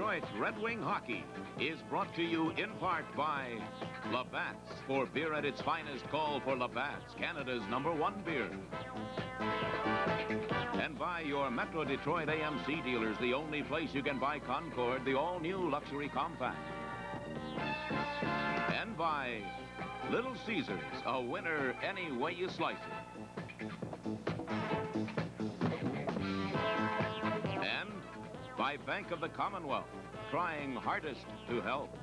Detroit Red Wing Hockey is brought to you in part by Labatt's. For beer at its finest, call for Labatt's, Canada's #1 beer. And by your Metro Detroit AMC dealers, the only place you can buy Concord, the all-new luxury compact. And by Little Caesars, a winner any way you slice it. And by Bank of the Commonwealth, trying hardest to help.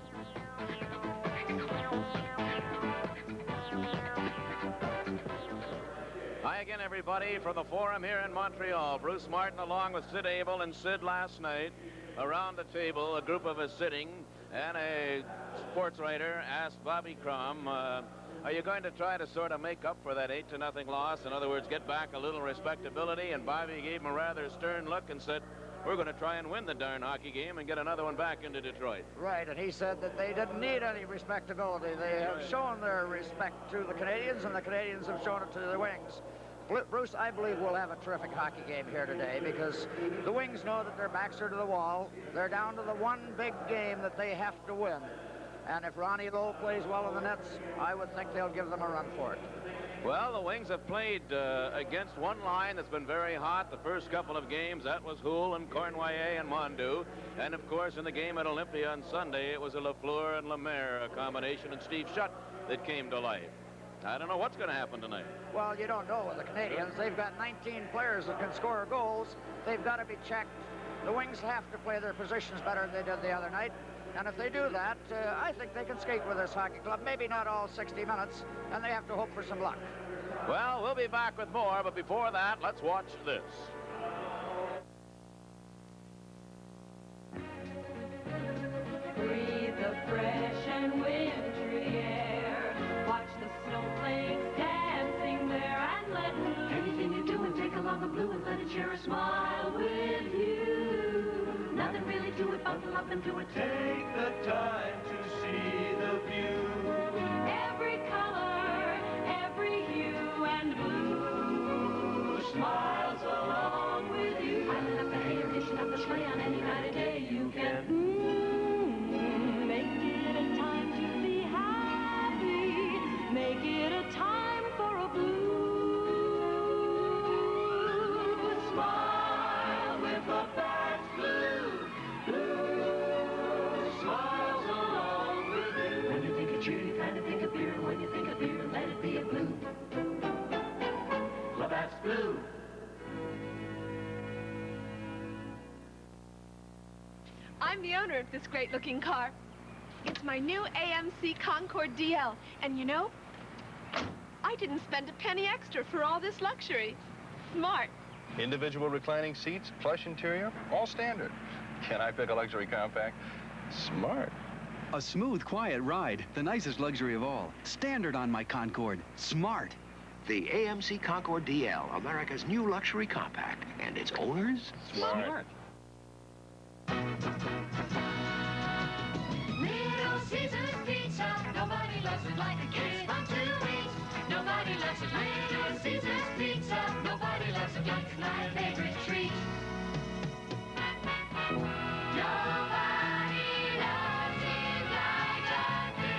Hi again, everybody, from the Forum here in Montreal. Bruce Martin along with Sid Abel and Sid last night. Around the table, a group of us sitting, and a sports writer asked Bobby Crum, are you going to try to sort of make up for that 8-0 loss? In other words, get back a little respectability? And Bobby gave him a rather stern look and said, we're going to try and win the darn hockey game and get another one back into Detroit. Right, and he said that they didn't need any respectability. They have shown their respect to the Canadiens, and the Canadiens have shown it to the Wings. Bruce, I believe we'll have a terrific hockey game here today because the Wings know that their backs are to the wall. They're down to the one big game that they have to win. And if Ronnie Lowe plays well in the nets, I would think they'll give them a run for it. Well, the Wings have played against one line that's been very hot the first couple of games. That was Houle and Cornwallis and Mondu. And, of course, in the game at Olympia on Sunday, it was a Lafleur and Lemaire combination and Steve Shutt that came to life. I don't know what's going to happen tonight. Well, you don't know with the Canadiens. They've got 19 players that can score goals. They've got to be checked. The Wings have to play their positions better than they did the other night. And if they do that, I think they can skate with this hockey club. Maybe not all 60 minutes, and they have to hope for some luck. Well, we'll be back with more, but before that, let's watch this. Breathe the fresh and wintry air. Watch the snowflakes dancing there and let anything you do and take along the blue and let it share a smile with you. Nothing really to it, bundle up and do it. Take the time to see the view. Every color, every hue and blue smiles along with you. Piling up the hay or hitching up the sleigh on any night of day you can. Make it a time to be happy. Make it a time for a blue. Smile with the bags blue. Blue smiles along with you. When you think of cheer, you kind of think of beer. When you think of beer, let it be a blue. Labatt's Blue. I'm the owner of this great-looking car. It's my new AMC Concord DL. And you know, I didn't spend a penny extra for all this luxury. Smart. Individual reclining seats, plush interior, all standard. Can I pick a luxury compact? Smart. A smooth, quiet ride, the nicest luxury of all. Standard on my Concord. Smart. The AMC Concord DL, America's new luxury compact, and its owners? Smart. Little Caesars Pizza, nobody loves it like a kiss from 2 weeks. Nobody loves it like Little Caesars Pizza. Nobody loves it like my favorite treat. Nobody loves it like I do,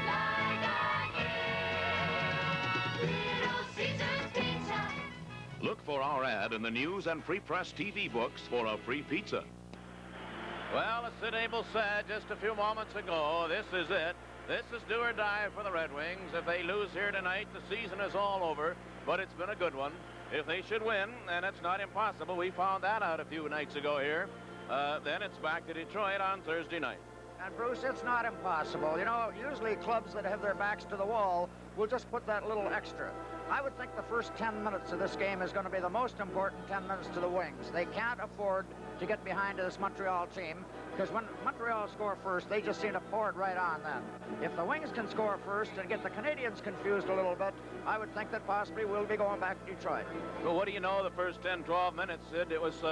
like I do. Little Caesars Pizza. Look for our ad in the news and free press TV books for a free pizza. Well, as Sid Abel said just a few moments ago, this is it. This is do or die for the Red Wings. If they lose here tonight, the season is all over, but it's been a good one. If they should win, and it's not impossible, we found that out a few nights ago here, then it's back to Detroit on Thursday night. And Bruce, it's not impossible. You know, usually clubs that have their backs to the wall will just put that little extra. I would think the first 10 minutes of this game is going to be the most important 10 minutes to the Wings. They can't afford to get behind this Montreal team because when Montreal score first, they just seem to pour it right on then. If the Wings can score first and get the Canadiens confused a little bit, I would think that possibly we'll be going back to Detroit. Well, what do you know, the first 10, 12 minutes, Sid, it was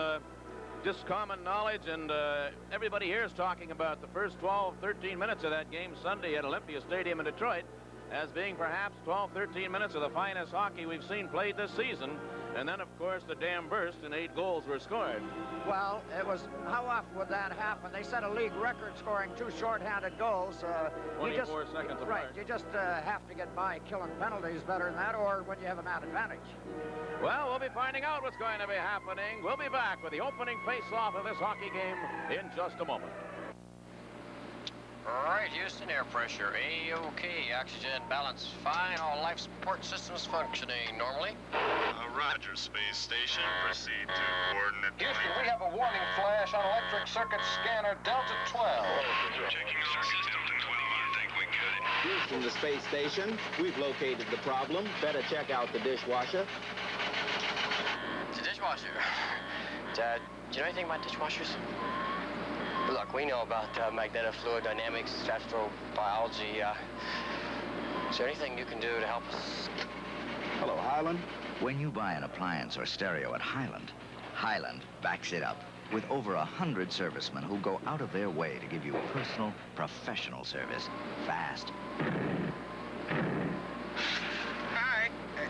just common knowledge, and everybody here is talking about the first 12, 13 minutes of that game Sunday at Olympia Stadium in Detroit. as being perhaps 12, 13 minutes of the finest hockey we've seen played this season. And then, of course, the dam burst and 8 goals were scored. Well, it was, how often would that happen? They set a league record scoring 2 shorthanded goals. 24 seconds apart. Right, you just have to get by killing penalties better than that, or when you have a man advantage. Well, we'll be finding out what's going to be happening. We'll be back with the opening face-off of this hockey game in just a moment. All right, Houston, air pressure A-OK, oxygen balance fine, all life support systems functioning normally. Roger, space station, proceed to coordinate. Houston, we have a warning flash on electric circuit scanner Delta 12. Checking circuit Delta 12, I think we got it. Houston, the space station, we've located the problem. Better check out the dishwasher. The dishwasher. Do you know anything about dishwashers? Look, we know about magnetic fluid dynamics, astrobiology. Is there anything you can do to help us? Hello, Highland. When you buy an appliance or stereo at Highland, Highland backs it up with over 100 servicemen who go out of their way to give you personal, professional service. Fast. Hi.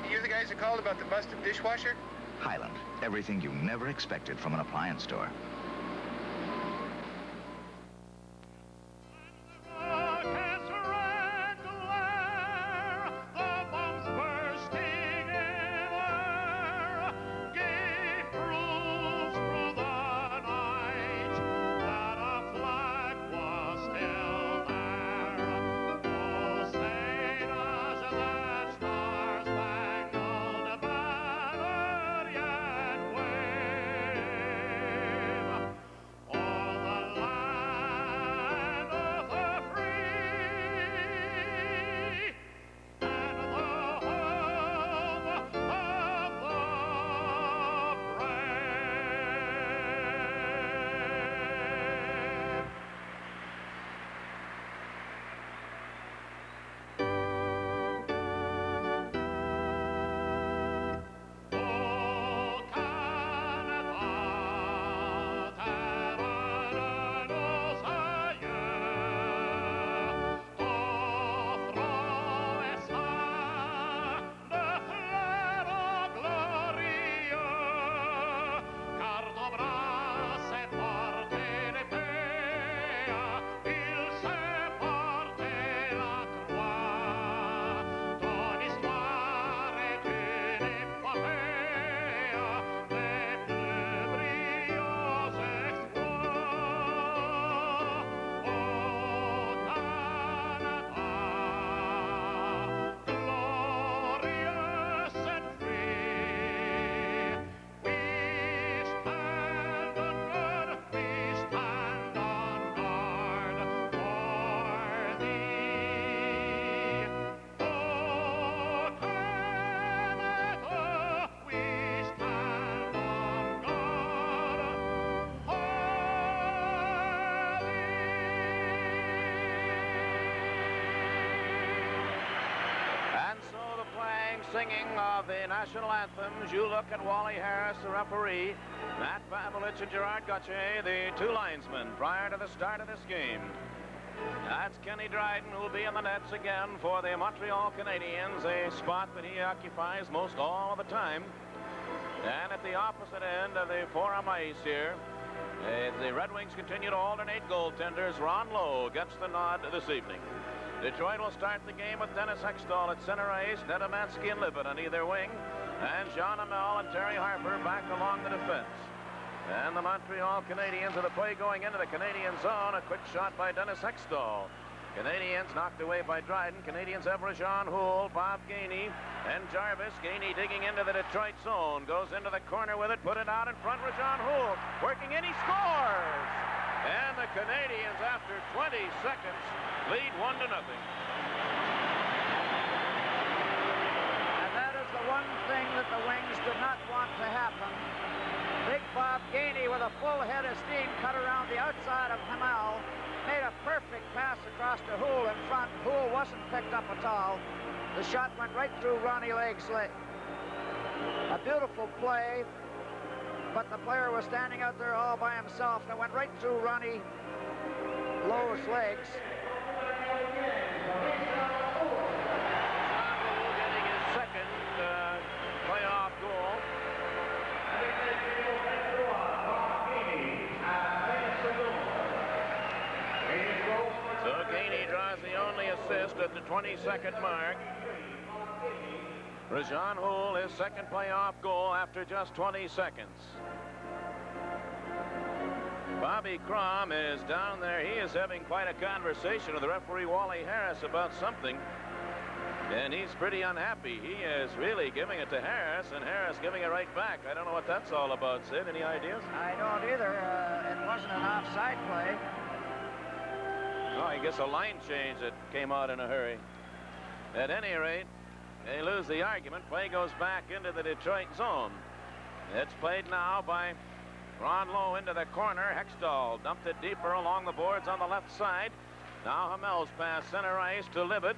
You're the guys who called about the busted dishwasher? Highland. Everything you never expected from an appliance store. Singing of the national anthems. You look at Wally Harris, the referee, Matt Babelich and Gerard Gauthier, the 2 linesmen, prior to the start of this game. That's Kenny Dryden, who will be in the nets again for the Montreal Canadiens, a spot that he occupies most all of the time. And at the opposite end of the forum ice here, the Red Wings continue to alternate goaltenders. Ron Lowe gets the nod this evening. Detroit will start the game with Dennis Hextall at center ice, Nedomansky and Libet on either wing, and Jean Amel and Terry Harper back along the defense. And the Montreal Canadiens with the play going into the Canadian zone. A quick shot by Dennis Hextall. Canadiens knocked away by Dryden. Canadiens have Rajon Houle, Bob Gainey, and Jarvis. Gainey digging into the Detroit zone. Goes into the corner with it, put it out in front. Rajon Houle working in, he scores! And the Canadiens, after 20 seconds, lead 1-0. And that is the one thing that the Wings did not want to happen. Big Bob Gainey with a full head of steam cut around the outside of Hamel. Made a perfect pass across to Houle in front. Houle wasn't picked up at all. The shot went right through Ronnie Lake's leg. A beautiful play, but the player was standing out there all by himself, and it went right through Ronnie Lowe's legs. the 22nd mark. Rajan Houle, his second playoff goal after just 20 seconds. Bobby Crom is down there. He is having quite a conversation with the referee, Wally Harris, about something. And he's pretty unhappy. He is really giving it to Harris, and Harris giving it right back. I don't know what that's all about, Sid. Any ideas? I don't either. It wasn't an offside play. Oh, I guess a line change that came out in a hurry. At any rate, they lose the argument. Play goes back into the Detroit zone. It's played now by Ron Lowe into the corner. Hextall dumped it deeper along the boards on the left side. Now Hamel's pass center ice to Libet.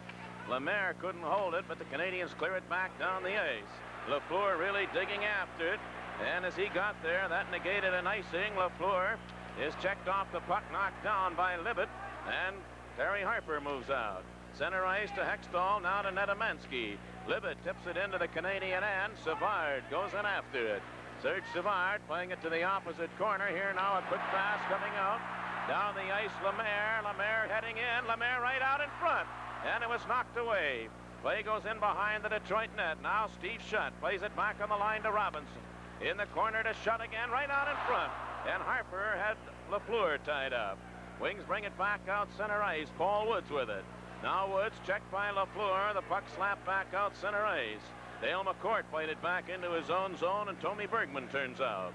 Lemaire couldn't hold it, but the Canadiens clear it back down the ice. Lafleur really digging after it, and as he got there, that negated an icing. Lafleur is checked off the puck, knocked down by Libet, and Terry Harper moves out. Center ice to Hextall, now to Nedemansky. Libet tips it into the Canadian end. Savard goes in after it. Serge Savard playing it to the opposite corner. Here now a quick pass coming out. Down the ice, Lemaire. Lemaire heading in. Lemaire right out in front. And it was knocked away. Play goes in behind the Detroit net. Now Steve Shutt plays it back on the line to Robinson. In the corner to Shutt again, right out in front. And Harper had Lafleur tied up. Wings bring it back out center ice. Paul Woods with it. Now Woods checked by Lafleur. The puck slapped back out center ice. Dale McCourt played it back into his own zone, and Tommy Bergman turns out.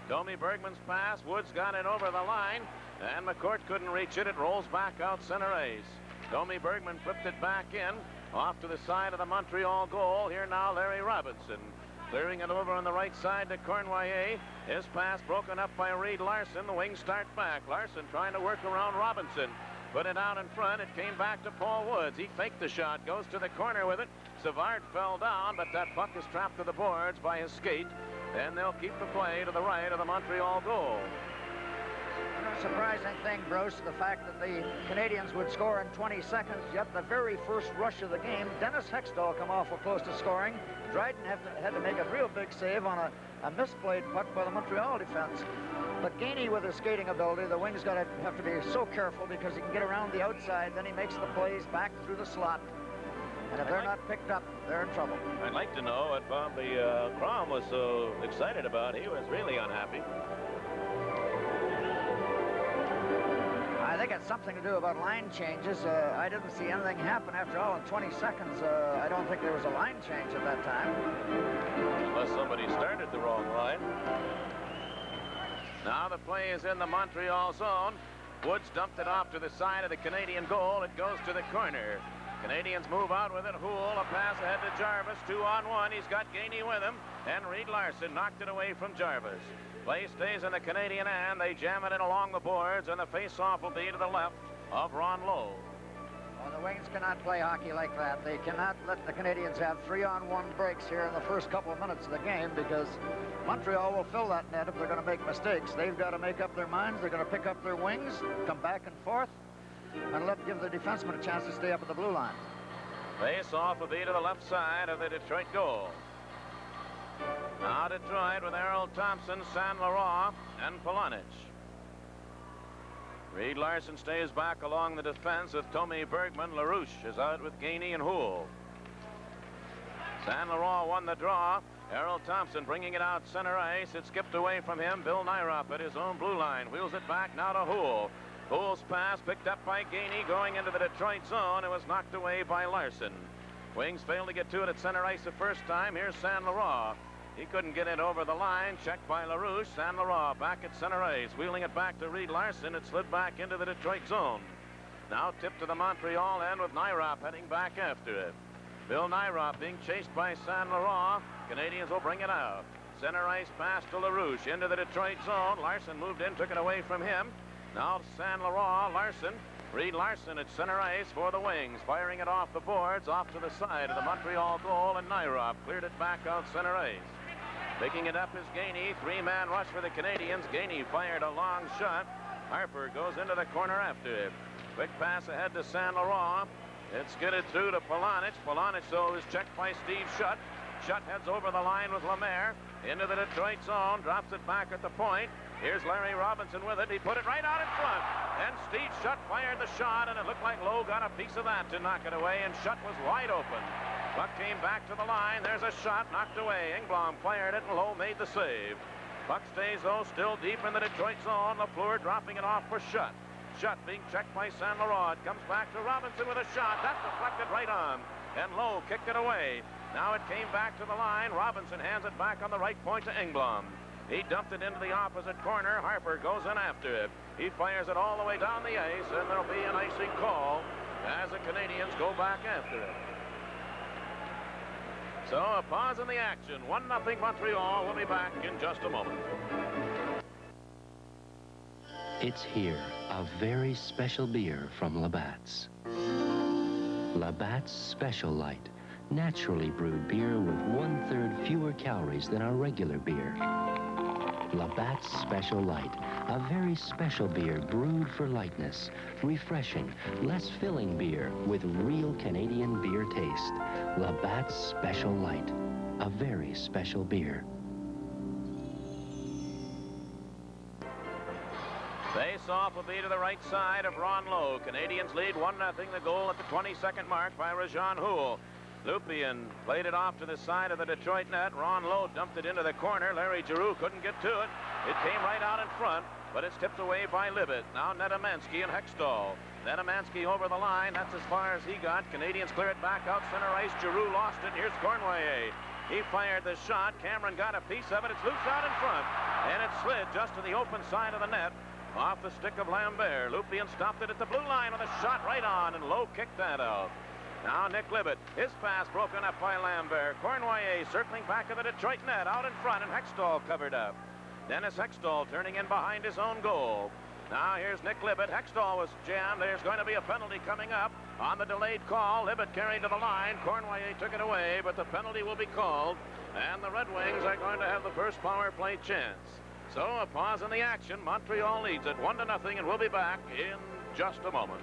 Tommy Bergman's pass. Woods got it over the line, and McCourt couldn't reach it. It rolls back out center ice. Tommy Bergman flipped it back in, off to the side of the Montreal goal. Here now Larry Robinson, clearing it over on the right side to Cournoyer. His pass broken up by Reed Larson. The wings start back. Larson trying to work around Robinson. Put it out in front. It came back to Paul Woods. He faked the shot, goes to the corner with it. Savard fell down, but that puck is trapped to the boards by his skate, and they'll keep the play to the right of the Montreal goal. A surprising thing, Bruce, the fact that the Canadiens would score in 20 seconds, yet the very first rush of the game, Dennis Hextall come awful close to scoring. Dryden had to make a real big save on a misplayed puck by the Montreal defense. But Gainey, with his skating ability, the wings have to be so careful because he can get around the outside. Then he makes the plays back through the slot. And if they're not picked up, they're in trouble. I'd like to know what Bobby Crom was so excited about. He was really unhappy. I think it's something to do about line changes. I didn't see anything happen after all in 20 seconds. I don't think there was a line change at that time. Unless somebody started the wrong line. Now the play is in the Montreal zone. Woods dumped it off to the side of the Canadian goal. It goes to the corner. Canadians move out with it. Houle, a pass ahead to Jarvis. 2-on-1. He's got Gainey with him. And Reed Larson knocked it away from Jarvis. Play stays in the Canadian end. They jam it in along the boards, and the face-off will be to the left of Ron Lowe. Well, the Wings cannot play hockey like that. They cannot let the Canadians have 3-on-1 breaks here in the first couple of minutes of the game, because Montreal will fill that net if they're going to make mistakes. They've got to make up their minds. They're going to pick up their wings, come back and forth, and give the defenseman a chance to stay up at the blue line. Face-off will be to the left side of the Detroit goal. Now Detroit with Errol Thompson, San Laurent, and Polonich. Reed Larson stays back along the defense with Tommy Bergman. LaRouche is out with Gainey and Houle. San Laurent won the draw. Errol Thompson bringing it out center ice. It skipped away from him. Bill Nyrop at his own blue line. Wheels it back now to Houle. Houle's pass picked up by Gainey going into the Detroit zone. It was knocked away by Larson. Wings failed to get to it at center ice the first time. Here's San Laurent. He couldn't get it over the line. Checked by LaRouche. San Laurent back at center ice. Wheeling it back to Reed Larson. It slid back into the Detroit zone. Now tipped to the Montreal end with Nyrop heading back after it. Bill Nyrop being chased by San Laurent. Canadians will bring it out. Center ice pass to LaRouche into the Detroit zone. Larson moved in, took it away from him. Now San Laurent, Larson. Reed Larson at center ice for the Wings, firing it off the boards, off to the side of the Montreal goal, and Nyrop cleared it back out center ice. Picking it up is Gainey. Three-man rush for the Canadians. Gainey fired a long shot. Harper goes into the corner after it. Quick pass ahead to San Laurent. It skidded through to Polonich. Polonich, though, is checked by Steve Shutt. Shutt heads over the line with Lemaire into the Detroit zone, drops it back at the point. Here's Larry Robinson with it. He put it right out in front. And Steve Shutt fired the shot, and it looked like Lowe got a piece of that to knock it away, and Shutt was wide open. Puck came back to the line. There's a shot knocked away. Engblom fired it, and Lowe made the save. Puck stays, though, still deep in the Detroit zone. Lafleur dropping it off for Shutt. Shutt being checked by Saint Laurent. Comes back to Robinson with a shot. That's deflected right on. And Lowe kicked it away. Now it came back to the line. Robinson hands it back on the right point to Engblom. He dumped it into the opposite corner. Harper goes in after it. He fires it all the way down the ice, and there'll be an icing call as the Canadiens go back after it. So a pause in the action. 1-0 Montreal. We'll be back in just a moment. It's here, a very special beer from Labatt's. Labatt's Special Light, naturally brewed beer with 1/3 fewer calories than our regular beer. Labatt's Special Light, a very special beer brewed for lightness, refreshing, less filling beer with real Canadian beer taste. Labatt's Special Light, a very special beer. Face-off will be to the right side of Ron Lowe. Canadiens lead 1-0. The goal at the 22nd mark by Rajan Houle. Lupien played it off to the side of the Detroit net. Ron Lowe dumped it into the corner. Larry Giroux couldn't get to it. It came right out in front, but it's tipped away by Libet. Now Netamansky and Hextall. Netamansky over the line. That's as far as he got. Canadiens clear it back out center ice. Giroux lost it. Here's Cornway. He fired the shot. Cameron got a piece of it. It's loose out in front, and it slid just to the open side of the net. Off the stick of Lambert. Lupien stopped it at the blue line with a shot right on, and Lowe kicked that out. Now Nick Libet. His pass broken up by Lambert. Cornway circling back of the Detroit net out in front, and Hextall covered up. Dennis Hextall turning in behind his own goal. Now here's Nick Libet. Hextall was jammed. There's going to be a penalty coming up on the delayed call. Libet carried to the line. Cornway took it away, but the penalty will be called, and the Red Wings are going to have the first power play chance. So a pause in the action. Montreal leads it 1-0, and we'll be back in just a moment.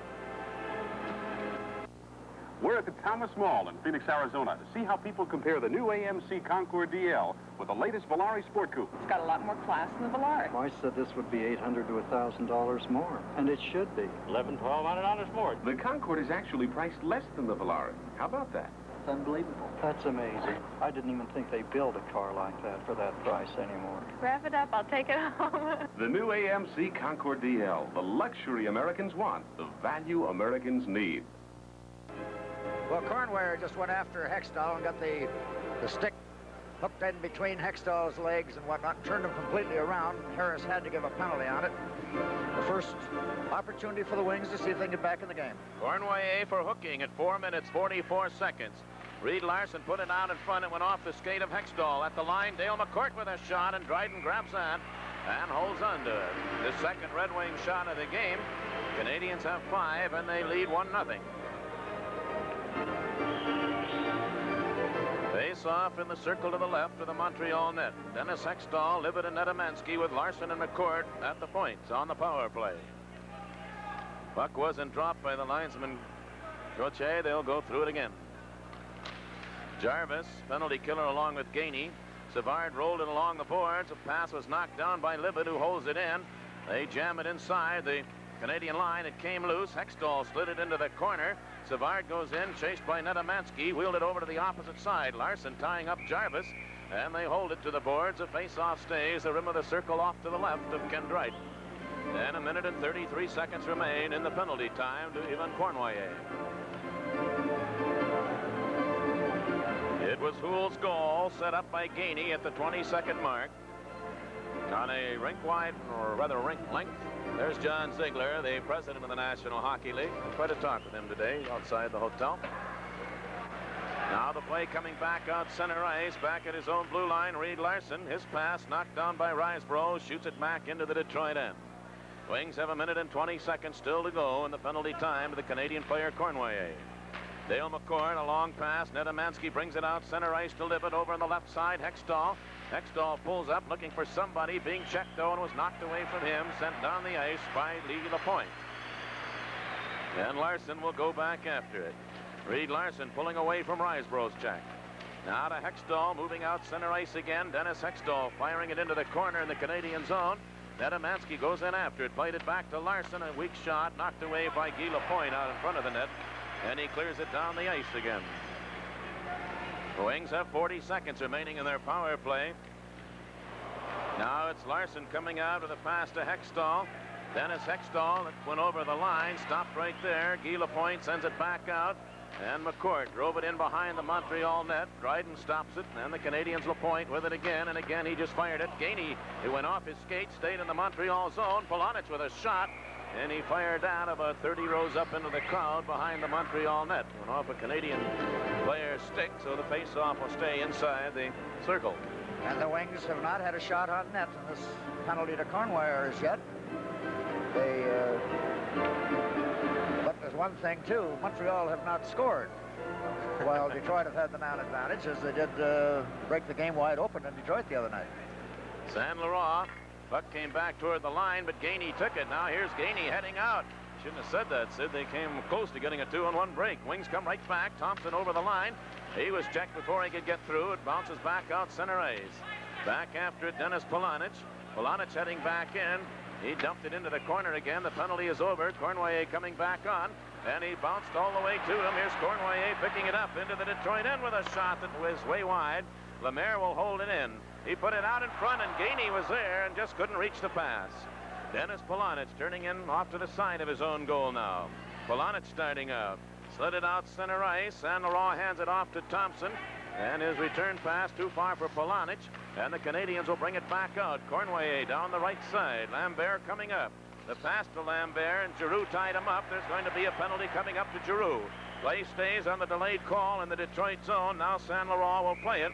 We're at the Thomas Mall in Phoenix, Arizona to see how people compare the new AMC Concord DL with the latest Volare Sport Coupe. It's got a lot more class than the Volare. Well, I said this would be $800 to $1,000 more, and it should be. $1,100-$1,200 more. The Concord is actually priced less than the Volare. How about that? It's unbelievable. That's amazing. I didn't even think they build a car like that for that price anymore. Wrap it up. I'll take it home. The new AMC Concord DL. The luxury Americans want. The value Americans need. Well, Cornway just went after Hextall and got the stick hooked in between Hextall's legs and whatnot, and turned him completely around. Harris had to give a penalty on it. The first opportunity for the Wings to see if they can get back in the game. Cornway for hooking at 4 minutes, 44 seconds. Reed Larson put it out in front. It went off the skate of Hextall. At the line, Dale McCourt with a shot, and Dryden grabs that and holds on to it. The second Red Wing shot of the game. Canadiens have 5, and they lead 1-0. Face-off in the circle to the left of the Montreal net. Dennis Hextall, Libet, and Netamansky with Larson and McCourt at the points on the power play. Puck wasn't dropped by the linesman Gauthier. They'll go through it again. Jarvis, penalty killer along with Gainey. Savard rolled it along the boards. A pass was knocked down by Libet, who holds it in. They jam it inside the Canadian line. It came loose. Hextall slid it into the corner. Savard goes in, chased by Netamansky, wheeled it over to the opposite side. Larson tying up Jarvis, and they hold it to the boards. A face-off stays, the rim of the circle off to the left of Ken Dryden. And 1 minute and 33 seconds remain in the penalty time to Yvan Cornway. It was Houle's goal, set up by Gainey at the 22nd mark. On a rink-wide, or rather rink length, there's John Ziegler, the president of the National Hockey League. We'll try to talk with him today outside the hotel. Now the play coming back out center ice, back at his own blue line. Reed Larson, his pass knocked down by Risebrough, shoots it back into the Detroit end. Wings have 1 minute and 20 seconds still to go in the penalty time to the Canadian player Cornway. Dale McCourt, a long pass. Netamansky brings it out center ice to Libet over on the left side. Hextall. Hextall pulls up looking for somebody, being checked though, and was knocked away from him, sent down the ice by Lee Lapointe. And Larson will go back after it. Reed Larson pulling away from Risebrough's check. Now to Hextall, moving out center ice again. Dennis Hextall firing it into the corner in the Canadian zone. Nedemansky goes in after it, played it back to Larson, a weak shot, knocked away by Guy Lapointe out in front of the net, and he clears it down the ice again. The Wings have 40 seconds remaining in their power play. Now it's Larson coming out with a pass to Hextall. Dennis Hextall, it went over the line, stopped right there. Guy Lapointe sends it back out, and McCourt drove it in behind the Montreal net. Dryden stops it, and the Canadiens Lapointe with it again, and again he just fired it. Gainey, it went off his skate, stayed in the Montreal zone. Polonich with a shot, and he fired that about 30 rows up into the crowd behind the Montreal net. Went off a Canadian player's stick, so the face-off will stay inside the circle. And the Wings have not had a shot on net in this penalty to Cornwire as yet. But there's one thing, too. Montreal have not scored, while Detroit have had the man advantage, as they did break the game wide open in Detroit the other night. Saint Laurent, puck came back toward the line, but Gainey took it. Now here's Gainey heading out. Shouldn't have said that, Sid. They came close to getting a 2-on-1 break. Wings come right back. Thompson over the line. He was checked before he could get through. It bounces back out center ice. Back after it, Dennis Polonich. Polonich heading back in. He dumped it into the corner again. The penalty is over. Cornwire coming back on, and he bounced all the way to him. Here's Cornwire picking it up into the Detroit end with a shot that was way wide. Lemaire will hold it in. He put it out in front, and Gainey was there and just couldn't reach the pass. Dennis Polonich turning in off to the side of his own goal now. Polonich starting out. Slid it out center ice, and Laurent hands it off to Thompson. And his return pass too far for Polonich, and the Canadiens will bring it back out. Cornwire down the right side. Lambert coming up. The pass to Lambert, and Giroux tied him up. There's going to be a penalty coming up to Giroux. Play stays on the delayed call in the Detroit zone. Now Saint Laurent will play it,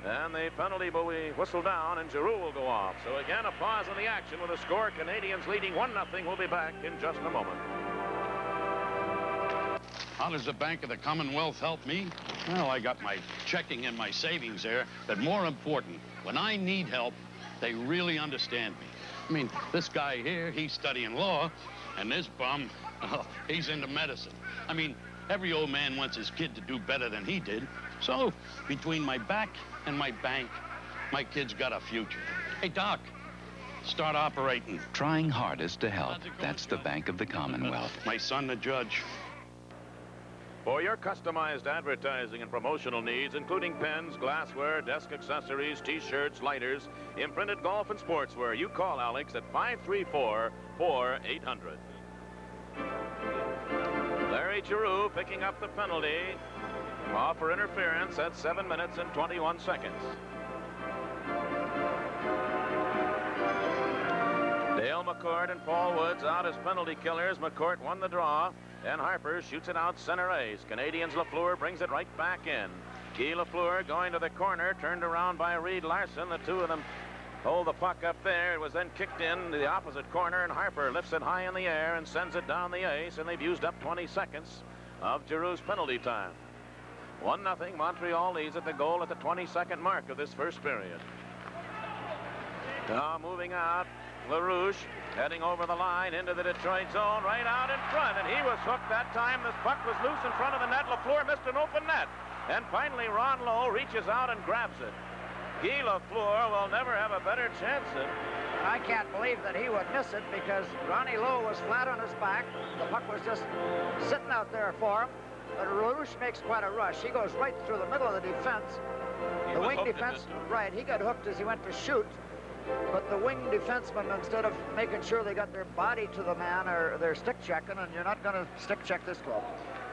and the penalty will be whistled down, and Giroux will go off. So again, a pause in the action with a score. Canadiens leading 1-0. We'll be back in just a moment. How does the Bank of the Commonwealth help me? Well, I got my checking and my savings there, but more important, when I need help, they really understand me. I mean, this guy here, he's studying law, and this bum, oh, he's into medicine. I mean, every old man wants his kid to do better than he did. So, between my back and my bank, my kid's got a future. Hey, Doc, start operating. Trying hardest to help. That's the Bank of the Commonwealth. My son, the judge. For your customized advertising and promotional needs, including pens, glassware, desk accessories, T-shirts, lighters, imprinted golf and sportswear, you call Alex at 534-4800. Larry Giroux picking up the penalty. Off for interference at 7 minutes and 21 seconds. Dale McCourt and Paul Woods out as penalty killers. McCourt won the draw, and Harper shoots it out center ice. Canadiens Lafleur brings it right back in. Guy Lafleur going to the corner, turned around by Reed Larson. The two of them hold the puck up there. It was then kicked in to the opposite corner, and Harper lifts it high in the air and sends it down the ice, and they've used up 20 seconds of Giroux's penalty time. 1-0. Montreal leads at the goal at the 22nd mark of this first period. Now moving out, LaRouche heading over the line into the Detroit zone, right out in front, and he was hooked that time. This puck was loose in front of the net. Lafleur missed an open net, and finally Ron Lowe reaches out and grabs it. Guy Lafleur will never have a better chance at it. I can't believe that he would miss it, because Ronnie Lowe was flat on his back. The puck was just sitting out there for him. But LaRouche makes quite a rush. He goes right through the middle of the defense. The wing defense, right, he got hooked as he went to shoot. But the wing defenseman, instead of making sure they got their body to the man, or they're stick checking, and you're not going to stick check this club.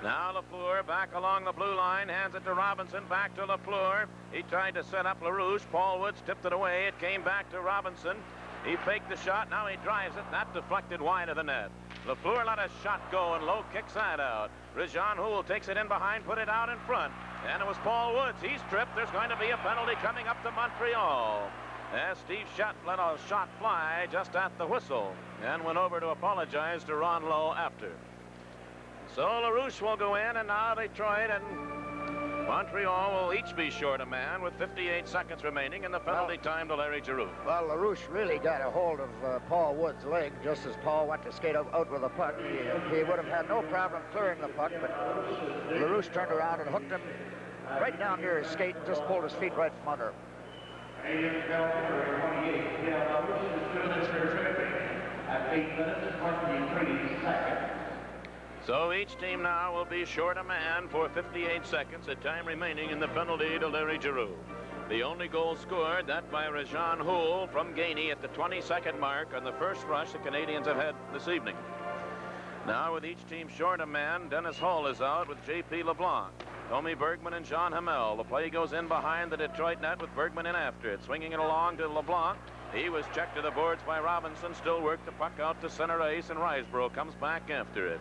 Now Lafleur back along the blue line, hands it to Robinson, back to Lafleur. He tried to set up LaRouche. Paul Woods tipped it away. It came back to Robinson. He faked the shot. Now he drives it. That deflected wide of the net. Lafleur let a shot go, and Lowe kicks that out. Rajan Houle takes it in behind, put it out in front. And it was Paul Woods. He's tripped. There's going to be a penalty coming up to Montreal, as Steve Shutt let a shot fly just at the whistle and went over to apologize to Ron Lowe after. So LaRouche will go in, and now Detroit and Montreal will each be short a man with 58 seconds remaining in the penalty time to Larry Giroux. Well, LaRouche really got a hold of Paul Wood's leg just as Paul went to skate out with the puck. He would have had no problem clearing the puck, but LaRouche turned around and hooked him right down near his skate and just pulled his feet right from under him. minutes and 23 seconds. So each team now will be short a man for 58 seconds, the time remaining in the penalty to Larry Giroux. The only goal scored, that by Rajan Houle from Gainey at the 22nd mark on the first rush the Canadiens have had this evening. Now with each team short a man, Dennis Hull is out with J.P. LeBlanc. Tommy Bergman and Jean Hamel. The play goes in behind the Detroit net with Bergman in after it. Swinging it along to LeBlanc. He was checked to the boards by Robinson. Still worked the puck out to center ice, and Riseborough comes back after it.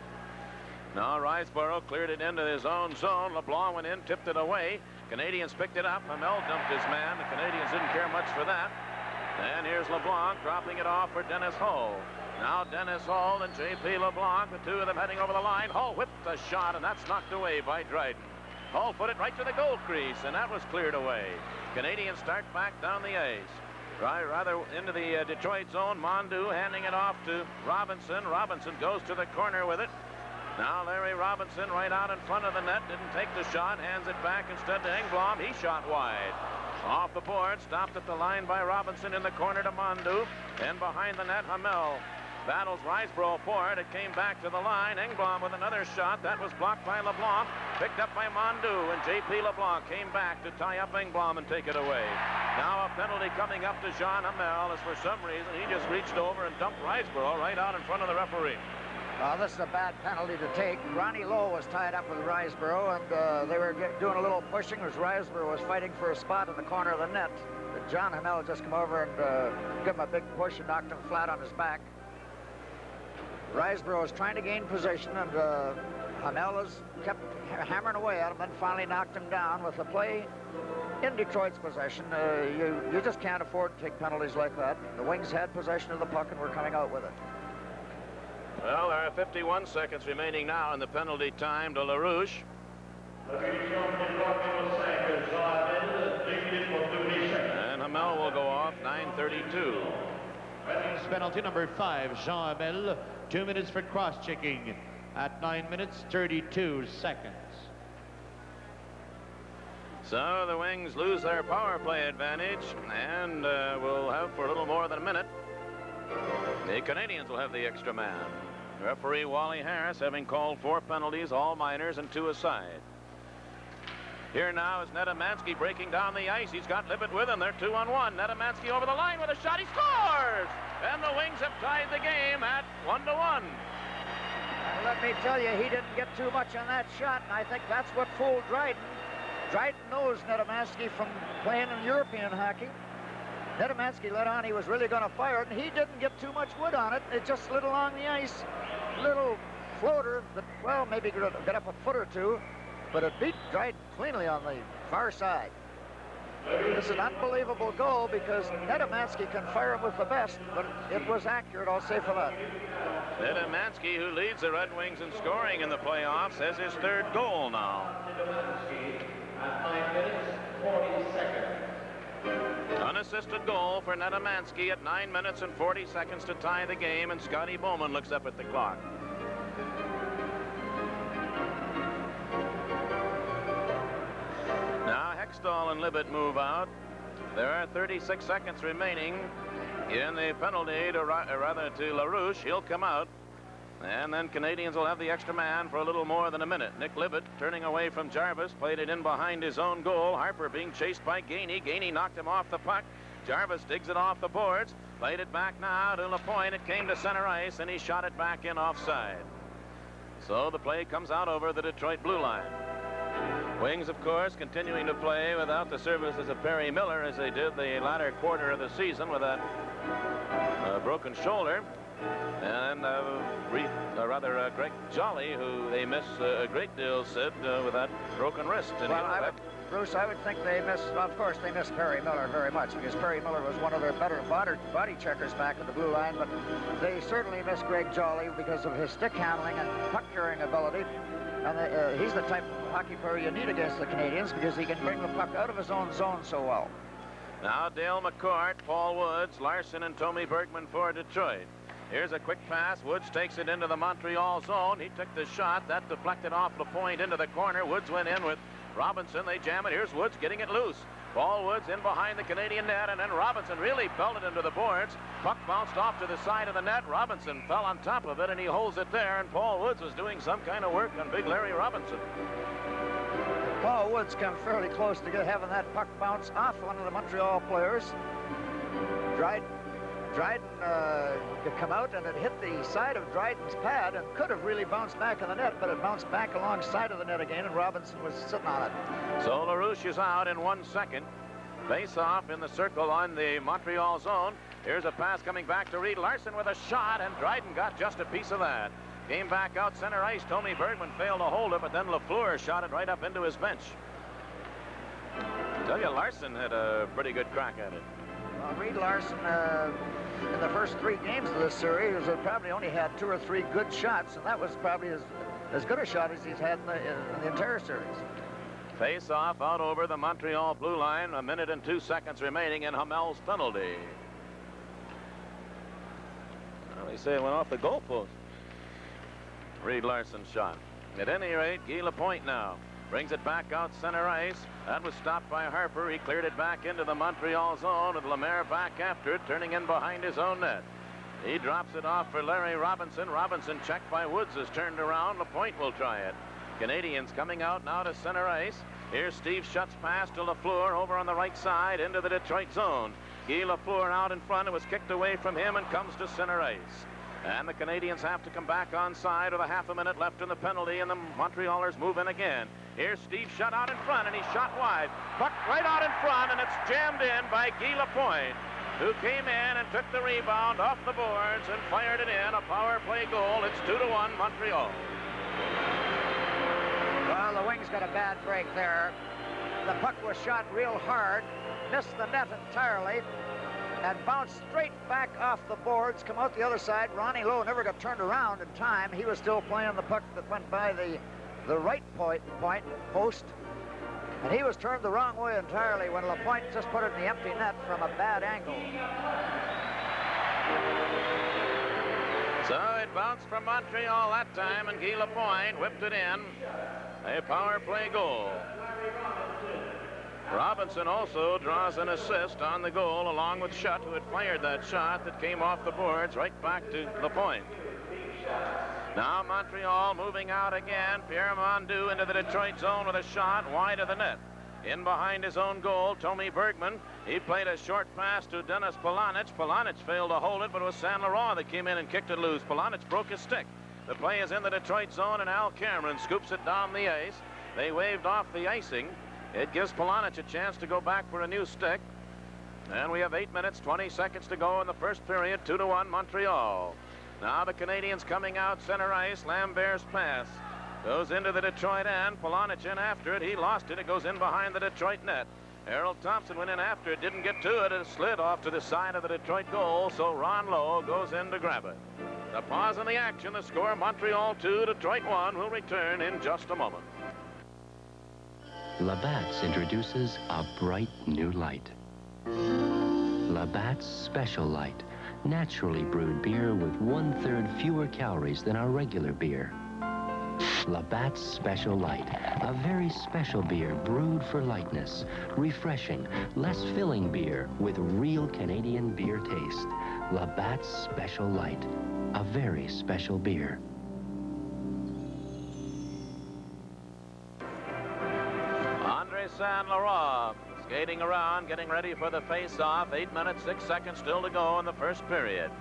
Now Riseborough cleared it into his own zone. LeBlanc went in, tipped it away. Canadiens picked it up. Hamel dumped his man. The Canadiens didn't care much for that. And here's LeBlanc dropping it off for Dennis Hull. Now Dennis Hull and J.P. LeBlanc, the two of them heading over the line. Hull whipped the shot, and that's knocked away by Dryden. Hull put it right to the goal crease, and that was cleared away. Canadiens start back down the ice. Rather into the Detroit zone. Mondu handing it off to Robinson. Robinson goes to the corner with it. Now Larry Robinson right out in front of the net. Didn't take the shot. Hands it back instead to Engblom. He shot wide. Off the board. Stopped at the line by Robinson in the corner to Mondu. And behind the net, Hamel battles Riseborough for it. It came back to the line. Engblom with another shot. That was blocked by LeBlanc. Picked up by Mondu. And J.P. LeBlanc came back to tie up Engblom and take it away. Now a penalty coming up to Jean Hamel, as for some reason he just reached over and dumped Riseborough right out in front of the referee. This is a bad penalty to take. Ronnie Lowe was tied up with Riseborough, and they were doing a little pushing as Riseborough was fighting for a spot in the corner of the net. But John Hamel just come over and give him a big push and knocked him flat on his back. Riseborough was trying to gain position, and Hamel has kept hammering away at him, then finally knocked him down with the play in Detroit's possession. You just can't afford to take penalties like that. The Wings had possession of the puck and were coming out with it. Well, there are 51 seconds remaining now in the penalty time to LaRouche. And Hamel will go off, 9:32. Penalty number 5, Jean Hamel. 2 minutes for cross-checking at 9 minutes, 32 seconds. So the Wings lose their power play advantage and will have for a little more than a minute. The Canadiens will have the extra man. Referee Wally Harris having called 4 penalties, all minors and 2 aside. Here now is Netamansky breaking down the ice. He's got Libet with him. They're 2-on-1. Netamansky over the line with a shot. He scores! And the Wings have tied the game at 1-1. Let me tell you, he didn't get too much on that shot, and I think that's what fooled Dryden. Dryden knows Netamansky from playing in European hockey. Netamansky let on he was really going to fire it, and he didn't get too much wood on it. It just slid along the ice. Little floater that, well, maybe could get up a foot or two, but it beat Dryden cleanly on the far side. This is an unbelievable goal because Netamansky can fire him with the best, but it was accurate, I'll say for that. Netamansky, who leads the Red Wings in scoring in the playoffs, has his 3rd goal now. At 9 minutes, 40 seconds. Unassisted goal for Netamansky at 9 minutes and 40 seconds to tie the game, and Scotty Bowman looks up at the clock. Now Hextall and Libet move out. There are 36 seconds remaining in the penalty to LaRouche. He'll come out. And then Canadiens will have the extra man for a little more than a minute. Nick Libet turning away from Jarvis, played it in behind his own goal. Harper being chased by Gainey. Gainey knocked him off the puck. Jarvis digs it off the boards. Played it back now to Lapointe. It came to center ice, and he shot it back in offside. So the play comes out over the Detroit blue line. Wings, of course, continuing to play without the services of Perry Miller as they did the latter quarter of the season with that broken shoulder. And Greg Jolly, who they miss a great deal, Sid, with that broken wrist. And well, Bruce, I would think they miss, well, of course, they miss Perry Miller very much because Perry Miller was one of their better body checkers back at the blue line, but they certainly miss Greg Jolly because of his stick handling and puck carrying ability. And he's the type of hockey player you need against the Canadiens because he can bring the puck out of his own zone so well. Now Dale McCourt, Paul Woods, Larson, and Tommy Bergman for Detroit. Here's a quick pass. Woods takes it into the Montreal zone. He took the shot. That deflected off Lapointe into the corner. Woods went in with Robinson. They jam it. Here's Woods getting it loose. Paul Woods in behind the Canadian net, and then Robinson really belted into the boards. Puck bounced off to the side of the net. Robinson fell on top of it, and he holds it there, and Paul Woods was doing some kind of work on big Larry Robinson. Paul Woods come fairly close to having that puck bounce off one of the Montreal players. Dryden come out, and it hit the side of Dryden's pad and could have really bounced back in the net, but it bounced back alongside of the net again, and Robinson was sitting on it. So LaRouche is out in 1 second. Face off in the circle on the Montreal zone. Here's a pass coming back to Reed Larson with a shot, and Dryden got just a piece of that. Came back out center ice. Tommy Bergman failed to hold it, but then Lafleur shot it right up into his bench. I tell you, Larson had a pretty good crack at it. Well, Reed Larson, in the first 3 games of this series, has probably only had 2 or 3 good shots, and that was probably as good a shot as he's had in the entire series. Face off out over the Montreal blue line. 1 minute and 2 seconds remaining in Hamel's penalty. Well, they say it went off the goalpost. Reed Larson shot. At any rate, Guy Lapointe now brings it back out center ice. That was stopped by Harper. He cleared it back into the Montreal zone with Lemaire back after it, turning in behind his own net. He drops it off for Larry Robinson. Robinson, checked by Woods, is turned around. Lapointe will try it. Canadians coming out now to center ice. Here's Steve Schutt's pass to Lafleur over on the right side into the Detroit zone. Guy Lafleur out in front. It was kicked away from him and comes to center ice. And the Canadians have to come back onside with a half a minute left in the penalty, and the Montrealers move in again. Here's Steve Schutt out in front, and he shot wide. Puck right out in front, and it's jammed in by Guy Lapointe, who came in and took the rebound off the boards and fired it in. A power play goal. It's 2-1 Montreal. Well, the Wings got a bad break there. The puck was shot real hard, missed the net entirely, and bounced straight back off the boards, come out the other side. Ronnie Lowe never got turned around in time. He was still playing the puck that went by the right post, and he was turned the wrong way entirely when Lapointe just put it in the empty net from a bad angle. So it bounced from Montreal that time, and Guy Lapointe whipped it in. A power play goal. Robinson also draws an assist on the goal along with Schutt, who had fired that shot that came off the boards right back to Lapointe. Now Montreal moving out again. Pierre Mondu into the Detroit zone with a shot wide of the net. In behind his own goal, Tommy Bergman. He played a short pass to Dennis Polonich. Polonich failed to hold it, but it was Saint Laurent that came in and kicked it loose. Polonich broke his stick. The play is in the Detroit zone, and Al Cameron scoops it down the ice. They waved off the icing. It gives Polonich a chance to go back for a new stick. And we have 8 minutes, 20 seconds to go in the first period. 2-1 Montreal. Now the Canadians coming out center ice. Lambert's pass goes into the Detroit end. Polonich in after it. He lost it. It goes in behind the Detroit net. Harold Thompson went in after it. Didn't get to it. It slid off to the side of the Detroit goal. So Ron Lowe goes in to grab it. A pause in the action. The score, Montreal 2, Detroit 1. Will return in just a moment. Labatt's introduces a bright new light. Labatt's Special Light, naturally brewed beer with 1/3 fewer calories than our regular beer. Labatt's Special Light, a very special beer brewed for lightness, refreshing, less filling beer with real Canadian beer taste. Labatt's Special Light, a very special beer. Saint Laurent skating around, getting ready for the face-off. 8 minutes, 6 seconds still to go in the first period.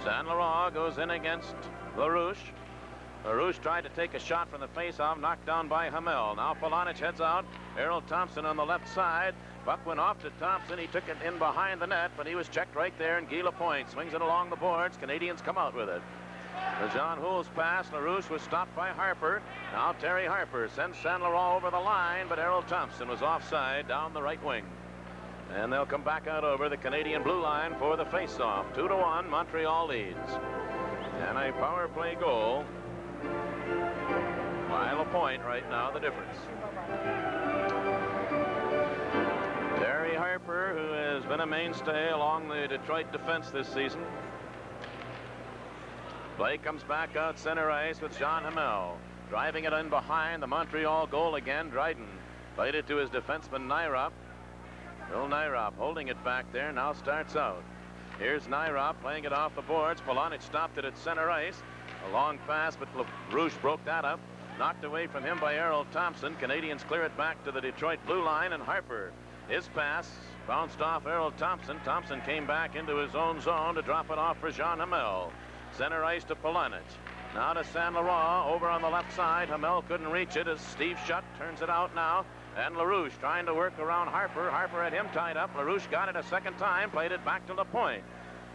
Saint Laurent goes in against LaRouche. LaRouche tried to take a shot from the face-off, knocked down by Hamel. Now Polonich heads out. Harold Thompson on the left side. Puck went off to Thompson. He took it in behind the net, but he was checked right there, and Guy Lapointe swings it along the boards. Canadians come out with it. The Jean Houle's pass, LaRouche was stopped by Harper. Now Terry Harper sends Saint Laurent over the line, but Harold Thompson was offside down the right wing. And they'll come back out over the Canadian blue line for the face-off. 2-1, Montreal leads. And a power play goal by Lapointe right now, the difference. Terry Harper, who has been a mainstay along the Detroit defense this season. Play comes back out center ice with Jean Hamel. Driving it in behind the Montreal goal again, Dryden. Played it to his defenseman, Nairop. Bill Nyrop holding it back there, now starts out. Here's Nyrop playing it off the boards. Polonic stopped it at center ice. A long pass, but Rouge broke that up. Knocked away from him by Errol Thompson. Canadians clear it back to the Detroit blue line, and Harper, his pass bounced off Errol Thompson. Thompson came back into his own zone to drop it off for Jean Hamel. Center ice to Polonic. Now to Saint Laurent over on the left side. Hamel couldn't reach it as Steve Shutt turns it out now. And LaRouche trying to work around Harper. Harper had him tied up. LaRouche got it a second time, played it back to LaPointe.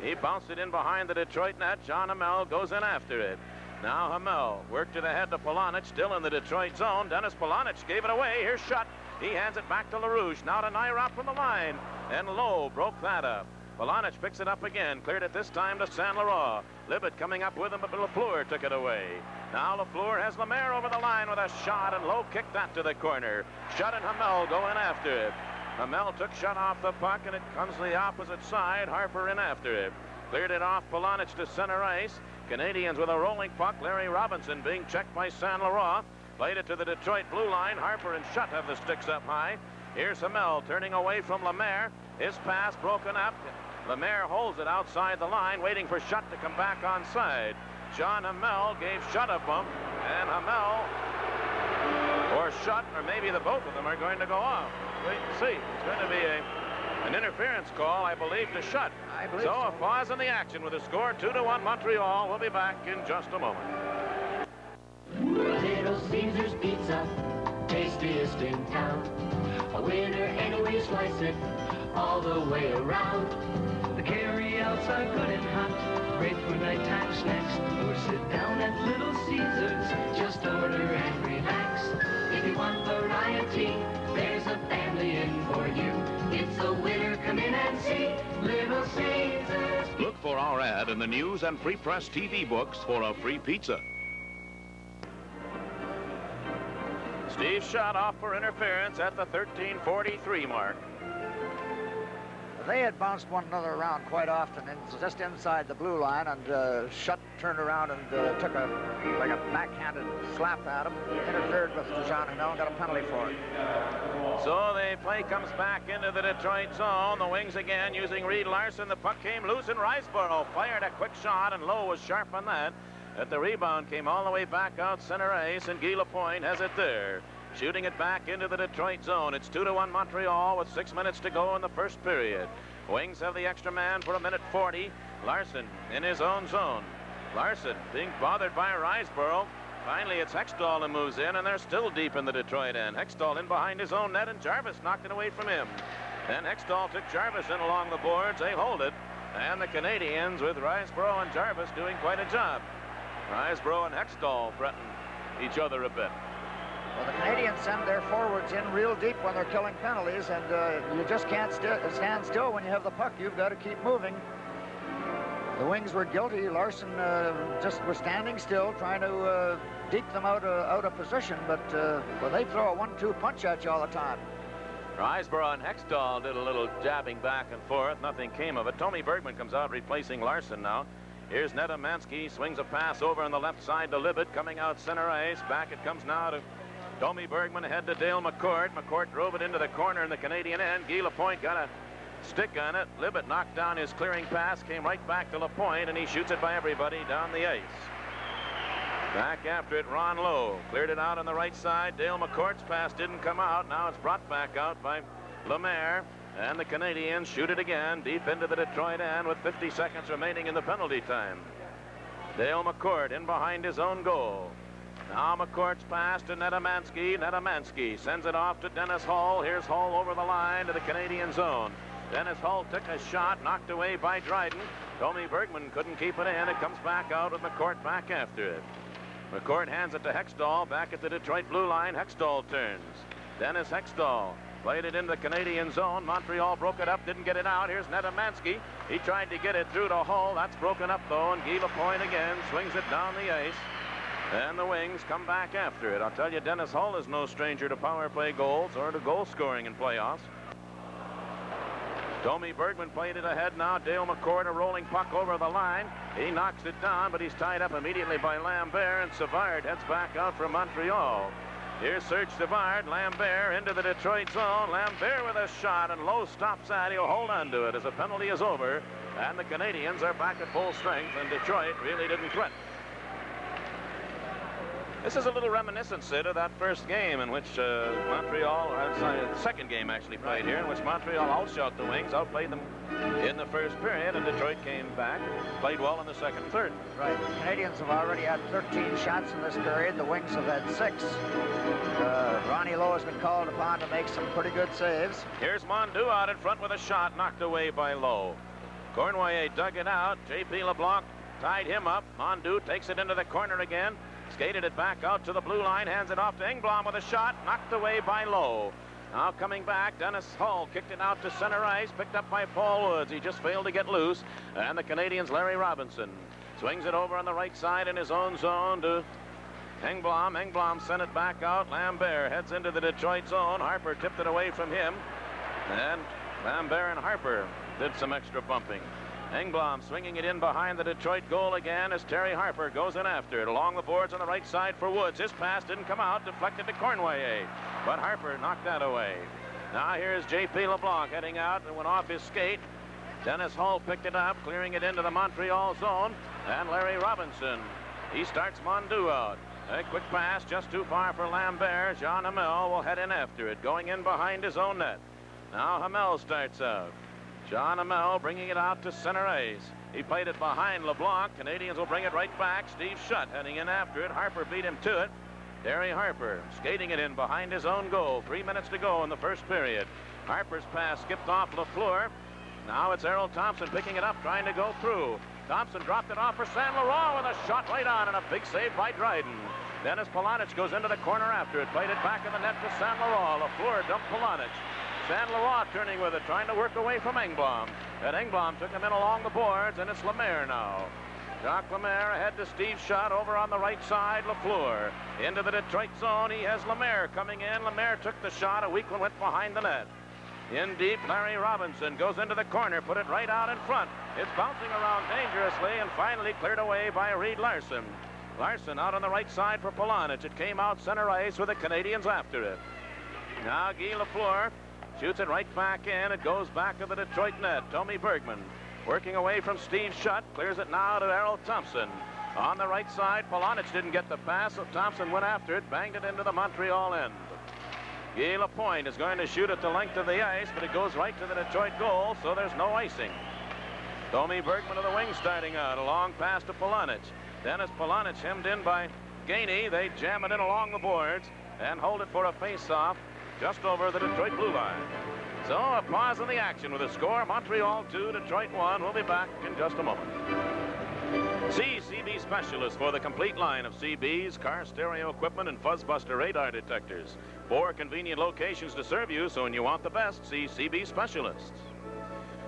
He bounced it in behind the Detroit net. Jean Hamel goes in after it. Now Hamel worked it ahead to Polonic, still in the Detroit zone. Dennis Polonic gave it away. Here's Shutt. He hands it back to LaRouche. Now to Nyrop from the line. And Lowe broke that up. Polonic picks it up again. Cleared it this time to Saint Laurent. Libet coming up with him, but Lafleur took it away. Now Lafleur has Lemaire over the line with a shot, and Lowe kicked that to the corner. Shutt and Hamel go in after it. Hamel took Shutt off the puck, and it comes to the opposite side. Harper in after it. Cleared it off Polonic to center ice. Canadians with a rolling puck. Larry Robinson being checked by Saint Laurent. Played it to the Detroit blue line. Harper and Shutt have the sticks up high. Here's Hamel turning away from Lemaire. His pass broken up. Lemaire holds it outside the line, waiting for Shutt to come back onside. Jean Hamel gave Shutt a bump, and Hamel or Shutt, or maybe the both of them, are going to go off. Wait and see. It's going to be an interference call, I believe, to Shutt. I believe so. So A pause in the action with a score 2-1 Montreal. We'll be back in just a moment. Little Caesar's Pizza, tastiest in town. A winner any way you slice it, all the way around. The carry-outs are good and hot, great for nighttime snacks. Or sit down at Little Caesar's, just order and relax. If you want variety, there's a family in for you. It's a winner, come in and see Little Caesar's. Look for our ad in the news and free press TV books for a free pizza. Steve Shutt off for interference at the 13:43 mark. They had bounced one another around quite often, just inside the blue line, and Shutt turned around and took a backhanded slap at him, interfered with Jean Hamel, and got a penalty for it. So the play comes back into the Detroit zone. The wings again using Reed Larson. The puck came loose, and Riceboro fired a quick shot, and Lowe was sharp on that. At the rebound came all the way back out center ice, and Guy Lapointe has it there. Shooting it back into the Detroit zone. It's 2-1 Montreal with 6 minutes to go in the first period. Wings have the extra man for 1:40. Larson in his own zone. Larson being bothered by Riceboro. Finally, it's Hextall who moves in, and they're still deep in the Detroit end. Hextall in behind his own net, and Jarvis knocked it away from him. Then Hextall took Jarvis in along the boards. They hold it. And the Canadians with Riceboro and Jarvis doing quite a job. Riceboro and Hextall threaten each other a bit. Well, the Canadians send their forwards in real deep when they're killing penalties, and you just can't stand still when you have the puck. You've got to keep moving. The Wings were guilty. Larson just was standing still, trying to deke them out of position, but well, they throw a 1-2 punch at you all the time. Riceboro and Hextall did a little jabbing back and forth. Nothing came of it. Tommy Bergman comes out replacing Larson now. Here's Netamansky, swings a pass over on the left side to Libet, coming out center ice. Back it comes now to Tommy Bergman, ahead to Dale McCourt. McCourt drove it into the corner in the Canadian end. Guy Lapointe got a stick on it. Libet knocked down his clearing pass, came right back to Lapointe, and he shoots it by everybody down the ice. Back after it, Ron Lowe cleared it out on the right side. Dale McCourt's pass didn't come out. Now it's brought back out by Lemaire, and the Canadians shoot it again deep into the Detroit end with 50 seconds remaining in the penalty time. Dale McCourt in behind his own goal. Now McCourt's pass to Netamansky. Netamansky sends it off to Dennis Hull. Here's Hull over the line to the Canadian zone. Dennis Hull took a shot, knocked away by Dryden. Tommy Bergman couldn't keep it in. It comes back out with McCourt back after it. McCourt hands it to Hextall back at the Detroit blue line. Hextall turns. Dennis Hextall played it into the Canadian zone. Montreal broke it up, didn't get it out. Here's Netamansky. He tried to get it through to Hull. That's broken up though, and Guy Lapointe again swings it down the ice. And the Wings come back after it. I'll tell you, Dennis Hull is no stranger to power play goals or to goal scoring in playoffs. Tommy Bergman played it ahead now. Dale McCourt, a rolling puck over the line. He knocks it down, but he's tied up immediately by Lambert, and Savard heads back out for Montreal. Here's Serge Savard. Lambert into the Detroit zone. Lambert with a shot, and Lowe stops that. He'll hold on to it as the penalty is over. And the Canadiens are back at full strength, and Detroit really didn't threaten. This is a little reminiscent, Sid, of that first game in which Montreal, the second game actually played here, in which Montreal outshot the Wings, outplayed them in the first period, and Detroit came back, played well in the second and third. Right. The Canadiens have already had 13 shots in this period. The Wings have had 6. Ronnie Lowe has been called upon to make some pretty good saves. Here's Mondeau out in front with a shot knocked away by Lowe. Cournoyer dug it out. J.P. LeBlanc tied him up. Mondeau takes it into the corner again. Skated it back out to the blue line, hands it off to Engblom with a shot, knocked away by Lowe. Now coming back, Dennis Hull kicked it out to center ice, picked up by Paul Woods. He just failed to get loose. And the Canadiens' Larry Robinson swings it over on the right side in his own zone to Engblom. Engblom sent it back out. Lambert heads into the Detroit zone. Harper tipped it away from him. And Lambert and Harper did some extra bumping. Engblom swinging it in behind the Detroit goal again as Terry Harper goes in after it. Along the boards on the right side for Woods. His pass didn't come out, deflected to Cournoyer, but Harper knocked that away. Now here's J.P. LeBlanc heading out and went off his skate. Dennis Hull picked it up, clearing it into the Montreal zone. And Larry Robinson, he starts Mondeau out. A quick pass just too far for Lambert. Jean Hamel will head in after it, going in behind his own net. Now Hamel starts out. Jean Hamel bringing it out to center ice. He played it behind LeBlanc. Canadiens will bring it right back. Steve Shutt heading in after it. Harper beat him to it. Terry Harper skating it in behind his own goal. 3 minutes to go in the first period. Harper's pass skipped off Lafleur. Now it's Errol Thompson picking it up, trying to go through. Thompson dropped it off for Saint Laurent with a shot right on and a big save by Dryden. Dennis Polonich goes into the corner after it. Played it back in the net to Saint Laurent. Lafleur dumped Polonich. Saint Laurent turning with it, trying to work away from Engblom. And Engblom took him in along the boards, and it's Lemaire now. Jacques Lemaire ahead to Steve Shutt over on the right side. Lafleur into the Detroit zone. He has Lemaire coming in. Lemaire took the shot. A weak one went behind the net. In deep, Larry Robinson goes into the corner, put it right out in front. It's bouncing around dangerously and finally cleared away by Reed Larson. Larson out on the right side for Polonich. It came out center ice with the Canadiens after it. Now Guy Lafleur shoots it right back in. It goes back to the Detroit net. Tommy Bergman working away from Steve Shutt. Clears it now to Errol Thompson. On the right side, Polonich didn't get the pass, so Thompson went after it, banged it into the Montreal end. Guy Lapointe is going to shoot at the length of the ice, but it goes right to the Detroit goal, so there's no icing. Tommy Bergman of the Wings starting out. A long pass to Polonich. Dennis Polonich hemmed in by Gainey. They jam it in along the boards and hold it for a face-off just over the Detroit blue line. So a pause in the action with a score. Montreal 2, Detroit 1. We'll be back in just a moment. See CB Specialists for the complete line of CB's car stereo equipment and Fuzzbuster radar detectors. 4 convenient locations to serve you, so when you want the best, see CB Specialists.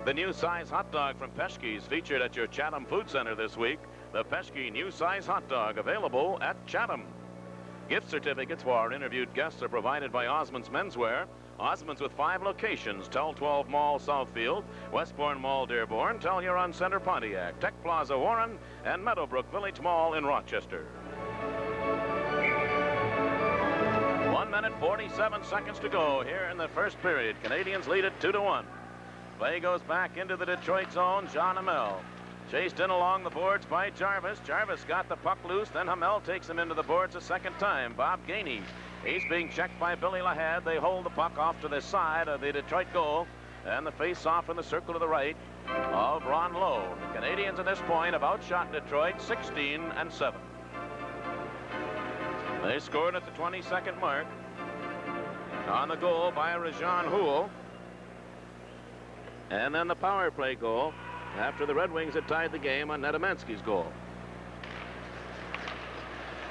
The new size hot dog from Peschke's featured at your Chatham Food Center this week. The Peschke new size hot dog available at Chatham. Gift certificates for our interviewed guests are provided by Osmond's Menswear. Osmond's with 5 locations: Tell 12 Mall, Southfield, Westbourne Mall, Dearborn, Teleron Center, Pontiac, Tech Plaza, Warren, and Meadowbrook Village Mall in Rochester. 1 minute, 47 seconds to go here in the first period. Canadiens lead it 2-1. Play goes back into the Detroit zone. Jean Hamel chased in along the boards by Jarvis. Jarvis got the puck loose, then Hamel takes him into the boards a second time. Bob Gainey, he's being checked by Billy Lahad. They hold the puck off to the side of the Detroit goal, and the face-off in the circle to the right of Ron Lowe. The Canadiens at this point have outshot Detroit 16-7. They scored at the 22nd mark on the goal by Rajan Houle. And then the power play goal after the Red Wings had tied the game on Nedemansky's goal.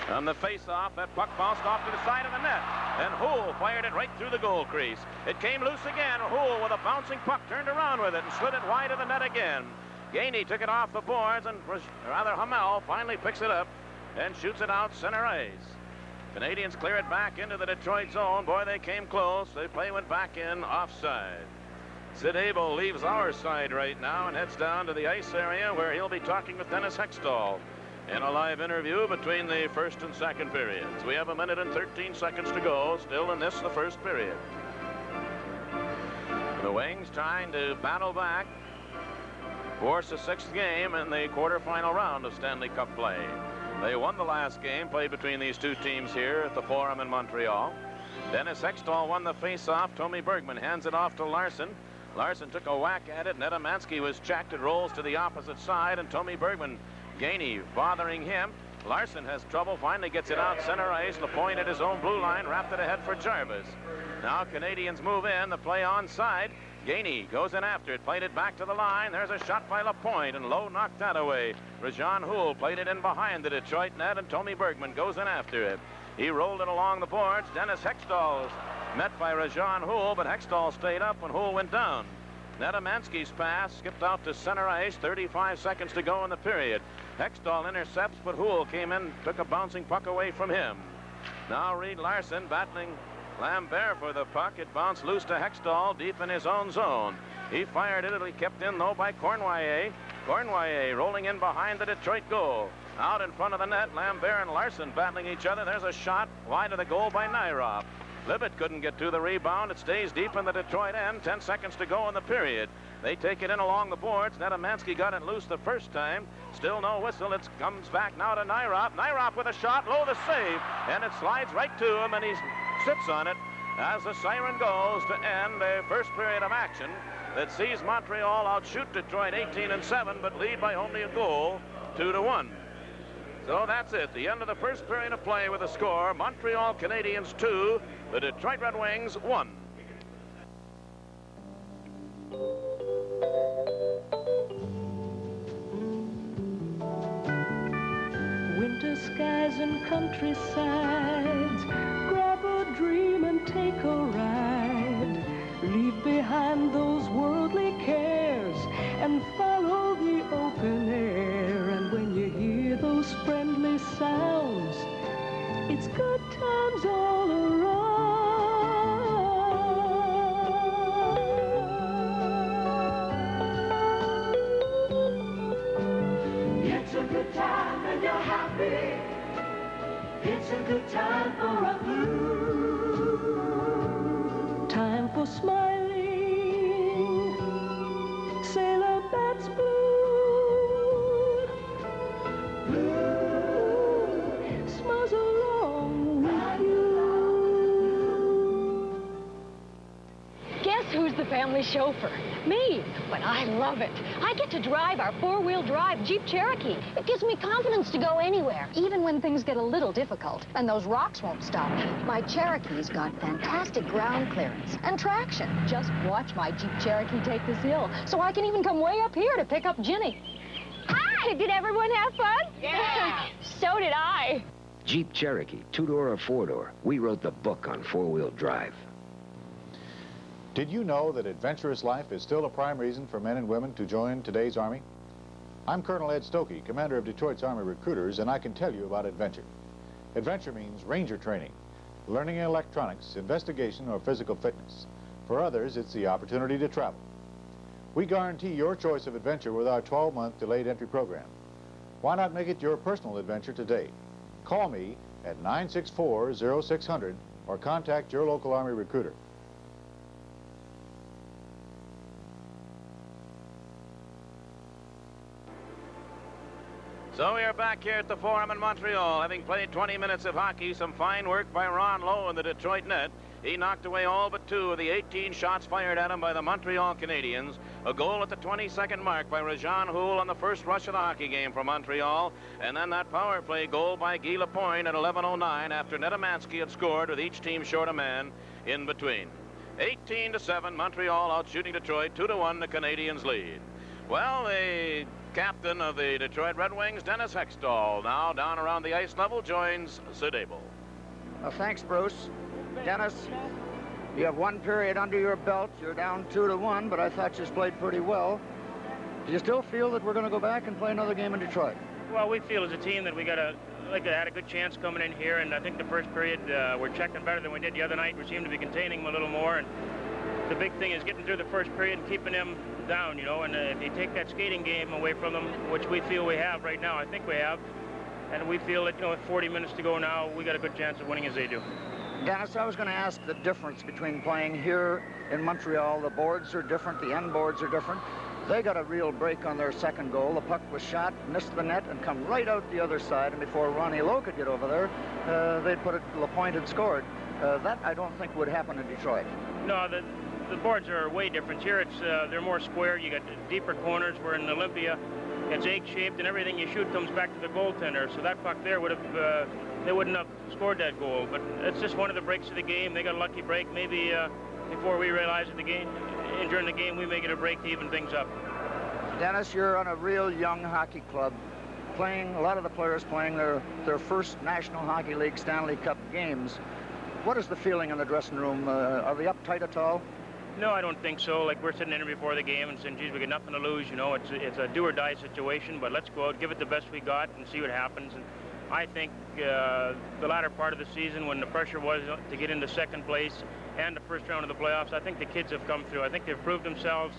On the face-off, that puck bounced off to the side of the net, and Houle fired it right through the goal crease. It came loose again. Houle, with a bouncing puck, turned around with it and slid it wide of the net again. Gainey took it off the boards, and Hamel finally picks it up and shoots it out center ice. Canadiens clear it back into the Detroit zone. Boy, they came close. The play went back in offside. Sid Abel leaves our side right now and heads down to the ice area where he'll be talking with Dennis Hextall. in a live interview between the first and second periods. We have 1 minute and 13 seconds to go, still in this, the first period. The Wings trying to battle back, force a 6th game in the quarterfinal round of Stanley Cup play. They won the last game played between these two teams here at the Forum in Montreal. Dennis Hextall won the face-off. Tommy Bergman hands it off to Larson. Larson took a whack at it. Netamansky was checked. It rolls to the opposite side, and Tommy Bergman, Gainey bothering him. Larson has trouble, finally gets it out center ice. Lapointe at his own blue line, wrapped it ahead for Jarvis. Now Canadians move in, the play onside. Gainey goes in after it, played it back to the line. There's a shot by Lapointe, and Lowe knocked that away. Rajan Houle played it in behind the Detroit net, and Tommy Bergman goes in after it. He rolled it along the boards. Dennis Hextall met by Rajan Houle, but Hextall stayed up when Houle went down. Netamansky's pass skipped out to center ice, 35 seconds to go in the period. Hextall intercepts, but Houle came in, took a bouncing puck away from him. Now Reed Larson battling Lambert for the puck. It bounced loose to Hextall deep in his own zone. He fired it. It'll be kept in, though, by Cournoyer. Cournoyer rolling in behind the Detroit goal. Out in front of the net, Lambert and Larson battling each other. There's a shot wide of the goal by Nyrop. Libet couldn't get to the rebound. It stays deep in the Detroit end. 10 seconds to go in the period. They take it in along the boards. Netamansky got it loose the first time. Still no whistle. It comes back now to Nyrop. Nyrop with a shot. Low the save. And it slides right to him, and he sits on it as the siren goes to end the first period of action that sees Montreal outshoot Detroit 18-7, but lead by only a goal, 2-1. So that's it. The end of the first period of play with a score. Montreal Canadiens 2, the Detroit Red Wings 1. Winter skies and countrysides, grab a dream and take a ride. Leave behind those worldly cares and follow the open air. And when you hear those friendly sounds, it's good times all around. It's a good time and you're happy. It's a good time for a blue. Time for smiling. Sailor Bats blue. Blue smiles along with you. Guess who's the family chauffeur? Me. But I love it. I get to drive our four-wheel drive Jeep Cherokee. It gives me confidence to go anywhere, even when things get a little difficult and those rocks won't stop. My Cherokee's got fantastic ground clearance and traction. Just watch my Jeep Cherokee take this hill, so I can even come way up here to pick up Ginny. Hi! Did everyone have fun? Yeah! So did I. Jeep Cherokee, 2-door or 4-door. We wrote the book on four-wheel drive. Did you know that adventurous life is still a prime reason for men and women to join today's Army? I'm Colonel Ed Stokey, commander of Detroit's Army Recruiters, and I can tell you about adventure. Adventure means ranger training, learning electronics, investigation, or physical fitness. For others, it's the opportunity to travel. We guarantee your choice of adventure with our 12-month delayed entry program. Why not make it your personal adventure today? Call me at 964-0600 or contact your local Army recruiter. So we are back here at the Forum in Montreal, having played 20 minutes of hockey. Some fine work by Ron Lowe in the Detroit net. He knocked away all but 2 of the 18 shots fired at him by the Montreal Canadiens. A goal at the 22nd mark by Rajan Houle on the first rush of the hockey game for Montreal. And then that power play goal by Guy Lapointe at 11:09 after Netamansky had scored with each team short a man in between. 18-7, Montreal out shooting Detroit. 2-1, the Canadiens lead. Well, the captain of the Detroit Red Wings, Dennis Hextall, now down around the ice level, joins Sid Abel. Well, thanks, Bruce. Dennis, you have 1 period under your belt. You're down 2-1, but I thought you played pretty well. Do you still feel that we're going to go back and play another game in Detroit? Well, we feel as a team that we had a good chance coming in here, and I think the first period we're checking better than we did the other night. We seem to be containing them a little more, and the big thing is getting through the first period and keeping them down, you know, and if you take that skating game away from them, which we feel we have right now, I think we have, And we feel that, you know, with 40 minutes to go now, we got a good chance of winning as they do. Dennis, I was going to ask the difference between playing here in Montreal. The boards are different, the end boards are different. They got a real break on their second goal. The puck was shot, missed the net, and come right out the other side. And before Ronnie Lowe could get over there, they'd put it, Lapointe had scored. That I don't think would happen in Detroit. No, the boards are way different. Here it's they're more square. You got deeper corners. Where in Olympia, it's egg-shaped, and everything you shoot comes back to the goaltender. So that puck there would have, they wouldn't have scored that goal. But it's just one of the breaks of the game. They got a lucky break. Maybe before we realize it, during the game, we may get a break to even things up. Dennis, you're on a real young hockey club. Playing, a lot of the players playing their first National Hockey League Stanley Cup games. What is the feeling in the dressing room? Are they uptight at all? No, I don't think so. Like, we're sitting in here before the game and saying, geez, we got nothing to lose. You know, it's a do-or-die situation, but let's go out, give it the best we got, and see what happens. And I think the latter part of the season, when the pressure was to get into second place and the first round of the playoffs, I think the kids have come through. I think they've proved themselves.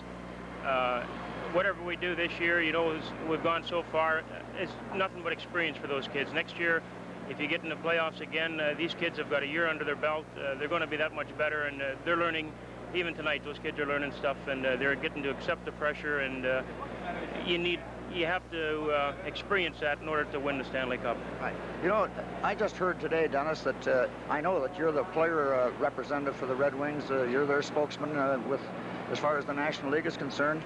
Whatever we do this year, you know, we've gone so far, it's nothing but experience for those kids. Next year, if you get in the playoffs again, these kids have got a year under their belt. They're going to be that much better, and they're learning. Even tonight, those kids are learning stuff, and they're getting to accept the pressure, and you have to experience that in order to win the Stanley Cup. Right. You know, I just heard today, Dennis, that I know that you're the player representative for the Red Wings. You're their spokesman as far as the National League is concerned.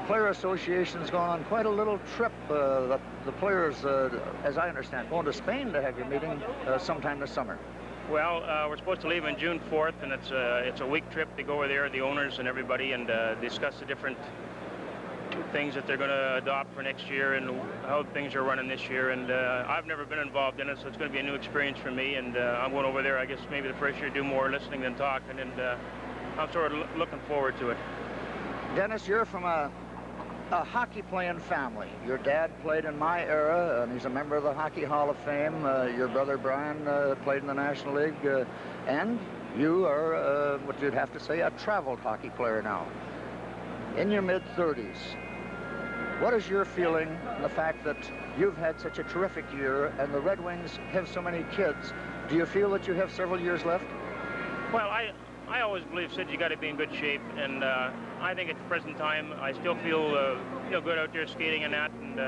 Player Association's gone on quite a little trip. The players, as I understand, going to Spain to have your meeting sometime this summer. Well, we're supposed to leave on June 4th, and it's a week trip to go over there, the owners and everybody, and discuss the different things that they're going to adopt for next year and how things are running this year. And I've never been involved in it, so it's going to be a new experience for me. And I'm going over there, I guess, maybe the first year to do more listening than talking, and I'm sort of looking forward to it. Dennis, you're from a hockey-playing family. Your dad played in my era, and he's a member of the Hockey Hall of Fame. Your brother Brian played in the National League, and you are, what you'd have to say, a traveled hockey player now. In your mid-30s, what is your feeling on the fact that you've had such a terrific year, and the Red Wings have so many kids? Do you feel that you have several years left? Well, I always believe, Sid, you got to be in good shape, and I think at the present time I still feel good out there skating and that, and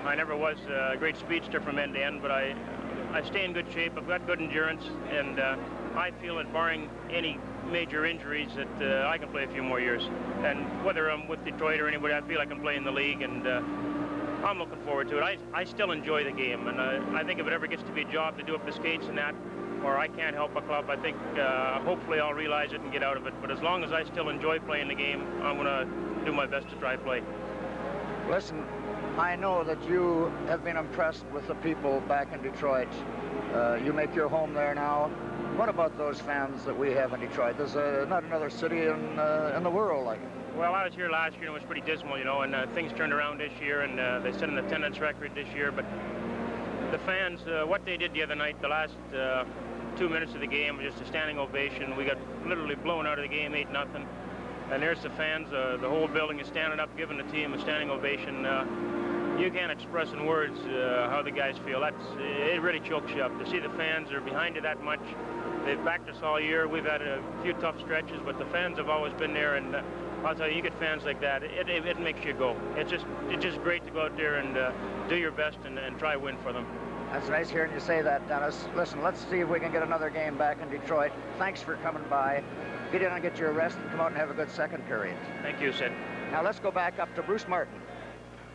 I never was a great speedster from end to end, but I stay in good shape. I've got good endurance, and I feel that barring any major injuries that I can play a few more years. And whether I'm with Detroit or anybody, I feel I can play in the league, and I'm looking forward to it. I still enjoy the game, and I think if it ever gets to be a job to do up the skates and that, or I can't help a club, I think hopefully I'll realize it and get out of it. But as long as I still enjoy playing the game, I'm going to do my best to try to play. Listen, I know that you have been impressed with the people back in Detroit. You make your home there now. What about those fans that we have in Detroit? There's not another city in the world like it. Well, I was here last year and it was pretty dismal, you know, and things turned around this year, and they set an attendance record this year. But the fans, what they did the other night, the last 2 minutes of the game, was just a standing ovation. We got literally blown out of the game, 8-0. And there's the fans. The whole building is standing up, giving the team a standing ovation. You can't express in words how the guys feel. It really chokes you up. To see the fans are behind you that much. They've backed us all year. We've had a few tough stretches, but the fans have always been there. And I'll tell you, you get fans like that, it makes you go. It's just great to go out there and do your best and try to win for them. That's nice hearing you say that, Dennis. Listen, let's see if we can get another game back in Detroit. Thanks for coming by. Get in and get your rest and come out and have a good second period. Thank you, Sid. Now let's go back up to Bruce Martin.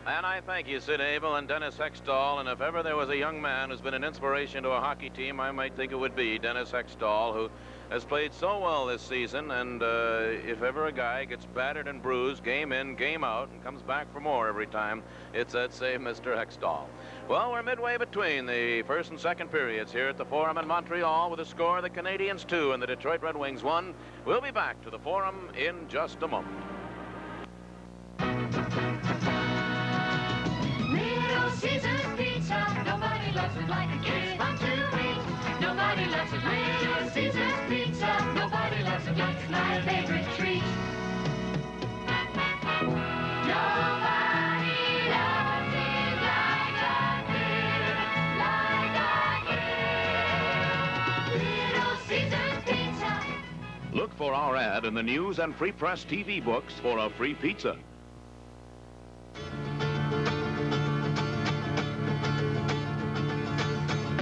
And I thank you, Sid Abel and Dennis Hextall. And if ever there was a young man who's been an inspiration to a hockey team, I might think it would be Dennis Hextall, who has played so well this season. And if ever a guy gets battered and bruised, game in, game out, and comes back for more every time, it's that same Mr. Hextall. Well, we're midway between the first and second periods here at the Forum in Montreal with a score of the Canadiens 2 and the Detroit Red Wings 1. We'll be back to the Forum in just a moment. Little Caesar's Pizza, nobody loves it like a kid. It's fun to eat. Nobody loves it like Little Caesar's Pizza. Nobody loves it like it's my favorite treat. Nobody loves it like a Look for our ad in the news and free press TV books for a free pizza.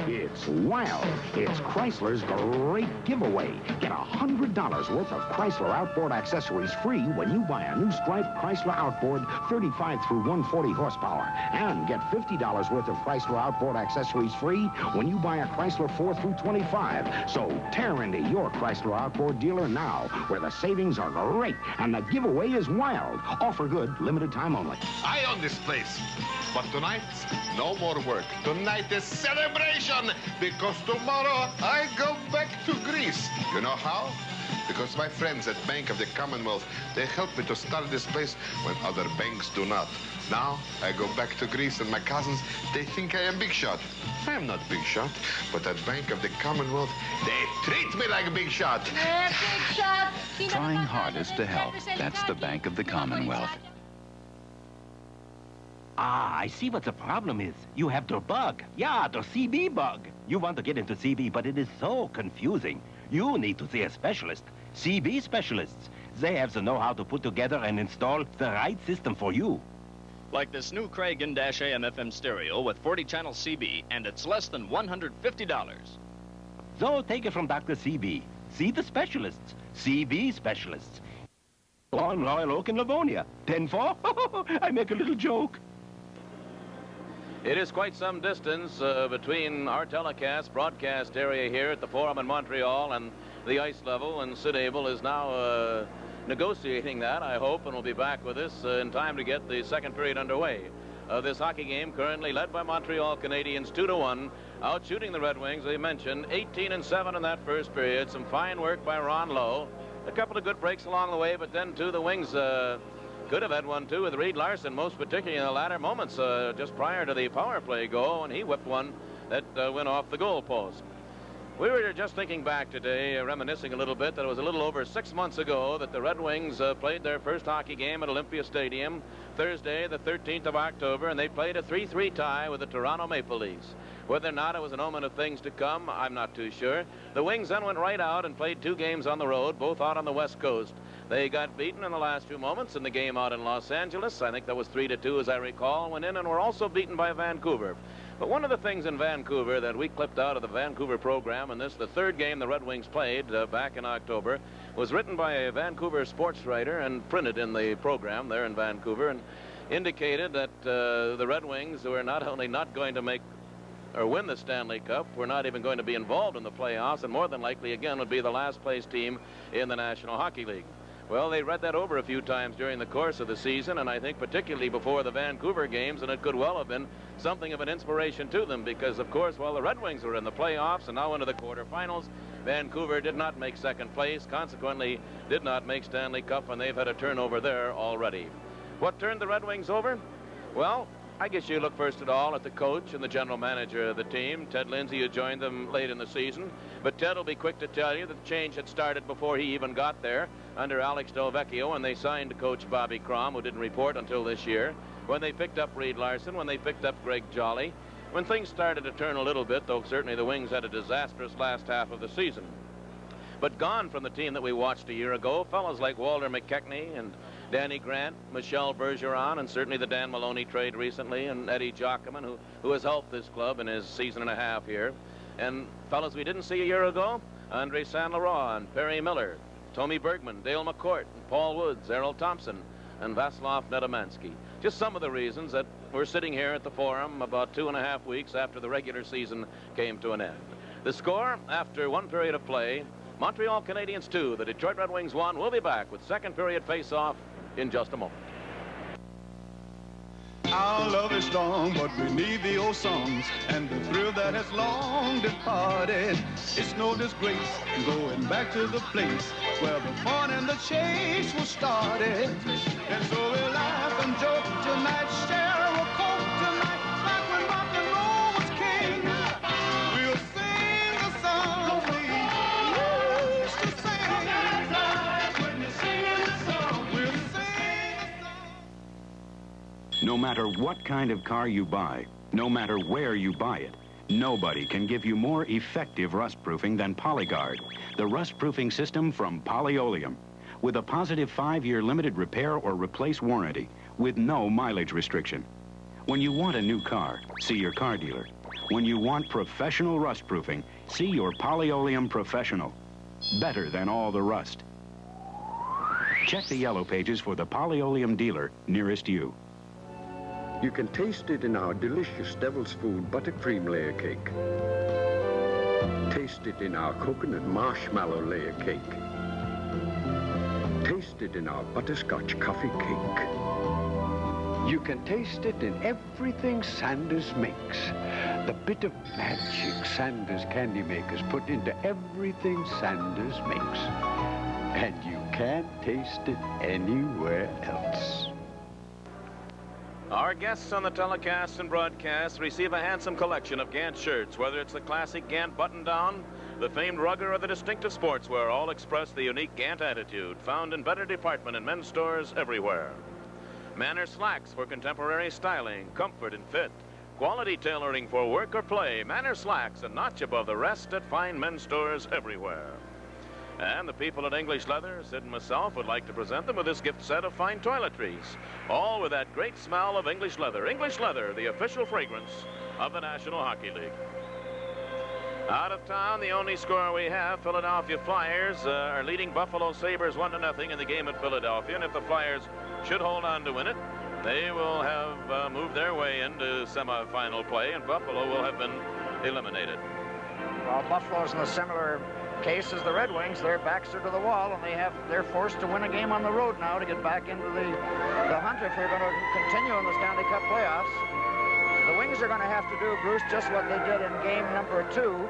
It's wild. It's Chrysler's great giveaway. Get $100 worth of Chrysler outboard accessories free when you buy a new striped Chrysler outboard 35 through 140 horsepower. And get $50 worth of Chrysler outboard accessories free when you buy a Chrysler 4 through 25. So tear into your Chrysler outboard dealer now, where the savings are great and the giveaway is wild. Offer good, limited time only. I own this place. But tonight, no more work. Tonight is celebration, because tomorrow I go back to Greece. You know how? Because my friends at Bank of the Commonwealth, they helped me to start this place when other banks do not. Now, I go back to Greece, and my cousins, they think I am big shot. I am not big shot, but at Bank of the Commonwealth, they treat me like a big shot. Big shot. Trying hardest to help. That's the Bank of the Commonwealth. Ah, I see what the problem is. You have the bug. Yeah, the CB bug. You want to get into CB, but it is so confusing. You need to see a specialist. CB specialists. They have the know-how to put together and install the right system for you. Like this new Craig In-AM FM stereo with 40-channel CB, and it's less than $150. So take it from Dr. CB. See the specialists. CB specialists. On Royal Oak in Livonia. 10-4? I make a little joke. It is quite some distance between our telecast broadcast area here at the Forum in Montreal and the ice level, and Sid Abel is now negotiating that, I hope, and will be back with us in time to get the second period underway. This hockey game currently led by Montreal Canadiens 2-1, out shooting the Red Wings, they mentioned, 18-7 in that first period. Some fine work by Ron Lowe. A couple of good breaks along the way, but then, too, the Wings could have had one, too, with Reed Larson, most particularly in the latter moments, just prior to the power play goal, and he whipped one that went off the goal post. We were just thinking back today, reminiscing a little bit, that it was a little over 6 months ago that the Red Wings played their first hockey game at Olympia Stadium, Thursday, the 13th of October, and they played a 3-3 tie with the Toronto Maple Leafs. Whether or not it was an omen of things to come, I'm not too sure. The Wings then went right out and played 2 games on the road, both out on the West Coast. They got beaten in the last few moments in the game out in Los Angeles. I think that was 3-2, as I recall, went in and were also beaten by Vancouver. But one of the things in Vancouver that we clipped out of the Vancouver program, and this, the third game the Red Wings played back in October, was written by a Vancouver sports writer and printed in the program there in Vancouver, and indicated that the Red Wings were not only not going to make or win the Stanley Cup, were not even going to be involved in the playoffs, and more than likely, again, would be the last place team in the National Hockey League. Well, they read that over a few times during the course of the season, and I think particularly before the Vancouver games, and it could well have been something of an inspiration to them, because, of course, while the Red Wings were in the playoffs and now into the quarterfinals, Vancouver did not make second place, consequently did not make Stanley Cup, and they've had a turnover there already. What turned the Red Wings over? Well, I guess you look first of all at the coach and the general manager of the team, Ted Lindsay, who joined them late in the season. But Ted will be quick to tell you that the change had started before he even got there under Alex Delvecchio, when they signed coach Bobby Crom, who didn't report until this year, when they picked up Reed Larson, when they picked up Greg Jolly, when things started to turn a little bit, though certainly the Wings had a disastrous last half of the season. But gone from the team that we watched a year ago, fellows like Walter McKechnie and Danny Grant, Michel Bergeron, and certainly the Dan Maloney trade recently, and Eddie Jockman, who has helped this club in his season and a half here. And fellows we didn't see a year ago, Andre Saint Laurent and Perry Miller, Tommy Bergman, Dale McCourt, and Paul Woods, Errol Thompson, and Vaslav Nedomansky. Just some of the reasons that we're sitting here at the Forum about 2.5 weeks after the regular season came to an end. The score after one period of play, Montreal Canadiens 2, the Detroit Red Wings 1. We'll be back with second period face-off in just a moment. Our love is strong, but we need the old songs and the thrill that has long departed. It's no disgrace going back to the place where the fun and the chase was started. And so we'll laugh and joke tonight, share a coke tonight, like when rock and roll was king. We'll sing the song we used to sing. When you're singing the song, we'll sing. No matter what kind of car you buy, no matter where you buy it, Nobody can give you more effective rust-proofing than PolyGuard, the rust-proofing system from Polyoleum, with a positive 5-year limited repair or replace warranty with no mileage restriction. When you want a new car, see your car dealer. When you want professional rust-proofing, see your Polyoleum professional. Better than all the rust. Check the yellow pages for the Polyoleum dealer nearest you. You can taste it in our delicious Devil's Food buttercream layer cake. Taste it in our coconut marshmallow layer cake. Taste it in our butterscotch coffee cake. You can taste it in everything Sanders makes. The bit of magic Sanders candy makers put into everything Sanders makes. And you can't taste it anywhere else. Our guests on the telecasts and broadcasts receive a handsome collection of Gant shirts, whether it's the classic Gant button-down, the famed rugger, or the distinctive sportswear, all express the unique Gant attitude found in better department in men's stores everywhere. Manor slacks for contemporary styling, comfort and fit. Quality tailoring for work or play. Manor slacks, a notch above the rest at fine men's stores everywhere. And the people at English Leather, Sid and myself, would like to present them with this gift set of fine toiletries, all with that great smell of English Leather. English Leather, the official fragrance of the National Hockey League. Out of town, the only score we have, Philadelphia Flyers are leading Buffalo Sabres 1-0 in the game at Philadelphia, and if the Flyers should hold on to win it, they will have moved their way into semifinal play, and Buffalo will have been eliminated. Well, Buffalo's in a similar case as the Red Wings. Their backs are to the wall, and they're forced to win a game on the road now to get back into the hunt if they're going to continue in the Stanley Cup playoffs. The Wings are going to have to do, Bruce, just what they did in game number 2.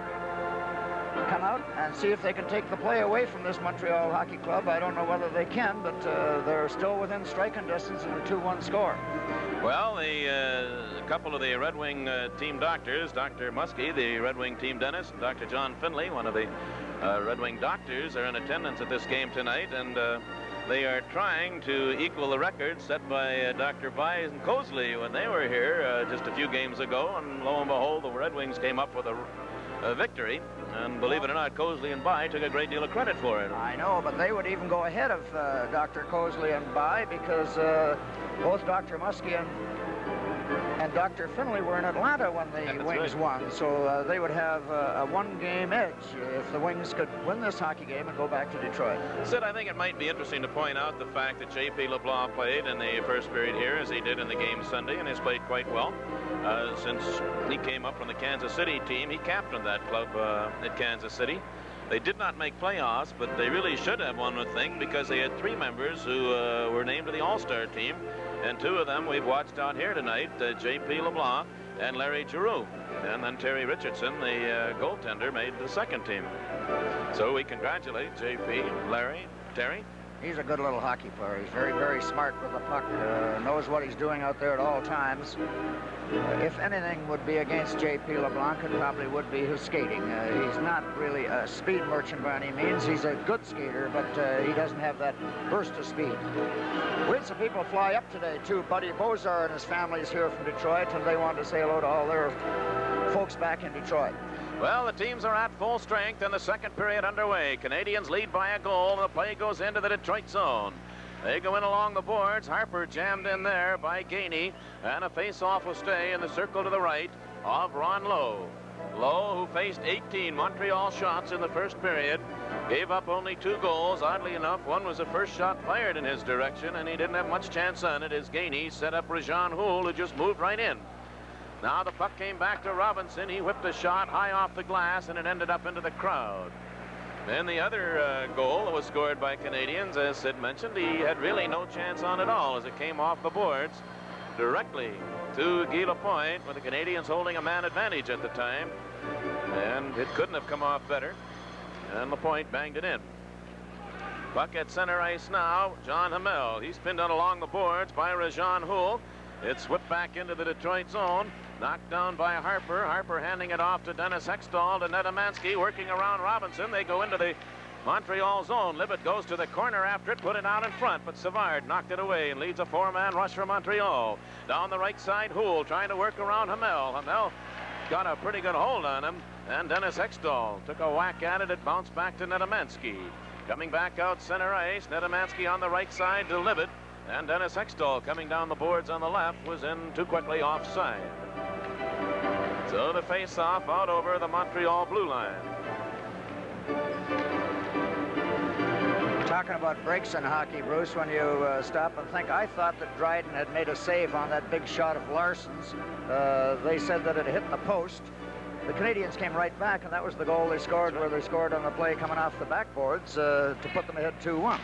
Come out and see if they can take the play away from this Montreal Hockey Club. I don't know whether they can, but they're still within striking distance in a 2-1 score. Well, a couple of the Red Wing team doctors, Dr. Muskie, the Red Wing team dentist, and Dr. John Finley, one of the Red Wing doctors, are in attendance at this game tonight, and they are trying to equal the record set by Dr. Vyse and Cosley when they were here just a few games ago, and lo and behold, the Red Wings came up with a victory, and believe it or not, Cosley and By took a great deal of credit for it. I know, but they would even go ahead of Dr. Cosley and By because both Dr. Muskie and Dr. Finley were in Atlanta when the Wings won, so they would have a 1-game edge if the Wings could win this hockey game and go back to Detroit. Sid, I think it might be interesting to point out the fact that J.P. LeBlanc played in the first period here as he did in the game Sunday, and has played quite well. Since he came up from the Kansas City team, he captained that club at Kansas City. They did not make playoffs, but they really should have won the thing because they had 3 members who were named to the All-Star team, and 2 of them we've watched out here tonight, J.P. LeBlanc and Larry Giroux. And then Terry Richardson, the goaltender, made the second team. So we congratulate J.P., Larry, Terry. He's a good little hockey player. He's very, very smart with the puck, knows what he's doing out there at all times. If anything would be against J.P. LeBlanc, it probably would be his skating. He's not really a speed merchant by any means. He's a good skater, but he doesn't have that burst of speed. We had some people fly up today, too. Buddy Bozar and his family is here from Detroit, and they wanted to say hello to all their folks back in Detroit. Well, the teams are at full strength and the second period underway. Canadiens lead by a goal, and the play goes into the Detroit zone. They go in along the boards. Harper jammed in there by Gainey, and a face-off will stay in the circle to the right of Ron Lowe. Lowe, who faced 18 Montreal shots in the first period, gave up only 2 goals. Oddly enough, one was the first shot fired in his direction, and he didn't have much chance on it as Gainey set up Rajan Houle, who just moved right in. Now the puck came back to Robinson. He whipped a shot high off the glass, and it ended up into the crowd. Then the other goal was scored by Canadiens, as Sid mentioned. He had really no chance on it all as it came off the boards directly to Guy Lapointe, with the Canadiens holding a man advantage at the time. And it couldn't have come off better. And Lapointe banged it in. Puck at center ice now, John Hamel. He's pinned out along the boards by Rajan Houle. It's whipped back into the Detroit zone. Knocked down by Harper. Harper handing it off to Dennis Hextall to Nedemansky, working around Robinson. They go into the Montreal zone. Libet goes to the corner after it, put it out in front, but Savard knocked it away and leads a 4-man rush for Montreal. Down the right side, Houle trying to work around Hamel. Hamel got a pretty good hold on him. And Dennis Hextall took a whack at it. It bounced back to Nedomansky. Coming back out center ice, Nedomansky on the right side to Libet. And Dennis Hextall coming down the boards on the left was in too quickly offside. So the face-off out over the Montreal blue line. Talking about breaks in hockey, Bruce, when you stop and think, I thought that Dryden had made a save on that big shot of Larson's. They said that it hit in the post. The Canadiens came right back, and that was the goal they scored, where they scored on the play coming off the backboards to put them ahead 2-1.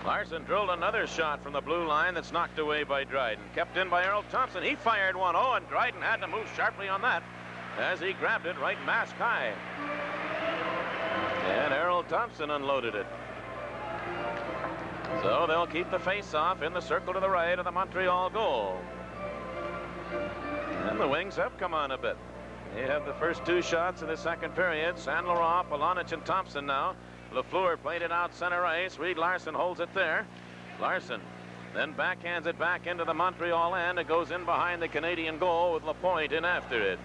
Larson drilled another shot from the blue line that's knocked away by Dryden. Kept in by Earl Thompson. He fired 1-0, and Dryden had to move sharply on that as he grabbed it right mask high. And Earl Thompson unloaded it. So they'll keep the face-off in the circle to the right of the Montreal goal. And the Wings have come on a bit. They have the first two shots of the second period. Saint Laurent, Polonich, and Thompson now. Lafleur played it out center ice. Reed Larson holds it there. Larson then backhands it back into the Montreal end. It goes in behind the Canadian goal with Lapointe in after it.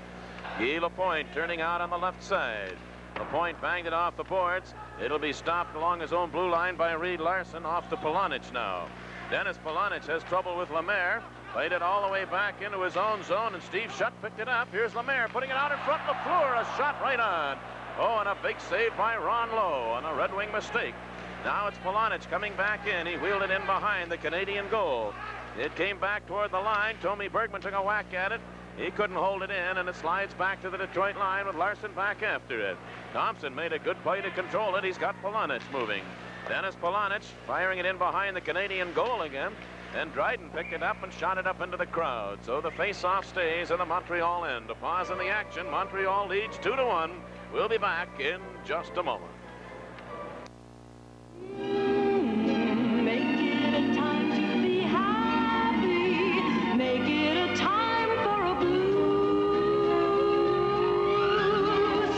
Guy Lapointe turning out on the left side. Lapointe banged it off the boards. It'll be stopped along his own blue line by Reed Larson off to Polonich now. Dennis Polonich has trouble with Lemaire. Played it all the way back into his own zone, and Steve Shutt picked it up. Here's Lemaire putting it out in front. Lafleur, a shot right on. Oh, and a big save by Ron Lowe on a Red Wing mistake. Now it's Polonich coming back in. He wheeled it in behind the Canadian goal. It came back toward the line. Tommy Bergman took a whack at it. He couldn't hold it in, and it slides back to the Detroit line with Larson back after it. Thompson made a good play to control it. He's got Polonich moving. Dennis Polonich firing it in behind the Canadian goal again. And Dryden picked it up and shot it up into the crowd. So the face-off stays in the Montreal end. A pause in the action. Montreal leads 2-1. We'll be back in just a moment. Make it a time to be happy. Make it a time for a blue.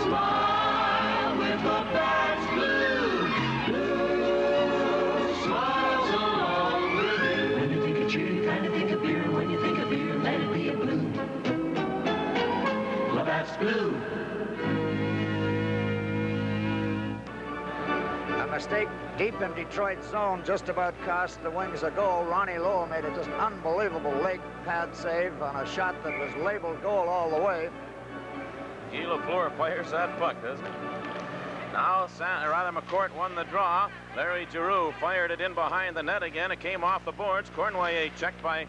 Smile with the bats blue. Blue smiles along with you. When you think of cheer, you kind of think of beer. When you think of beer, let it be a blue. Labatt's Blue. A mistake deep in Detroit's zone just about cost the Wings a goal. Ronnie Lowe made a just unbelievable leg pad save on a shot that was labeled goal all the way. Guy Lafleur fires that puck, doesn't he? Now, McCourt won the draw. Larry Giroux fired it in behind the net again. It came off the boards. Cornway checked by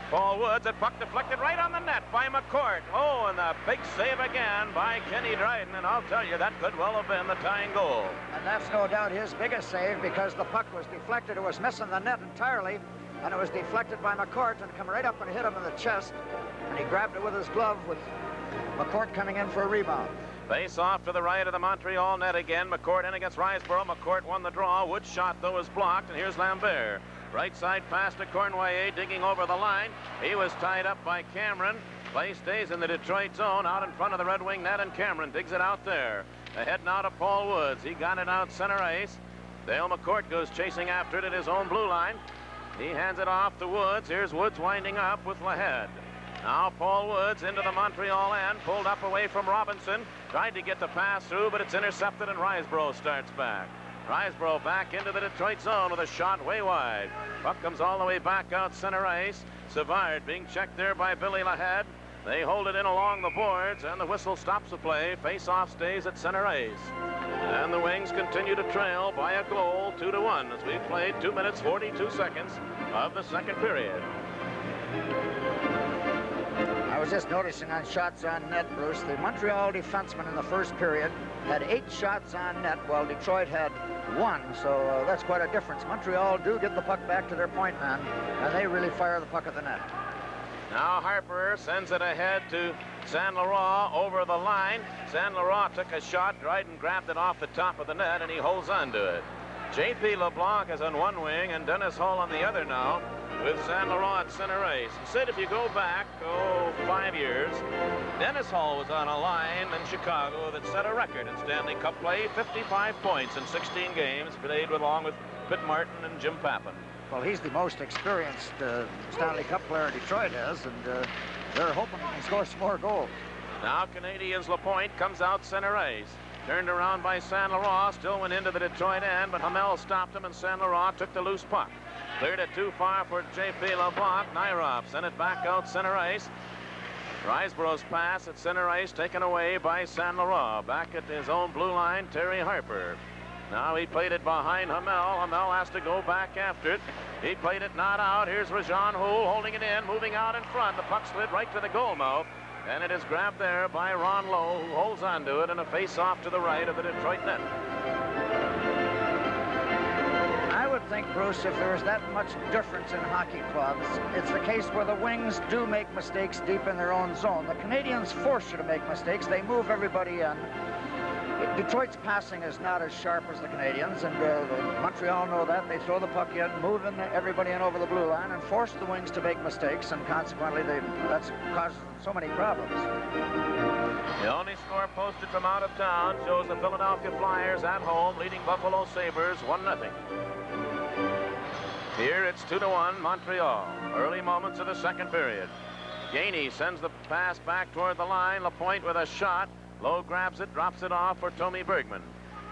Paul Woods. That puck deflected right on the net by McCourt. Oh, and the big save again by Kenny Dryden. And I'll tell you, that could well have been the tying goal. And that's no doubt his biggest save, because the puck was deflected. It was missing the net entirely, and it was deflected by McCourt and come right up and hit him in the chest. And he grabbed it with his glove, with McCourt coming in for a rebound. Face off to the right of the Montreal net again. McCourt in against Riseborough. McCourt won the draw. Wood's shot, though, is blocked. And here's Lambert. Right side pass to Cornway, digging over the line. He was tied up by Cameron. Play stays in the Detroit zone out in front of the Red Wing net, and Cameron digs it out there. Ahead now to Paul Woods. He got it out center ice. Dale McCourt goes chasing after it at his own blue line. He hands it off to Woods. Here's Woods winding up with Lahead. Now Paul Woods into the Montreal end, pulled up away from Robinson. Tried to get the pass through, but it's intercepted, and Riseborough starts back. Riseborough back into the Detroit zone with a shot way wide. Puck comes all the way back out center ice. Savard being checked there by Billy Lahead. They hold it in along the boards, and the whistle stops the play. Face-off stays at center ice. And the Wings continue to trail by a goal, 2-1, as we've played 2 minutes, 42 seconds of the second period. I was just noticing on shots on net, Bruce, the Montreal defensemen in the first period had 8 shots on net, while Detroit had 1, so that's quite a difference. Montreal do get the puck back to their point man, and they really fire the puck at the net. Now Harper sends it ahead to Saint Laurent over the line. Saint Laurent took a shot. Dryden grabbed it off the top of the net, and he holds on to it. J.P. LeBlanc is on one wing, and Dennis Hall on the other now, with Saint Laurent at center ice. And Sid, if you go back, 5 years, Dennis Hall was on a line in Chicago that set a record in Stanley Cup play, 55 points in 16 games, played along with Pitt Martin and Jim Pappen. Well, he's the most experienced Stanley Cup player Detroit has, and they're hoping he can score some more goals. Now Canadiens LaPointe comes out center ice. Turned around by Saint Laurent, still went into the Detroit end, but Hamel stopped him and Saint Laurent took the loose puck. Cleared it too far for J.P. LeBlanc. Nyrop sent it back out center ice. Riseborough's pass at center ice taken away by Saint Laurent. Back at his own blue line, Terry Harper. Now he played it behind Hamel. Hamel has to go back after it. He played it not out. Here's Rajan Houle holding it in, moving out in front. The puck slid right to the goal mouth. And it is grabbed there by Ron Lowe, who holds onto it, and a face-off to the right of the Detroit net. I would think, Bruce, if there's that much difference in hockey clubs, it's the case where the Wings do make mistakes deep in their own zone. The Canadiens force you to make mistakes. They move everybody in. Detroit's passing is not as sharp as the Canadiens, and Montreal know that. They throw the puck in, move everybody in over the blue line, and force the Wings to make mistakes, and consequently that's causes them so many problems. The only score posted from out of town shows the Philadelphia Flyers at home leading Buffalo Sabres 1-0. Here it's 2-1 Montreal. Early moments of the second period. Gainey sends the pass back toward the line. LaPointe with a shot. Lowe grabs it, drops it off for Tommy Bergman.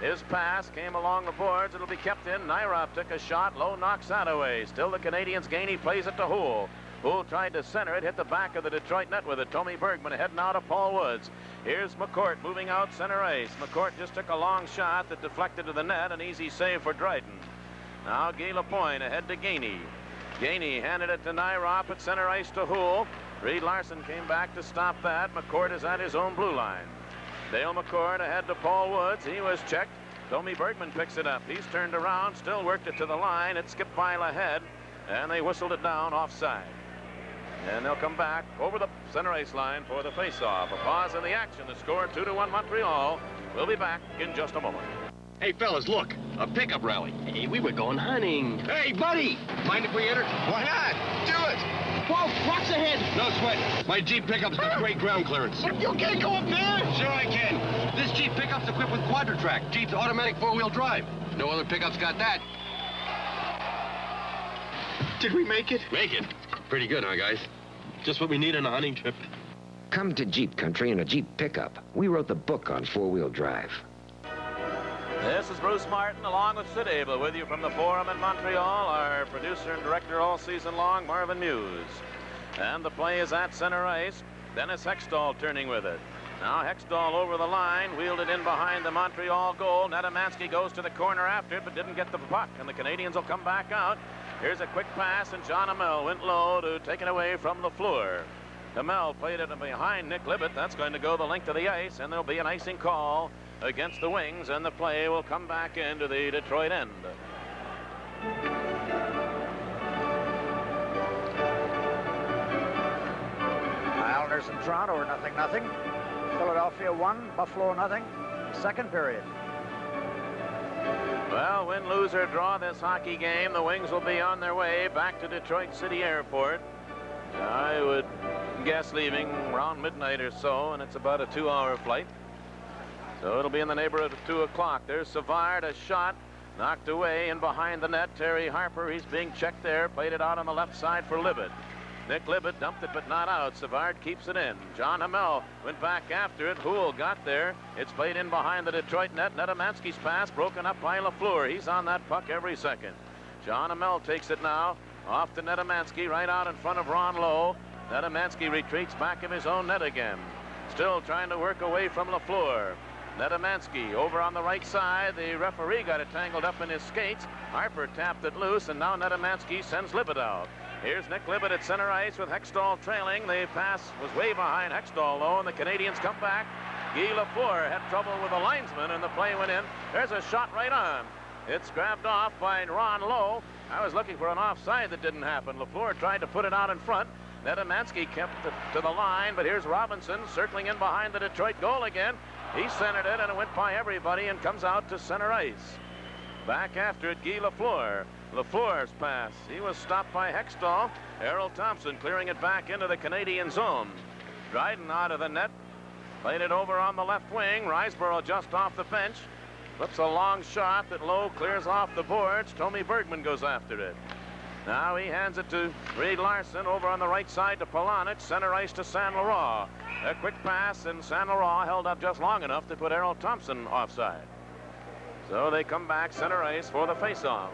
His pass came along the boards. It'll be kept in. Nyrop took a shot. Lowe knocks that away. Still the Canadiens. Gainey plays it to Houle. Houle tried to center it, hit the back of the Detroit net with it. Tommy Bergman heading out of Paul Woods. Here's McCourt moving out center ice. McCourt just took a long shot that deflected to the net. An easy save for Dryden. Now Guy Lapointe ahead to Gainey. Gainey handed it to Nyrop at center ice to Houle. Reed Larson came back to stop that. McCourt is at his own blue line. Dale McCourt ahead to Paul Woods. He was checked. Tommy Bergman picks it up. He's turned around, still worked it to the line. It skipped by ahead, and they whistled it down offside. And they'll come back over the center ice line for the face-off. A pause in the action. The score 2-1 Montreal. We'll be back in just a moment. Hey, fellas, look. A pickup rally. Hey, we were going hunting. Hey, buddy! Mind if we enter? Why not? Do it! Whoa, rocks ahead! No sweat. My Jeep pickup's got great ground clearance. You can't go up there! Sure I can. This Jeep pickup's equipped with quadra-track. Jeep's automatic four-wheel drive. No other pickup's got that. Did we make it? Make it? Pretty good, huh, guys? Just what we need on a hunting trip. Come to Jeep Country in a Jeep pickup. We wrote the book on four-wheel drive. This is Bruce Martin along with Sid Abel with you from the Forum in Montreal. Our producer and director all season long, Marvin Muse. And the play is at center ice. Dennis Hextall turning with it. Now Hextall over the line, wheeled it in behind the Montreal goal. Netamansky goes to the corner after it, but didn't get the puck, and the Canadiens will come back out. Here's a quick pass, and John Hamel went low to take it away from Lafleur. Hamel played it behind Nick Libet. That's going to go the length of the ice, and there'll be an icing call against the Wings, and the play will come back into the Detroit end. Islanders in Toronto are 0-0. Philadelphia 1, Buffalo 0. Second period. Well, win, lose, or draw this hockey game, the Wings will be on their way back to Detroit City Airport. I would guess leaving around midnight or so, and it's about a 2-hour flight. So it'll be in the neighborhood of 2 o'clock. There's Savard, a shot, knocked away and behind the net. Terry Harper, he's being checked there, played it out on the left side for Libet. Nick Libet dumped it, but not out. Savard keeps it in. John Hamel went back after it. Houle got there. It's played in behind the Detroit net. Netamansky's pass broken up by Lafleur. He's on that puck every second. John Hamel takes it now. Off to Netamansky, right out in front of Ron Lowe. Netamansky retreats back of his own net again. Still trying to work away from Lafleur. Netamansky over on the right side. The referee got it tangled up in his skates. Harper tapped it loose, and now Netamansky sends Libet out. Here's Nick Libet at center ice with Hextall trailing. The pass was way behind Hextall, though, and the Canadiens come back. Guy Lafleur had trouble with the linesman, and the play went in. There's a shot right on. It's grabbed off by Ron Lowe. I was looking for an offside that didn't happen. Lafleur tried to put it out in front. Netamansky kept it to the line, but here's Robinson circling in behind the Detroit goal again. He centered it, and it went by everybody and comes out to center ice. Back after it, Guy Lafleur. Lafleur's pass. He was stopped by Hextall. Errol Thompson clearing it back into the Canadian zone. Dryden out of the net. Played it over on the left wing. Riseborough just off the bench. Flips a long shot that Lowe clears off the boards. Tommy Bergman goes after it. Now he hands it to Reed Larson over on the right side to Polonich. Center ice to Saint Laurent. A quick pass, and Saint Laurent held up just long enough to put Errol Thompson offside. So they come back center ice for the faceoff.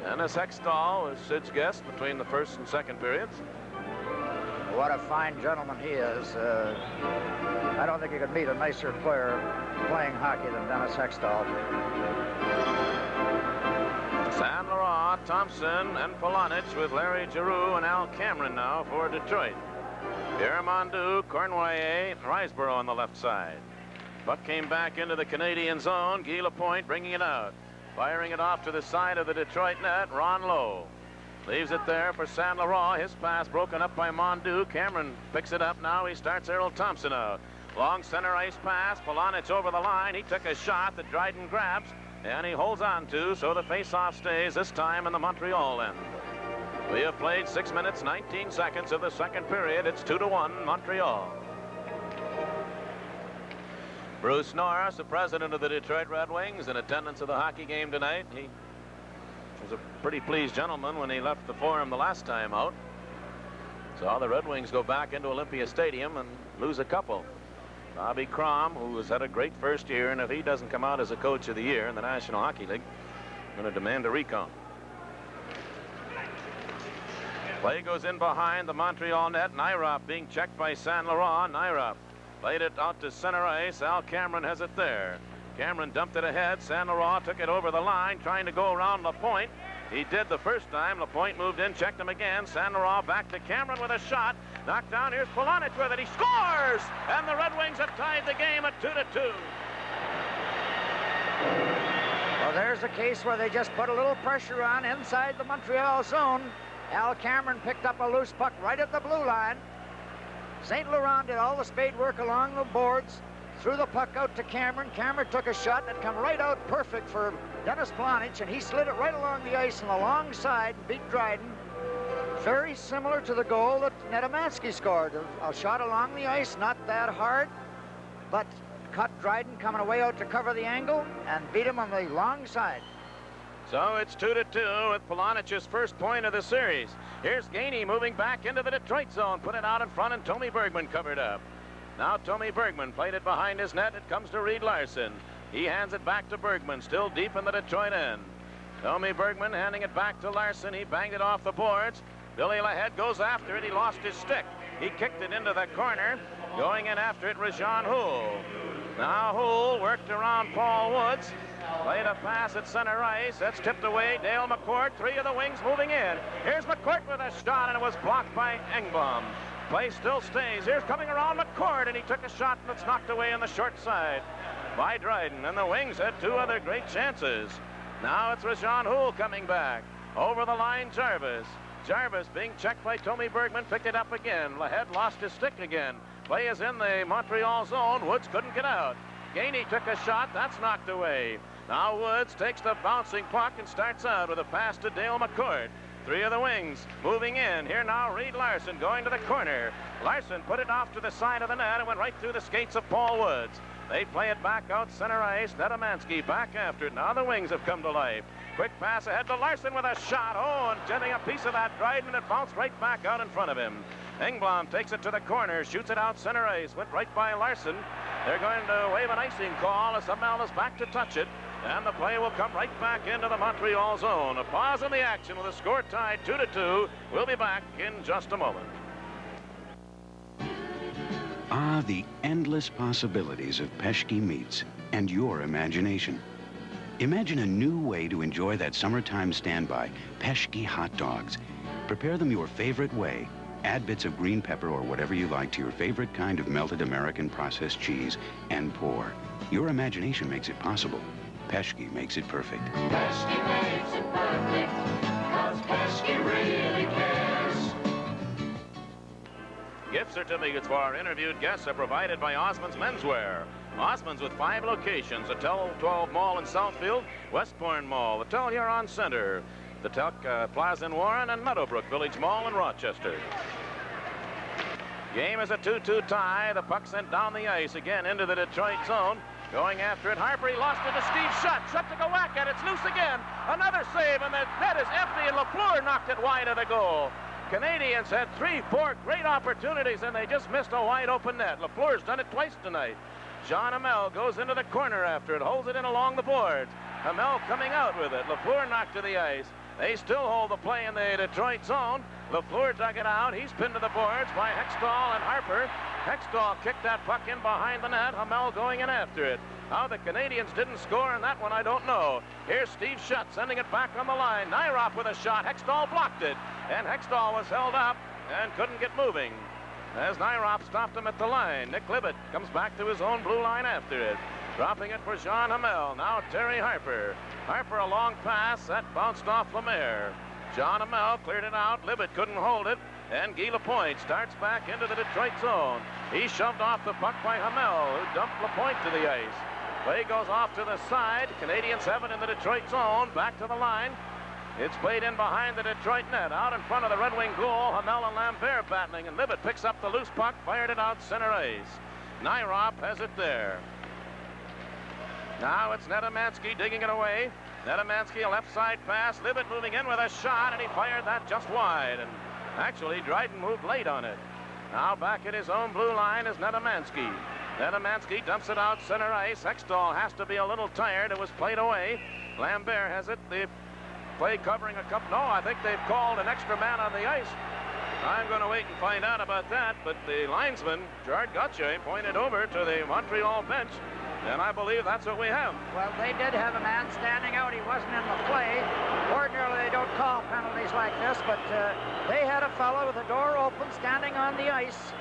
Dennis Hextall is Sid's guest between the first and second periods. What a fine gentleman he is. I don't think you could meet a nicer player playing hockey than Dennis Hextall. Saint Laurent, Thompson, and Polonich with Larry Giroux and Al Cameron now for Detroit. Pierre Mondu, Cornoyer, and Riseborough on the left side. Puck came back into the Canadian zone. Guy Lapointe bringing it out. Firing it off to the side of the Detroit net. Ron Lowe leaves it there for Saint Laurent. His pass broken up by Mondu. Cameron picks it up now. He starts Errol Thompson out. Long center ice pass. Polonich over the line. He took a shot that Dryden grabs, and he holds on to, so the face-off stays this time in the Montreal end. We have played 6 minutes, 19 seconds of the second period. It's 2-1 Montreal. Bruce Norris, the president of the Detroit Red Wings, in attendance of the hockey game tonight. He was a pretty pleased gentleman when he left the Forum the last time out. Saw the Red Wings go back into Olympia Stadium and lose a couple. Bobby Crom, who has had a great first year, and if he doesn't come out as a coach of the year in the National Hockey League, I'm going to demand a recount. Play goes in behind the Montreal net. Nyrop being checked by Saint Laurent. Nyrop played it out to center ice. Al Cameron has it there. Cameron dumped it ahead. Saint Laurent took it over the line, trying to go around Lapointe. He did the first time. Lapointe moved in, checked him again. Saint Laurent back to Cameron with a shot. Knocked down. Here's Polonich with it. He scores! And the Red Wings have tied the game at 2-2. Well, there's a case where they just put a little pressure on inside the Montreal zone. Al Cameron picked up a loose puck right at the blue line. St. Laurent did all the spade work along the boards, threw the puck out to Cameron. Cameron took a shot and it come right out perfect for Dennis Polonich, and he slid it right along the ice on the long side and beat Dryden. Very similar to the goal that Nedomansky scored. A shot along the ice, not that hard, but caught Dryden coming away out to cover the angle and beat him on the long side. So it's 2-2 with Polonich's first point of the series. Here's Gainey moving back into the Detroit zone. Put it out in front, and Tommy Bergman covered up. Now Tommy Bergman played it behind his net. It comes to Reed Larson. He hands it back to Bergman, still deep in the Detroit end. Tommy Bergman handing it back to Larson. He banged it off the boards. Billy Lahead goes after it. He lost his stick. He kicked it into the corner. Going in after it was Jean Houle. Now Houle worked around Paul Woods. Played a pass at center ice. That's tipped away. Dale McCourt, three of the Wings moving in. Here's McCourt with a shot, and it was blocked by Engblom. Play still stays. Here's coming around McCourt, and he took a shot, and it's knocked away on the short side by Dryden. And the Wings had two other great chances. Now it's Rajan Houle coming back. Over the line, Jarvis. Jarvis being checked by Tommy Bergman, picked it up again. Lahead lost his stick again. Play is in the Montreal zone. Woods couldn't get out. Gainey took a shot. That's knocked away. Now Woods takes the bouncing puck and starts out with a pass to Dale McCourt. Three of the Wings moving in. Here now Reed Larson going to the corner. Larson put it off to the side of the net and went right through the skates of Paul Woods. They play it back out center ice. Nedomansky back after it. Now the Wings have come to life. Quick pass ahead to Larson with a shot. Oh, and getting a piece of that Dryden, and it bounced right back out in front of him. Engblom takes it to the corner, shoots it out center ice. Went right by Larson. They're going to wave an icing call as Hamel is back to touch it. And the play will come right back into the Montreal zone. A pause in the action with a score tied 2-2. We'll be back in just a moment. Ah, the endless possibilities of Peschke meats and your imagination. Imagine a new way to enjoy that summertime standby, Peschke hot dogs. Prepare them your favorite way. Add bits of green pepper or whatever you like to your favorite kind of melted American processed cheese and pour. Your imagination makes it possible. Peschke makes it perfect. Peschke makes it perfect, 'cause Peschke really cares. Gift certificates for our interviewed guests are provided by Osmond's Menswear. Osmond's with 5 locations: the Tel 12 Mall in Southfield, Westbourne Mall, the Tel Huron Center, the Telk Plaza in Warren, and Meadowbrook Village Mall in Rochester. Game is a 2-2 tie. The puck sent down the ice again into the Detroit zone. Going after it, Harper, he lost it to Steve Shutt. Shutt took a whack at it. It's loose again. Another save, and the net is empty, and Lafleur knocked it wide of the goal. Canadiens had 3-4 great opportunities, and they just missed a wide-open net. Lafleur's done it twice tonight. Jean Hamel goes into the corner after it, holds it in along the boards. Hamel coming out with it. Lafleur knocked to the ice. They still hold the play in the Detroit zone. Lafleur dug it out. He's pinned to the boards by Hextall and Harper. Hextall kicked that puck in behind the net. Hamel going in after it. How the Canadiens didn't score in that one, I don't know. Here's Steve Shutt sending it back on the line. Nyrop with a shot. Hextall blocked it. And Hextall was held up and couldn't get moving. As Nyrop stopped him at the line, Nick Libet comes back to his own blue line after it. Dropping it for Jean Hamel. Now Terry Harper. Harper a long pass. That bounced off Lemaire. Jean Hamel cleared it out. Libet couldn't hold it. And Guy Lapointe starts back into the Detroit zone. He shoved off the puck by Hamel, who dumped Lapointe to the ice. Play goes off to the side. Canadiens have it in the Detroit zone. Back to the line. It's played in behind the Detroit net. Out in front of the Red Wing goal, Hamel and Lambert battling, and Libet picks up the loose puck, fired it out center ice. Nyrop has it there. Now it's Nedomansky digging it away. Nedomansky, a left side pass. Libet moving in with a shot, and he fired that just wide. And actually, Dryden moved late on it. Now back at his own blue line is Nedomansky. Nedomansky dumps it out center ice. Hextall has to be a little tired. It was played away. Lambert has it. The play covering a cup. No, I think they've called an extra man on the ice. I'm going to wait and find out about that, but the linesman, Gerard Gauthier, pointed over to the Montreal bench, and I believe that's what we have. Well, they did have a man standing out. He wasn't in the play. Ordinarily, they don't call penalties like this, but they had a fellow with the door open standing on the ice,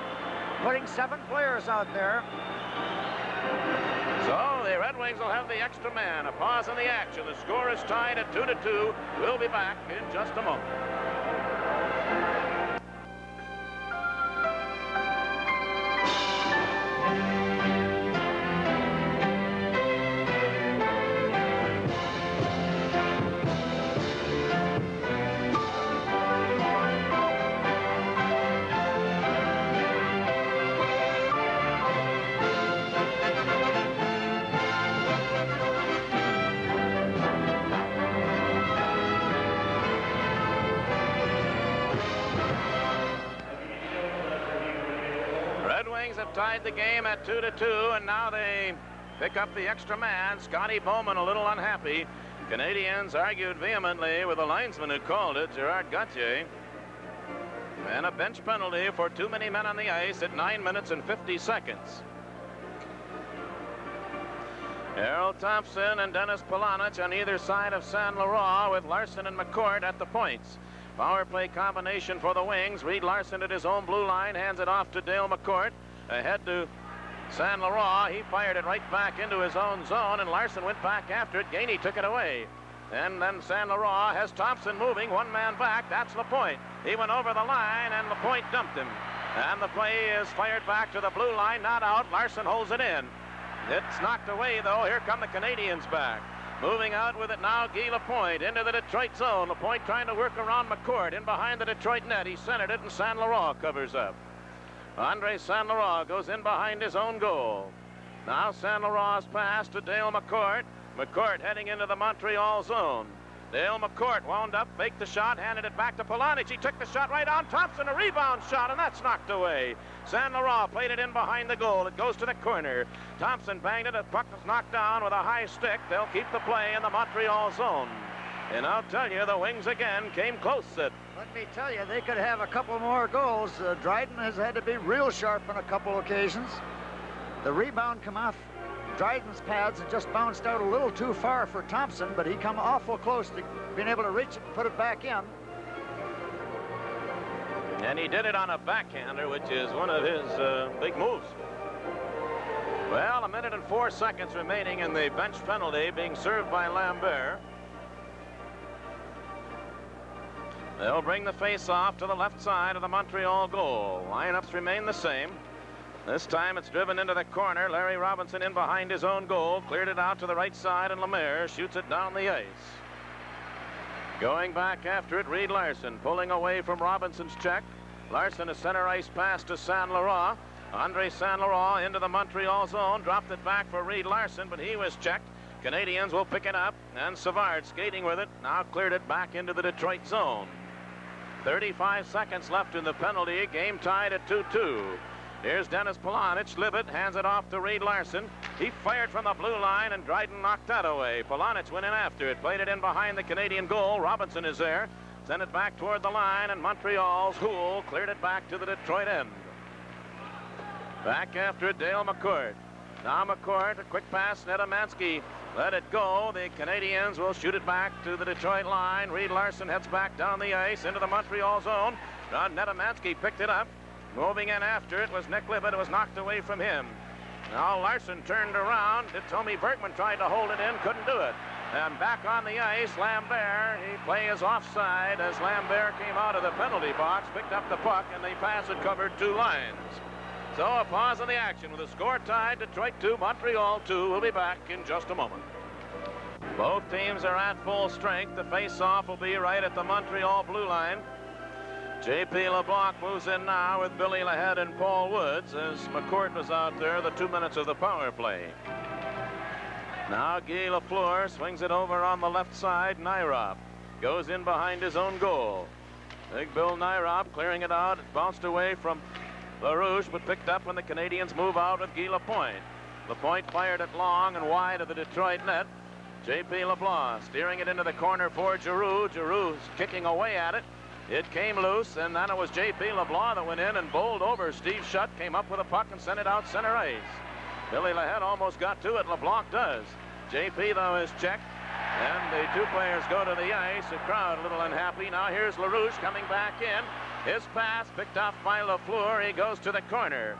putting 7 players out there. So the Red Wings will have the extra man. A pause in the action. The score is tied at 2-2. We'll be back in just a moment. Tied the game at 2-2, and now they pick up the extra man. Scotty Bowman a little unhappy. Canadiens argued vehemently with the linesman who called it, Gerard Gauthier. And a bench penalty for too many men on the ice at 9 minutes and 50 seconds. Harold Thompson and Dennis Polonich on either side of Saint Laurent, with Larson and McCourt at the points. Power play combination for the Wings. Reed Larson at his own blue line, hands it off to Dale McCourt. Ahead to Saint Laurent. He fired it right back into his own zone, and Larson went back after it. Gainey took it away. And then Saint Laurent has Thompson moving, 1 man back. That's Lapointe. He went over the line, and Lapointe dumped him. And the play is fired back to the blue line, not out. Larson holds it in. It's knocked away, though. Here come the Canadiens back. Moving out with it now, Guy Lapointe into the Detroit zone. Lapointe trying to work around McCourt. In behind the Detroit net. He centered it, and Saint Laurent covers up. Andre Saint Laurent goes in behind his own goal. Now Saint Laurent's pass to Dale McCourt. McCourt heading into the Montreal zone. Dale McCourt wound up, faked the shot, handed it back to Polonich. He took the shot right on Thompson, a rebound shot, and that's knocked away. Saint Laurent played it in behind the goal. It goes to the corner. Thompson banged it. The puck was knocked down with a high stick. They'll keep the play in the Montreal zone. And I'll tell you, the Wings again came close. Let me tell you, they could have a couple more goals. Dryden has had to be real sharp on a couple occasions. The rebound come off Dryden's pads and just bounced out a little too far for Thompson, but he come awful close to being able to reach it and put it back in. And he did it on a backhander, which is one of his big moves. Well, 1 minute and 4 seconds remaining in the bench penalty being served by Lambert. They'll bring the face-off to the left side of the Montreal goal. Lineups remain the same. This time it's driven into the corner. Larry Robinson in behind his own goal. Cleared it out to the right side, and Lemaire shoots it down the ice. Going back after it, Reed Larson pulling away from Robinson's check. Larson, a center ice pass to Saint Laurent. Andre Saint Laurent into the Montreal zone. Dropped it back for Reed Larson, but he was checked. Canadiens will pick it up, and Savard skating with it. Now cleared it back into the Detroit zone. 35 seconds left in the penalty. Game tied at 2-2. Here's Dennis Polonich. Libet hands it off to Reed Larson. He fired from the blue line, and Dryden knocked that away. Polonich went in after it, played it in behind the Canadian goal. Robinson is there. Sent it back toward the line, and Montreal's Houle cleared it back to the Detroit end. Back after it, Dale McCourt. Now McCourt, a quick pass. Nedemansky let it go. The Canadiens will shoot it back to the Detroit line. Reed Larson heads back down the ice into the Montreal zone. Nedemansky picked it up. Moving in after it was Nick Libet. It was knocked away from him. Now Larson turned around. Tommy Bergman tried to hold it in, couldn't do it. And back on the ice, Lambert. He play is offside as Lambert came out of the penalty box, picked up the puck, and the pass had covered 2 lines. So a pause in the action with the score tied. Detroit 2, Montreal 2. We'll be back in just a moment. Both teams are at full strength. The face-off will be right at the Montreal blue line. J.P. LeBlanc moves in now with Billy Lahead and Paul Woods as McCourt was out there the 2 minutes of the power play. Now Guy Lafleur swings it over on the left side. Nyrop goes in behind his own goal. Big Bill Nyrop clearing it out. It bounced away from LaRouche, but picked up when the Canadiens move out with Guy Lapointe. Lapointe fired it long and wide of the Detroit net. J.P. LeBlanc steering it into the corner for Giroux. Giroux's kicking away at it. It came loose, and then it was J.P. LeBlanc that went in and bowled over Steve Shutt, came up with a puck and sent it out center ice. Billy Lahead almost got to it. LeBlanc does. J.P., though, is checked, and the 2 players go to the ice. The crowd a little unhappy. Now here's LaRouche coming back in. His pass picked off by Lafleur. He goes to the corner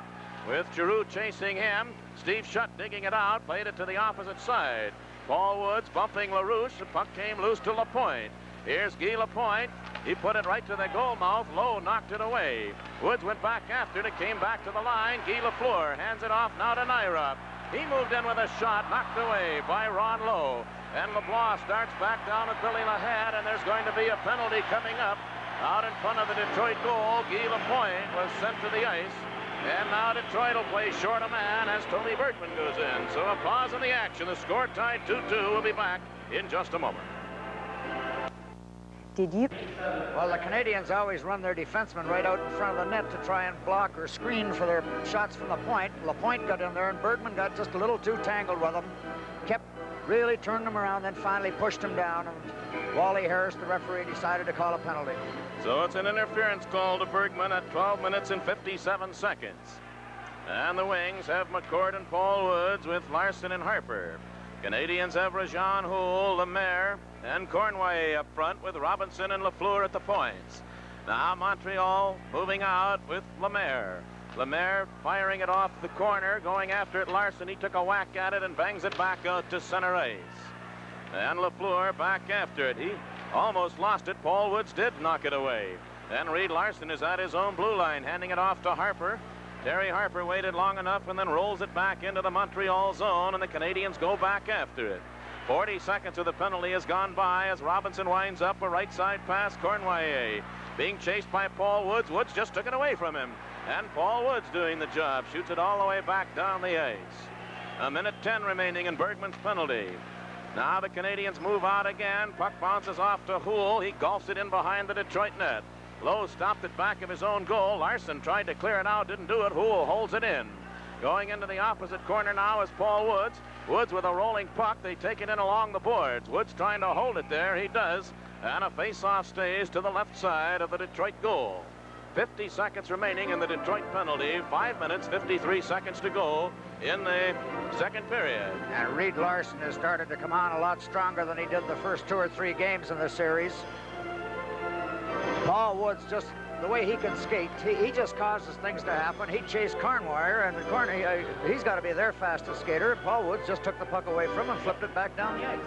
with Giroux chasing him. Steve Shutt digging it out, played it to the opposite side. Paul Woods bumping LaRouche. The puck came loose to Lapointe. Here's Guy Lapointe. He put it right to the goal mouth. Lowe knocked it away. Woods went back after it. It came back to the line. Guy Lafleur hands it off now to Nyrop. He moved in with a shot, knocked away by Ron Lowe. And LeBlanc starts back down with Billy Lahead, and there's going to be a penalty coming up. Out in front of the Detroit goal, Guy Lapointe was sent to the ice. And now Detroit will play short a man as Tony Bergman goes in. So a pause in the action. The score tied 2-2. We'll be back in just a moment. Did you? Well, the Canadiens always run their defensemen right out in front of the net to try and block or screen for their shots from the point. Lapointe got in there, and Bergman got just a little too tangled with him. Kept really turning him around, then finally pushed him down. And Wally Harris, the referee, decided to call a penalty. So it's an interference call to Bergman at 12 minutes and 57 seconds. And the Wings have McCourt and Paul Woods with Larson and Harper. Canadiens have Rajan Houle, Lemaire, and Cornway up front with Robinson and Lafleur at the points. Now Montreal moving out with Lemaire. Lemaire firing it off the corner, going after it. Larson, he took a whack at it and bangs it back out to center ice. And Lafleur back after it. He almost lost it. Paul Woods did knock it away. And Reed Larson is at his own blue line, handing it off to Harper. Terry Harper waited long enough and then rolls it back into the Montreal zone, and the Canadiens go back after it. 40 seconds of the penalty has gone by as Robinson winds up a right side pass. Cornway being chased by Paul Woods. Woods just took it away from him. And Paul Woods doing the job. Shoots it all the way back down the ice. 1:10 remaining in Bergman's penalty. Now the Canadiens move out again. Puck bounces off to Houle. He golfs it in behind the Detroit net. Lowe stopped it back of his own goal. Larson tried to clear it out, didn't do it. Houle holds it in. Going into the opposite corner now is Paul Woods. Woods with a rolling puck. They take it in along the boards. Woods trying to hold it there. He does. And a face-off stays to the left side of the Detroit goal. 50 seconds remaining in the Detroit penalty. 5 minutes, 53 seconds to go in the second period. And Reed Larson has started to come on a lot stronger than he did the first 2 or 3 games in the series. Paul Woods, just the way he can skate, he just causes things to happen. He chased Cornwire, and he's got to be their fastest skater. Paul Woods just took the puck away from him and flipped it back down the ice.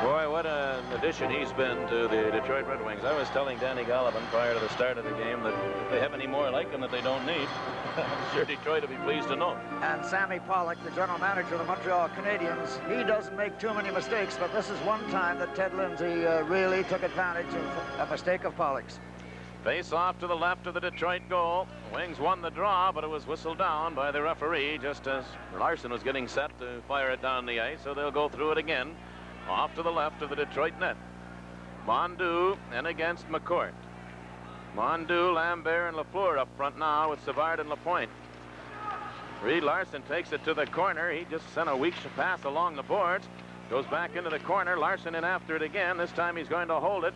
Boy, what an addition he's been to the Detroit Red Wings. I was telling Danny Gallivan prior to the start of the game that if they have any more like him that they don't need, I'm sure Detroit will be pleased to know. And Sammy Pollock, the general manager of the Montreal Canadiens, he doesn't make too many mistakes, but this is one time that Ted Lindsay really took advantage of a mistake of Pollock's. Face off to the left of the Detroit goal. Wings won the draw, but it was whistled down by the referee just as Larson was getting set to fire it down the ice, so they'll go through it again. Off to the left of the Detroit net. Mondu and against McCourt. Mondu, Lambert, and Lafleur up front now with Savard and Lapointe. Reed Larson takes it to the corner. He just sent a weak pass along the boards. Goes back into the corner. Larson in after it again. This time he's going to hold it.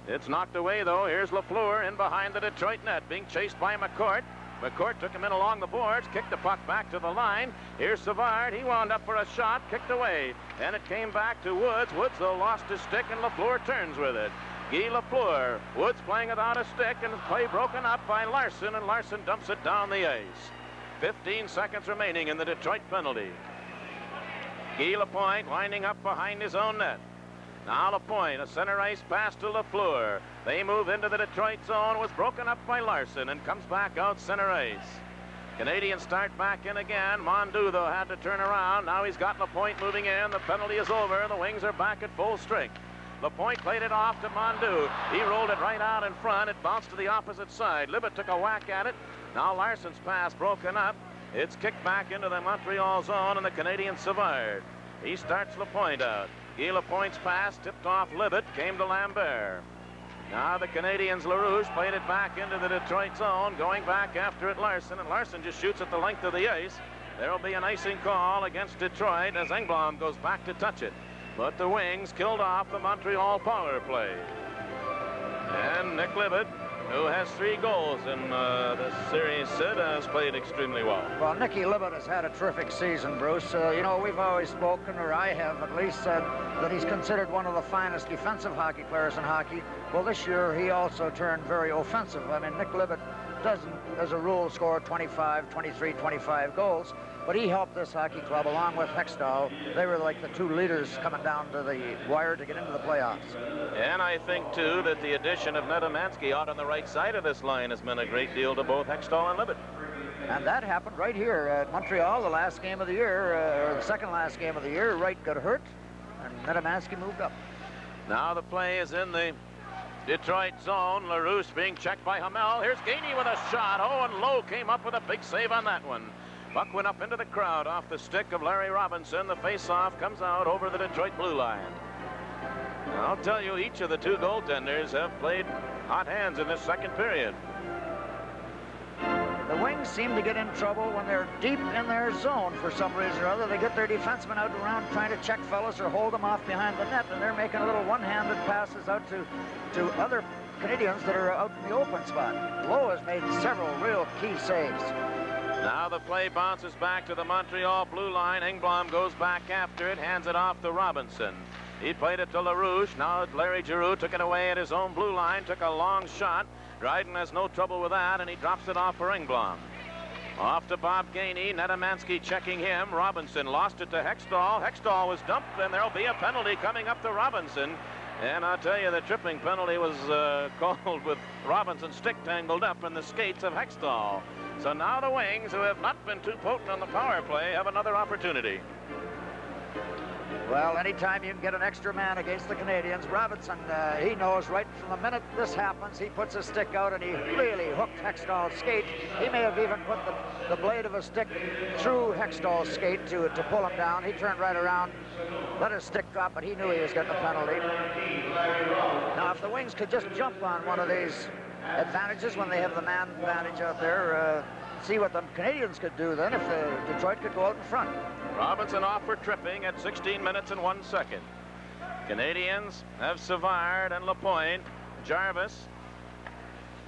It's knocked away, though. Here's Lafleur in behind the Detroit net, being chased by McCourt. McCourt took him in along the boards, kicked the puck back to the line. Here's Savard. He wound up for a shot, kicked away. And it came back to Woods. Woods, though, lost his stick, and Lafleur turns with it. Guy Lafleur. Woods playing without a stick, and the play broken up by Larson, and Larson dumps it down the ice. 15 seconds remaining in the Detroit penalty. Guy Lapointe winding up behind his own net. Now Lapointe, a center ice pass to Lafleur. They move into the Detroit zone, was broken up by Larson, and comes back out center ice. Canadians start back in again. Mondu, though, had to turn around. Now he's got Lapointe moving in. The penalty is over. The Wings are back at full strength. Lapointe played it off to Mondu. He rolled it right out in front. It bounced to the opposite side. Libet took a whack at it. Now Larson's pass broken up. It's kicked back into the Montreal zone, and the Canadian Savard. He starts Lapointe out. Guy Lapointe's pass tipped off Libet, came to Lambert. Now the Canadians, LaRouche, played it back into the Detroit zone, going back after it Larson, and Larson just shoots at the length of the ice. There'll be an icing call against Detroit as Engblom goes back to touch it. But the Wings killed off the Montreal power play. And Nick Libet, who has 3 goals in the series, Sid, has played extremely well. Well, Nicky Libet has had a terrific season, Bruce. You know, we've always spoken, or I have at least said, that he's considered one of the finest defensive hockey players in hockey. Well, this year he also turned very offensive. I mean, Nick Libet doesn't, as a rule, score 25, 23, 25 goals, but he helped this hockey club along with Hextall. They were like the 2 leaders coming down to the wire to get into the playoffs. And I think, too, that the addition of Nedomansky out on the right side of this line has meant a great deal to both Hextall and Libet. And that happened right here at Montreal, the last game of the year, or the second last game of the year. Wright got hurt, and Nedomansky moved up. Now the play is in the Detroit zone. LaRouche being checked by Hamel. Here's Gainey with a shot. Oh, and Lowe came up with a big save on that one. Puck went up into the crowd off the stick of Larry Robinson. The face-off comes out over the Detroit blue line. I'll tell you, each of the 2 goaltenders have played hot hands in this second period. The Wings seem to get in trouble when they're deep in their zone for some reason or other. They get their defensemen out around trying to check fellas or hold them off behind the net, and they're making a little one-handed passes out to other Canadians that are out in the open spot. Lowe has made several real key saves. Now the play bounces back to the Montreal blue line. Engblom goes back after it, hands it off to Robinson. He played it to LaRouche. Now Larry Giroux took it away at his own blue line, took a long shot. Dryden has no trouble with that, and he drops it off for Engblom. Off to Bob Gainey. Nedomansky checking him. Robinson lost it to Hextall. Hextall was dumped, and there'll be a penalty coming up to Robinson. And I'll tell you, the tripping penalty was called with Robinson's stick tangled up in the skates of Hextall. So now the Wings, who have not been too potent on the power play, have another opportunity. Well, anytime you can get an extra man against the Canadians, Robinson, he knows right from the minute this happens, he puts his stick out and he really hooked Hextall's skate. He may have even put the blade of a stick through Hextall's skate to pull him down. He turned right around, let his stick drop, but he knew he was getting the penalty. Now, if the Wings could just jump on one of these advantages when they have the man advantage out there, see what the Canadians could do then if Detroit could go out in front. Robinson off for tripping at 16 minutes and 1 second. Canadians have Savard and Lapointe, Jarvis,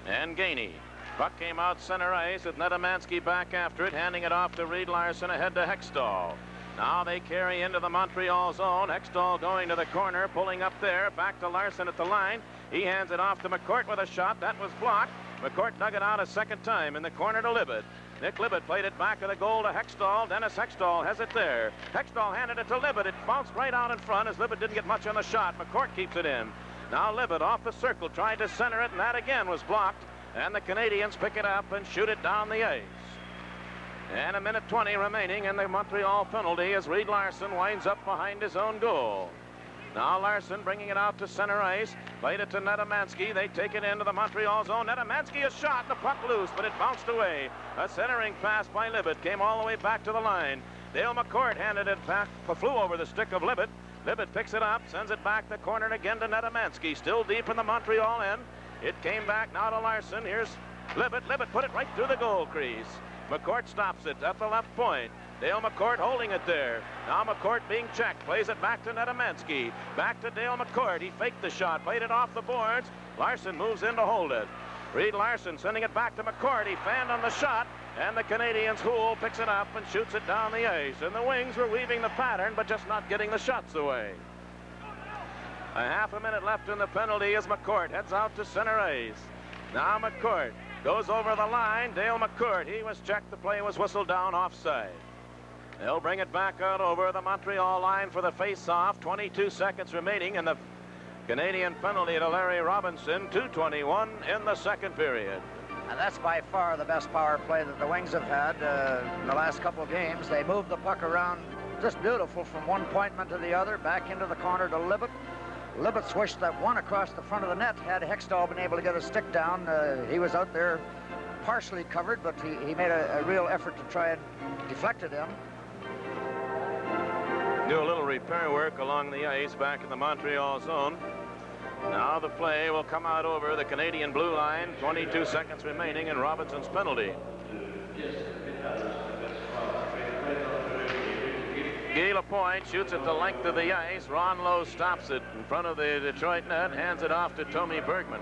and Gainey. Puck came out center ice with Nedomansky back after it, handing it off to Reed Larson ahead to Hextall. Now they carry into the Montreal zone. Hextall going to the corner, pulling up there, back to Larson at the line. He hands it off to McCourt with a shot. That was blocked. McCourt dug it out a second time in the corner to Libet. Nick Libet played it back of the goal to Hextall. Dennis Hextall has it there. Hextall handed it to Libet. It bounced right out in front as Libet didn't get much on the shot. McCourt keeps it in. Now Libet off the circle, tried to center it, and that again was blocked. And the Canadians pick it up and shoot it down the ice. And 1:20 remaining in the Montreal penalty as Reed Larson winds up behind his own goal. Now Larson bringing it out to center ice. Played it to Nedomansky. They take it into the Montreal zone. Nedomansky is shot. The puck loose, but it bounced away. A centering pass by Libet came all the way back to the line. Dale McCourt handed it back, flew over the stick of Libet. Libet picks it up, sends it back the corner again to Netamansky. Still deep in the Montreal end. It came back now to Larson. Here's Libet. Libet put it right through the goal crease. McCourt stops it at the left point. Dale McCourt holding it there. Now McCourt being checked. Plays it back to Netamansky. Back to Dale McCourt. He faked the shot. Played it off the boards. Larson moves in to hold it. Reed Larson sending it back to McCourt. He fanned on the shot. And the Canadiens' Houle picks it up and shoots it down the ice. And the Wings were weaving the pattern, but just not getting the shots away. A half a minute left in the penalty as McCourt heads out to center ice. Now McCourt goes over the line. Dale McCourt, he was checked. The play was whistled down offside. They'll bring it back out over the Montreal line for the face-off. 22 seconds remaining, and the Canadian penalty to Larry Robinson. 2:21 in the second period. And that's by far the best power play that the Wings have had in the last couple of games. They moved the puck around just beautiful from one pointman to the other, back into the corner to Libet. Libet swished that one across the front of the net. Had Hextall been able to get a stick down, he was out there partially covered, but he made a real effort to try and deflect it in. Do a little repair work along the ice back in the Montreal zone. Now the play will come out over the Canadian blue line. 22 seconds remaining in Robinson's penalty. Guy Lapointe shoots at the length of the ice. Ron Lowe stops it in front of the Detroit net, hands it off to Tommy Bergman.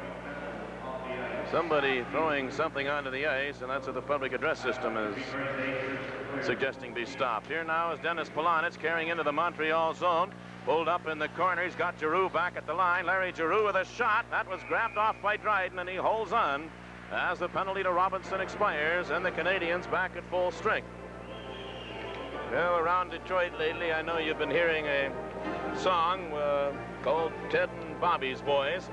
Somebody throwing something onto the ice, and that's what the public address system is suggesting be stopped. Here now is Dennis Polonich carrying into the Montreal zone. Pulled up in the corner. He's got Giroux back at the line. Larry Giroux with a shot. That was grabbed off by Dryden, and he holds on as the penalty to Robinson expires, and the Canadiens back at full strength. Well, around Detroit lately, I know you've been hearing a song called Ted and Bobby's Boys,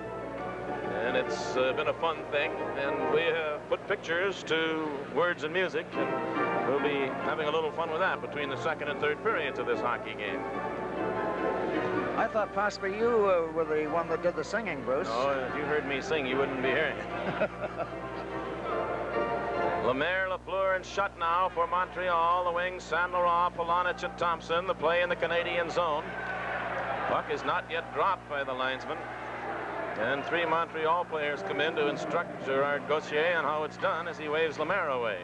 and it's been a fun thing, and we have put pictures to words and music, and we'll be having a little fun with that between the second and third periods of this hockey game. I thought possibly you were the one that did the singing, Bruce. Oh, if you heard me sing, you wouldn't be hearing it. Lemaire, Lafleur, and Shutt now for Montreal. The Wings, Saint Laurent, Polonich, and Thompson. The play in the Canadian zone. Puck is not yet dropped by the linesman. And three Montreal players come in to instruct Gerard Gauthier on how it's done as he waves Lemaire away.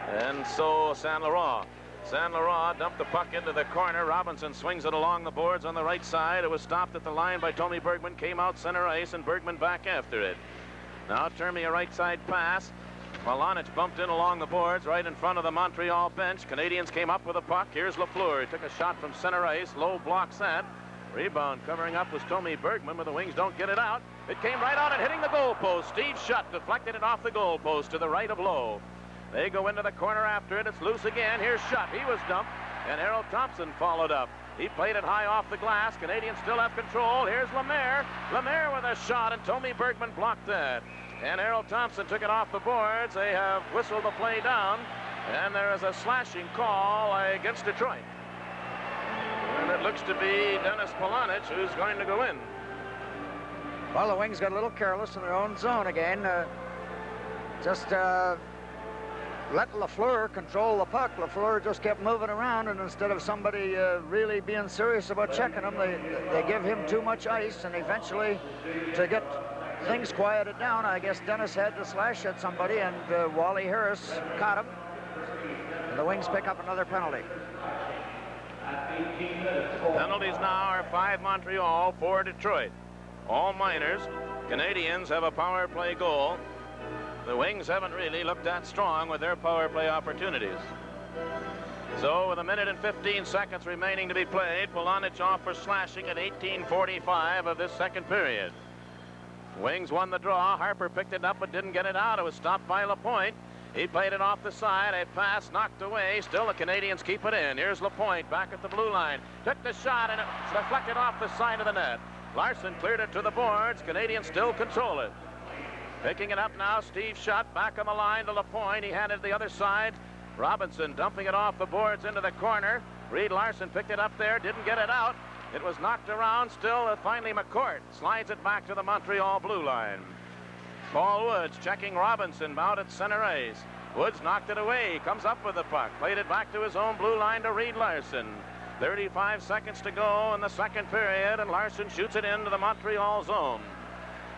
And so Saint Laurent. Saint Laurent dumped the puck into the corner. Robinson swings it along the boards on the right side. It was stopped at the line by Tommy Bergman. Came out center ice, and Bergman back after it. Now Termy a right side pass. Polonich bumped in along the boards right in front of the Montreal bench. Canadians came up with a puck. Here's Lafleur. He took a shot from center ice. Lowe blocks that. Rebound covering up was Tommy Bergman, but the Wings don't get it out. It came right on and hitting the goalpost. Steve Shutt deflected it off the goalpost to the right of Lowe. They go into the corner after it. It's loose again. Here's Shutt. He was dumped, and Harold Thompson followed up. He played it high off the glass. Canadians still have control. Here's Lemaire. Lemaire with a shot, and Tommy Bergman blocked that. And Harold Thompson took it off the boards. They have whistled the play down, and there is a slashing call against Detroit. And it looks to be Dennis Polonich who's going to go in. Well, the Wings got a little careless in their own zone again. Let Lafleur control the puck. Lafleur just kept moving around, and instead of somebody really being serious about checking him, they give him too much ice, and eventually, to get things quieted down, I guess Dennis had to slash at somebody, and Wally Harris caught him. And the Wings pick up another penalty. Penalties now are 5 Montreal, 4 Detroit. All minors. Canadians have a power play goal. The Wings haven't really looked that strong with their power play opportunities. So with 1 minute and 15 seconds remaining to be played, Polonich off for slashing at 18:45 of this second period. Wings won the draw. Harper picked it up but didn't get it out. It was stopped by Lapointe. He played it off the side. A pass knocked away. Still the Canadians keep it in. Here's Lapointe back at the blue line. Took the shot, and it deflected off the side of the net. Larson cleared it to the boards. Canadians still control it. Picking it up now, Steve Shutt back on the line to Lapointe. He had it the other side. Robinson dumping it off the boards into the corner. Reed Larson picked it up there, didn't get it out. It was knocked around. Still, finally McCourt slides it back to the Montreal blue line. Paul Woods checking Robinson out at center ice. Woods knocked it away. He comes up with the puck. Played it back to his own blue line to Reed Larson. 35 seconds to go in the second period, and Larson shoots it into the Montreal zone.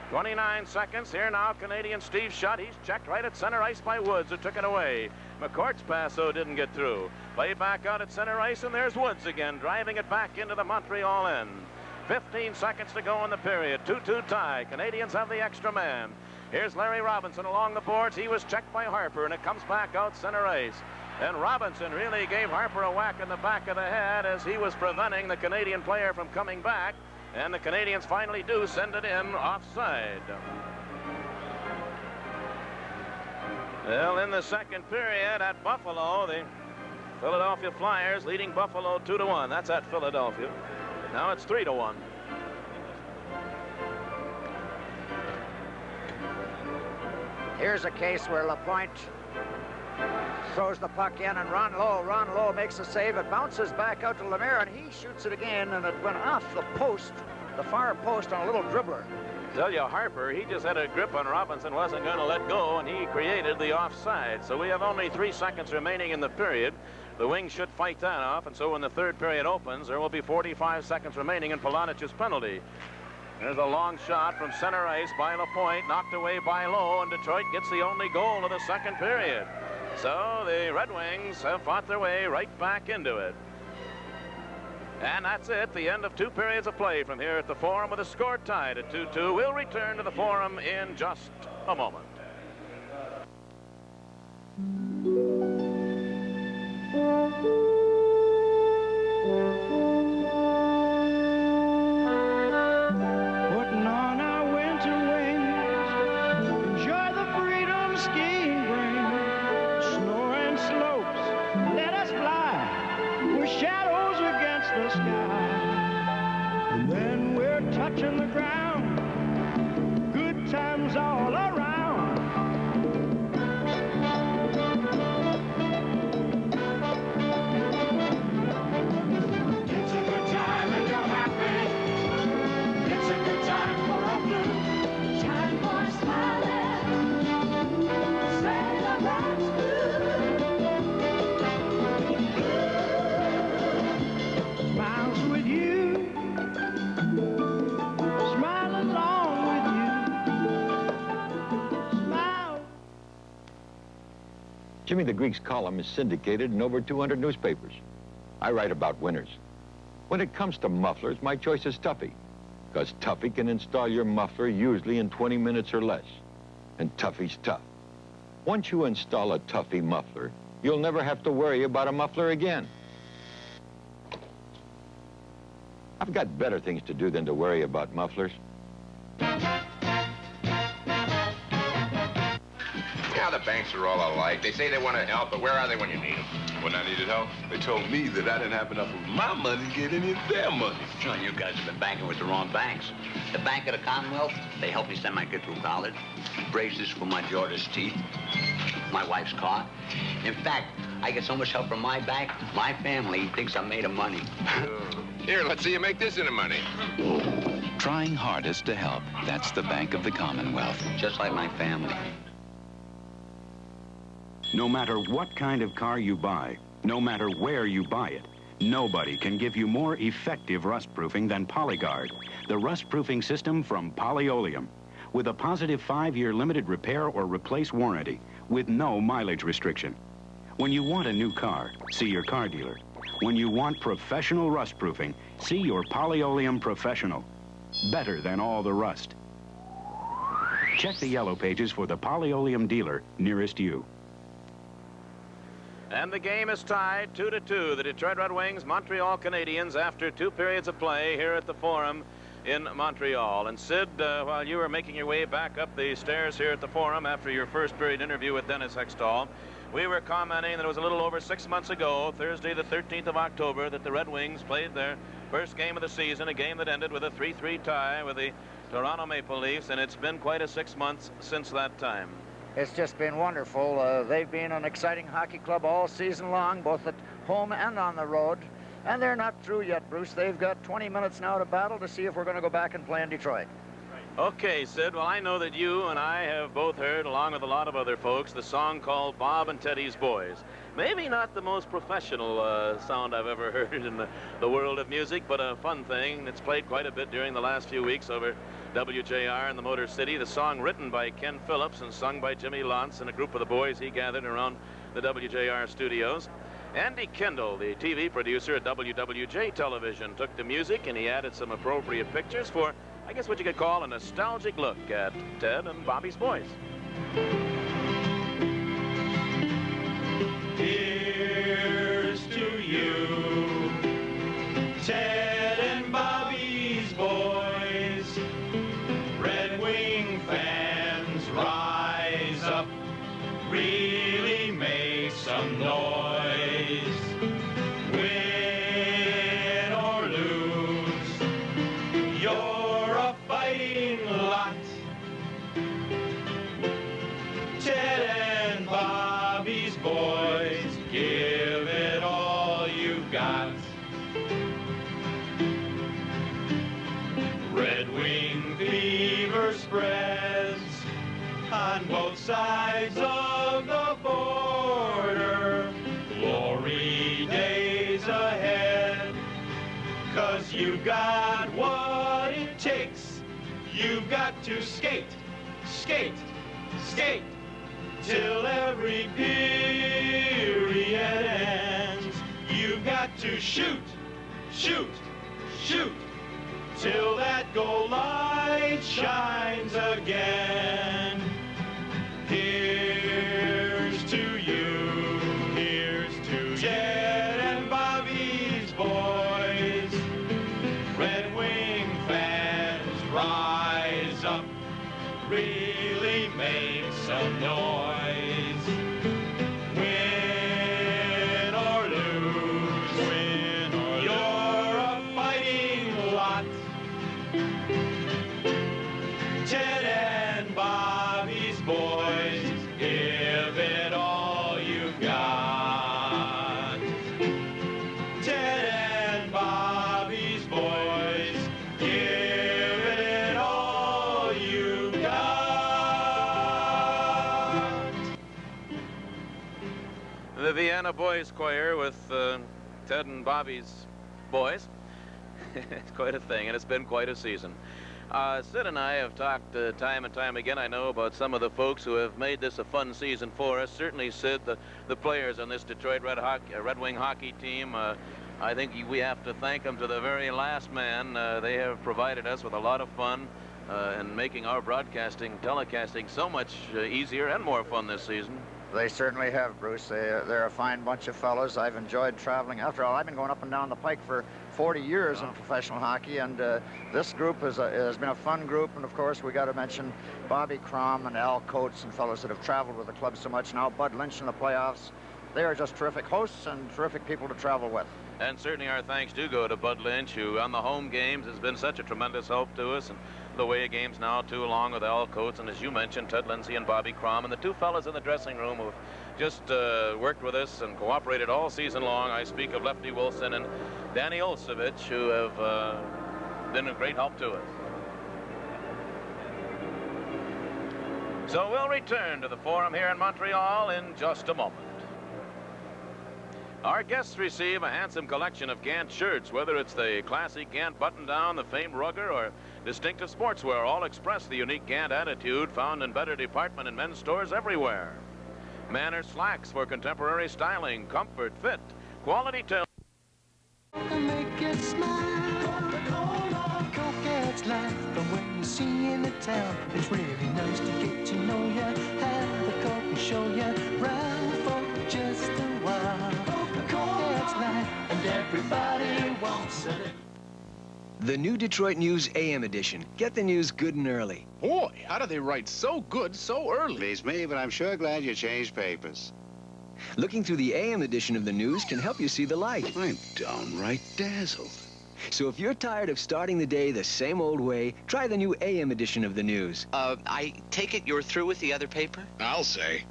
29 seconds here now. Canadian Steve Shutt. He's checked right at center ice by Woods, who took it away. McCourt's pass, though, didn't get through. Play back out at center ice, and there's Woods again, driving it back into the Montreal end. 15 seconds to go in the period. 2-2 tie. Canadians have the extra man. Here's Larry Robinson along the boards. He was checked by Harper, and it comes back out center ice. And Robinson really gave Harper a whack in the back of the head as he was preventing the Canadian player from coming back. And the Canadians finally do send it in offside. Well, in the second period at Buffalo, the Philadelphia Flyers leading Buffalo 2-1. That's at Philadelphia. Now it's 3-1. Here's a case where Lapointe throws the puck in, and Ron Lowe makes a save. It bounces back out to Lemaire, and he shoots it again, and it went off the post, the far post, on a little dribbler. Tell you, Harper, he just had a grip on Robinson, wasn't going to let go, and he created the offside. So we have only 3 seconds remaining in the period. The Wings should fight that off, and so when the third period opens, there will be 45 seconds remaining in Polanic's penalty. There's a long shot from center ice by Lapointe, knocked away by Lowe, and Detroit gets the only goal of the second period. So the Red Wings have fought their way right back into it. And that's it, the end of 2 periods of play from here at the Forum with a score tied at 2-2. We'll return to the Forum in just a moment. Putting on our winter wings, enjoy the freedom skiing brings. Snow and slopes, let us fly with shadows against the sky. And then we're touching the ground, good times all around. It's a good time and you're happy. It's a good time for a blue, time for smiling. Celebrate blue. Smiles with you, smile along with you. Smile. Jimmy the Greek's column is syndicated in over 200 newspapers. I write about winners. When it comes to mufflers, my choice is Tuffy, because Tuffy can install your muffler usually in 20 minutes or less. And Tuffy's tough. Once you install a Tuffy muffler, you'll never have to worry about a muffler again. I've got better things to do than to worry about mufflers. Yeah, the banks are all alike. They say they want to help, but where are they when you need them? When I needed help, they told me that I didn't have enough of my money to get any of their money. Sure, you guys have been banking with the wrong banks. The Bank of the Commonwealth, they helped me send my kid through college. Braces for my daughter's teeth. My wife's car. In fact, I get so much help from my bank, my family thinks I'm made of money. Here, let's see you make this into money. Trying hardest to help. That's the Bank of the Commonwealth. Just like my family. No matter what kind of car you buy, no matter where you buy it, nobody can give you more effective rust-proofing than Polyguard, the rust-proofing system from Polyoleum, with a positive 5-year limited repair or replace warranty, with no mileage restriction. When you want a new car, see your car dealer. When you want professional rust-proofing, see your Polyoleum professional. Better than all the rust. Check the yellow pages for the Polyoleum dealer nearest you. And the game is tied 2-2. The Detroit Red Wings, Montreal Canadiens, after 2 periods of play here at the Forum in Montreal. And Sid, while you were making your way back up the stairs here at the Forum after your first period interview with Dennis Hextall, we were commenting that it was a little over 6 months ago, Thursday the 13th of October, that the Red Wings played their first game of the season, a game that ended with a 3-3 tie with the Toronto Maple Leafs, and it's been quite a 6 months since that time. It's just been wonderful. They've been an exciting hockey club all season long, both at home and on the road. And they're not through yet, Bruce. They've got 20 minutes now to battle to see if we're going to go back and play in Detroit. Okay, Sid, well, I know that you and I have both heard, along with a lot of other folks, the song called Bob and Teddy's Boys. Maybe not the most professional sound I've ever heard in the world of music, but a fun thing. It's played quite a bit during the last few weeks over WJR in the Motor City. The song written by Ken Phillips and sung by Jimmy Lantz and a group of the boys he gathered around the WJR studios. Andy Kendall, the TV producer at WWJ Television, took the music and he added some appropriate pictures for, I guess, what you could call a nostalgic look at Ted and Bobby's Boys. Here's to you, Ted and Bobby's Boys. Red Wing fans, rise up, really make some noise. Win or lose, you're a fighting lot. Ted and Bobby's Boys, give it all you've got. Red Wing fever spreads on both sides of the border. Glory days ahead, 'cause you've got what it takes. You've got to skate, skate, skate, till every period ends. You've got to shoot, shoot, shoot, till that goal light shines again. Here's to you, here's to Ted and Bobby's Boys. Red Wing fans, rise up, really make some noise. Win or lose, win or lose, you're a fighting lot. Ted and Bobby's Boys, give it all you've got. Ted and Bobby's Boys, give it all you've got. The Vienna Boys Choir with Ted and Bobby's Boys. It's quite a thing, and it's been quite a season. Sid and I have talked time and time again, I know, about some of the folks who have made this a fun season for us. Certainly, Sid, the players on this Detroit Red Wing hockey team, I think we have to thank them to the very last man. They have provided us with a lot of fun and making our telecasting so much easier and more fun this season. They certainly have, Bruce. They're a fine bunch of fellows. I've enjoyed traveling. After all, I've been going up and down the pike for 40 years in professional hockey, and this group has been a fun group. And of course, we got to mention Bobby Crom and Al Coates and fellows that have traveled with the club so much. Now Bud Lynch in the playoffs. They are just terrific hosts and terrific people to travel with. And certainly our thanks do go to Bud Lynch, who on the home games has been such a tremendous help to us, and the away games now too, along with Al Coates, and as you mentioned, Ted Lindsay and Bobby Crom, and the two fellas in the dressing room who've just worked with us and cooperated all season long. I speak of Lefty Wilson and Danny Olsevich, who have been a great help to us. So we'll return to the Forum here in Montreal in just a moment. Our guests receive a handsome collection of Gant shirts, whether it's the classic Gant button-down, the famed rugger, or distinctive sportswear. All express the unique Gant attitude found in better department and men's stores everywhere. Manor slacks for contemporary styling, comfort, fit, quality tail. Make it smile. Coca-Cola. Coca-Cola's life. But when you see in the town, it's really nice to get to know ya. Have the Coke and show ya round for just a while. Coca-Cola's life, and everybody wants it. The new Detroit News AM edition. Get the news good and early. Boy, how do they write so good so early? Beats me, but I'm sure glad you changed papers. Looking through the AM edition of the news can help you see the light. I'm downright dazzled. So if you're tired of starting the day the same old way, try the new AM edition of the news. I take it you're through with the other paper? I'll say.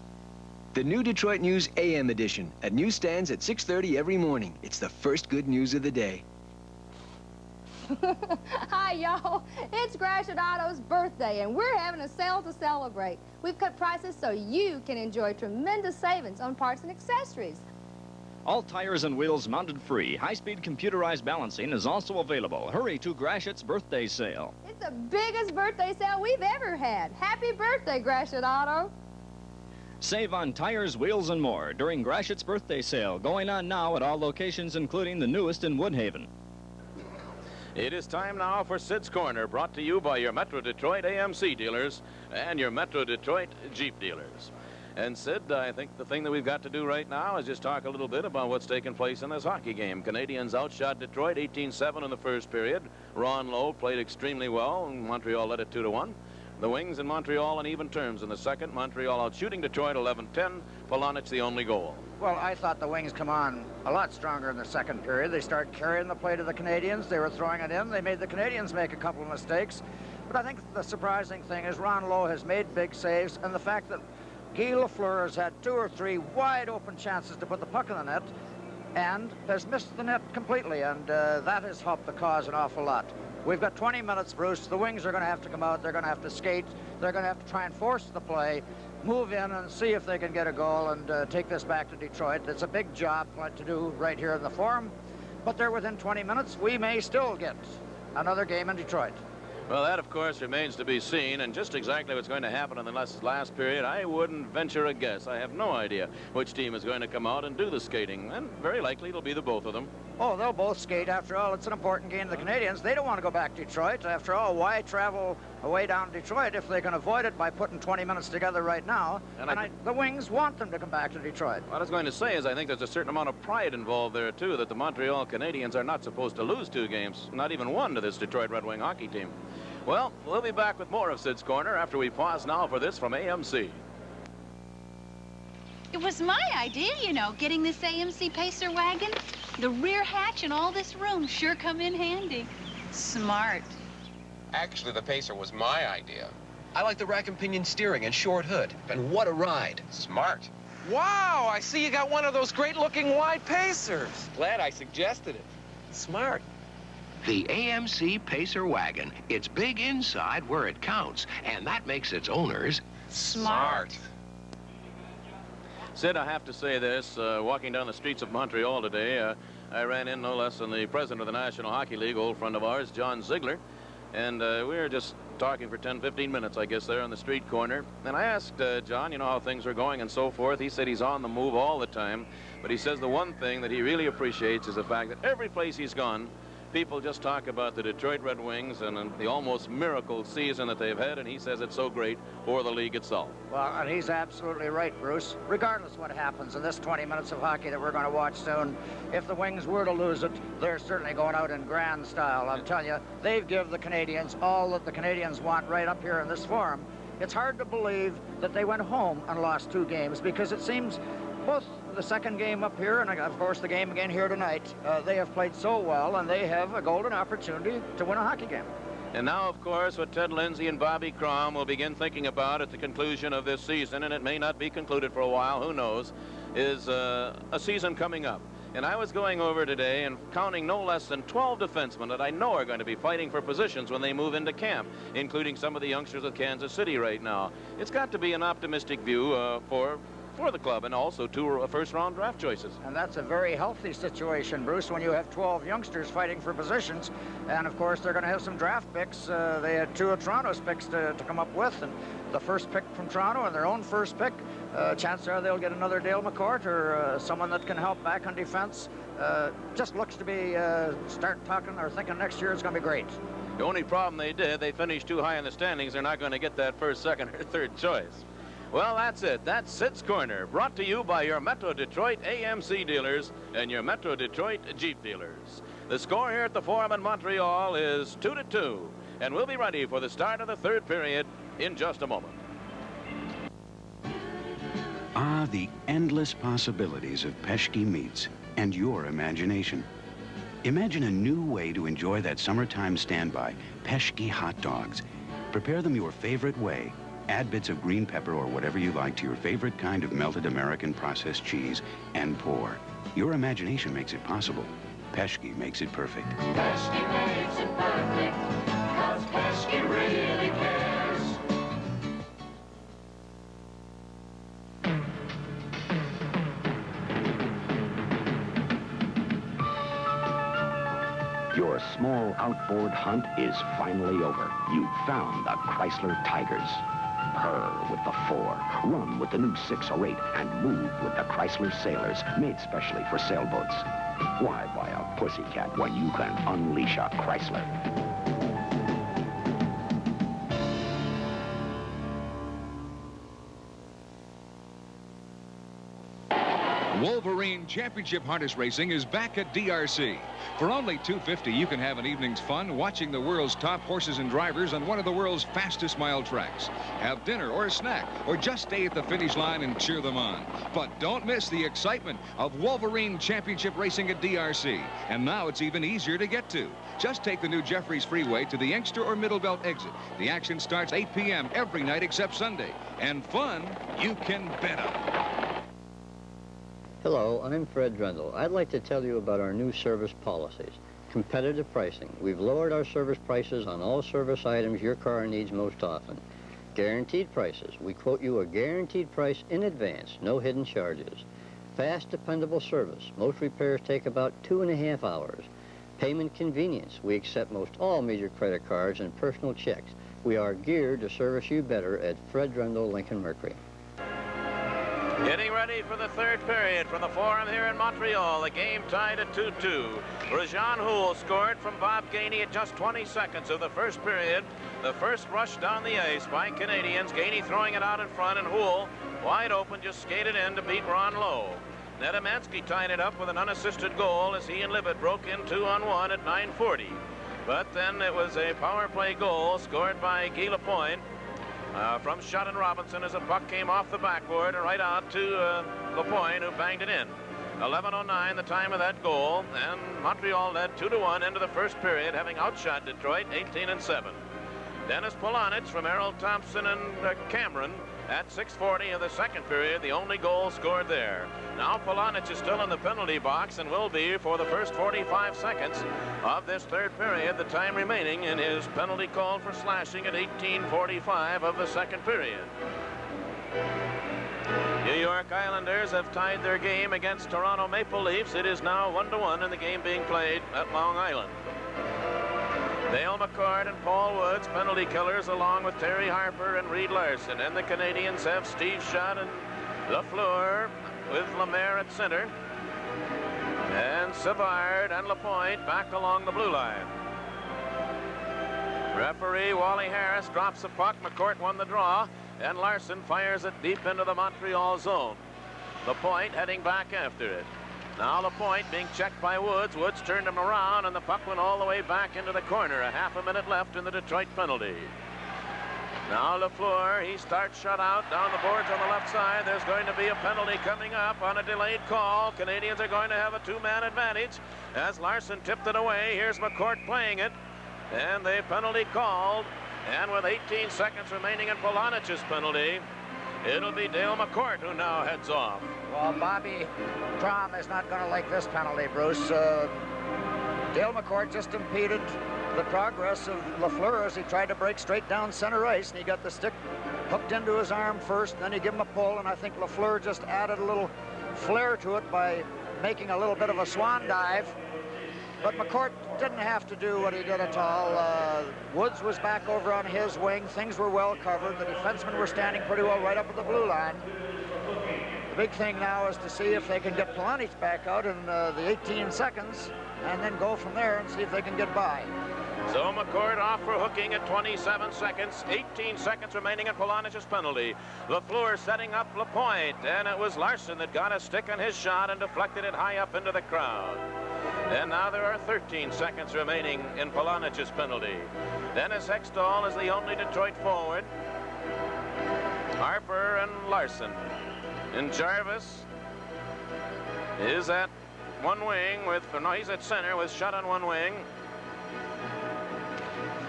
The new Detroit News AM edition at newsstands at 6:30 every morning. It's the first good news of the day. Hi, y'all. It's Gratiot Auto's birthday, and we're having a sale to celebrate. We've cut prices so you can enjoy tremendous savings on parts and accessories. All tires and wheels mounted free. High-speed computerized balancing is also available. Hurry to Gratiot's birthday sale. It's the biggest birthday sale we've ever had. Happy birthday, Gratiot Auto. Save on tires, wheels, and more during Gratiot's birthday sale, going on now at all locations, including the newest in Woodhaven. It is time now for Sid's Corner, brought to you by your Metro Detroit AMC dealers and your Metro Detroit Jeep dealers. And Sid, I think the thing that we've got to do right now is just talk a little bit about what's taking place in this hockey game. Canadiens outshot Detroit 18-7 in the first period. Ron Lowe played extremely well, and Montreal led it 2-1. The Wings in Montreal on even terms in the second. Montreal out shooting Detroit 11-10. Polonich the only goal. Well, I thought the Wings come on a lot stronger in the second period. They started carrying the play to the Canadiens. They were throwing it in. They made the Canadiens make a couple of mistakes. But I think the surprising thing is Ron Lowe has made big saves, and the fact that Guy Lafleur has had 2 or 3 wide open chances to put the puck in the net and has missed the net completely, and that has helped the cause an awful lot. We've got 20 minutes, Bruce. The Wings are going to have to come out. They're going to have to skate. They're going to have to try and force the play, move in and see if they can get a goal and take this back to Detroit. It's a big job to do right here in the Forum, but they're within 20 minutes. We may still get another game in Detroit. Well, that, of course, remains to be seen, and just exactly what's going to happen in the last period, I wouldn't venture a guess. I have no idea which team is going to come out and do the skating, and very likely it'll be the both of them. Oh, they'll both skate. After all, it's an important game to the Canadiens. They don't want to go back to Detroit. After all, why travel away down to Detroit if they can avoid it by putting 20 minutes together right now? And the Wings want them to come back to Detroit. What I was going to say is I think there's a certain amount of pride involved there, too, that the Montreal Canadiens are not supposed to lose 2 games, not even one, to this Detroit Red Wing hockey team. Well, we'll be back with more of Sid's Corner after we pause now for this from AMC. It was my idea, you know, getting this AMC Pacer wagon. The rear hatch and all this room sure come in handy. Smart. Actually, the Pacer was my idea. I like the rack and pinion steering and short hood. And what a ride. Smart. Wow, I see you got one of those great-looking wide Pacers. Glad I suggested it. Smart. The AMC Pacer wagon. It's big inside where it counts, and that makes its owners smart. Sid, I have to say this. Walking down the streets of Montreal today, I ran in no less than the president of the National Hockey League, old friend of ours, John Ziegler, and we were just talking for 10-15 minutes, I guess, there on the street corner. And I asked John, you know, how things are going and so forth. He said he's on the move all the time, but he says the one thing that he really appreciates is the fact that every place he's gone, people just talk about the Detroit Red Wings and the almost miracle season that they've had, and he says it's so great for the league itself. Well, and he's absolutely right, Bruce. Regardless what happens in this 20 minutes of hockey that we're going to watch soon, if the Wings were to lose it, they're certainly going out in grand style. I'm telling you, they've given the Canadiens all that the Canadiens want right up here in this Forum. It's hard to believe that they went home and lost 2 games because it seems both the second game up here and, of course, the game again here tonight, they have played so well, and they have a golden opportunity to win a hockey game. And now, of course, what Ted Lindsay and Bobby Crom will begin thinking about at the conclusion of this season, and it may not be concluded for a while, who knows, is a season coming up. And I was going over today and counting no less than 12 defensemen that I know are going to be fighting for positions when they move into camp, including some of the youngsters of Kansas City right now. It's got to be an optimistic view for the club, and also 2 first-round draft choices. And that's a very healthy situation, Bruce, when you have 12 youngsters fighting for positions. And, of course, they're going to have some draft picks. They had 2 of Toronto's picks to come up with, and the first pick from Toronto and their own first pick, chances are they'll get another Dale McCourt or someone that can help back on defense. Just looks to be start talking or thinking next year is going to be great. The only problem they finished too high in the standings. They're not going to get that first, second, or third choice. Well, that's it. That's Sid's Corner, brought to you by your Metro Detroit AMC dealers and your Metro Detroit Jeep dealers. The score here at the Forum in Montreal is 2-2, and we'll be ready for the start of the third period in just a moment. Ah, the endless possibilities of Peshki meats and your imagination. Imagine a new way to enjoy that summertime standby, Peshki hot dogs. Prepare them your favorite way. Add bits of green pepper or whatever you like to your favorite kind of melted American processed cheese and pour. Your imagination makes it possible. Pesky makes it perfect. Pesky makes it perfect, 'cause Pesky really cares. Your small outboard hunt is finally over. You've found the Chrysler Tigers. Purr with the 4, run with the new 6 or 8, and move with the Chrysler Sailors, made specially for sailboats. Why buy a pussycat when you can unleash a Chrysler? Wolverine Championship Harness Racing is back at DRC. For only $250, you can have an evening's fun watching the world's top horses and drivers on one of the world's fastest mile tracks. Have dinner or a snack, or just stay at the finish line and cheer them on. But don't miss the excitement of Wolverine Championship Racing at DRC. And now it's even easier to get to. Just take the new Jeffries Freeway to the Inkster or Middle Belt exit. The action starts 8 p.m. every night except Sunday. And fun, you can bet on. Hello, I'm Fred Drendel. I'd like to tell you about our new service policies. Competitive pricing. We've lowered our service prices on all service items your car needs most often. Guaranteed prices. We quote you a guaranteed price in advance, no hidden charges. Fast, dependable service. Most repairs take about 2.5 hours. Payment convenience. We accept most all major credit cards and personal checks. We are geared to service you better at Fred Drendel Lincoln Mercury. Getting ready for the third period from the Forum here in Montreal. The game tied at 2-2. Rajan Houle scored from Bob Gainey at just 20 seconds of the first period. The first rush down the ice by Canadiens. Gainey throwing it out in front, and Houle, wide open, just skated in to beat Ron Lowe. Nedemansky tied it up with an unassisted goal as he and Libet broke in 2-on-1 at 9:40. But then it was a power play goal scored by Guy Lapointe. From Shotton Robinson as a puck came off the backboard and right out to Lapointe, who banged it in. 11:09 the time of that goal, and Montreal led 2-1 into the first period, having outshot Detroit 18-7. Dennis Polonich from Errol Thompson and Cameron at 6:40 of the second period, the only goal scored there. Now Polonich is still in the penalty box and will be for the first 45 seconds of this third period, the time remaining in his penalty call for slashing at 18:45 of the second period. New York Islanders have tied their game against Toronto Maple Leafs. It is now 1-1 in the game being played at Long Island. Dale McCord and Paul Woods, penalty killers, along with Terry Harper and Reed Larson. And the Canadiens have Steve Schott and Lafleur with Lemaire at center. And Savard and Lapointe back along the blue line. Referee Wally Harris drops the puck. McCourt won the draw. And Larson fires it deep into the Montreal zone. Lapointe heading back after it. Now Lapointe being checked by Woods. Woods turned him around, and the puck went all the way back into the corner. A half a minute left in the Detroit penalty. Now Lafleur, he starts shut out down the boards on the left side. There's going to be a penalty coming up on a delayed call. Canadiens are going to have a two-man advantage as Larson tipped it away. Here's McCourt playing it, and the penalty called. And with 18 seconds remaining in Polonich's penalty, it'll be Dale McCourt who now heads off. Well, Bobby Trom is not going to like this penalty, Bruce. Dale McCourt just impeded the progress of Lafleur as he tried to break straight down center ice, and he got the stick hooked into his arm first, and then he gave him a pull, and I think Lafleur just added a little flair to it by making a little bit of a swan dive. But McCourt didn't have to do what he did at all. Woods was back over on his wing. Things were well covered. The defensemen were standing pretty well right up at the blue line. The big thing now is to see if they can get Polonich back out in the 18 seconds and then go from there and see if they can get by. So McCourt off for hooking at 27 seconds. 18 seconds remaining in Polonich's penalty. Lafleur setting up Lapointe, and it was Larson that got a stick on his shot and deflected it high up into the crowd. And now there are 13 seconds remaining in Polonich's penalty. Dennis Hextall is the only Detroit forward. Harper and Larson. And Jarvis is at one wing with, no, he's at center with Schott on one wing.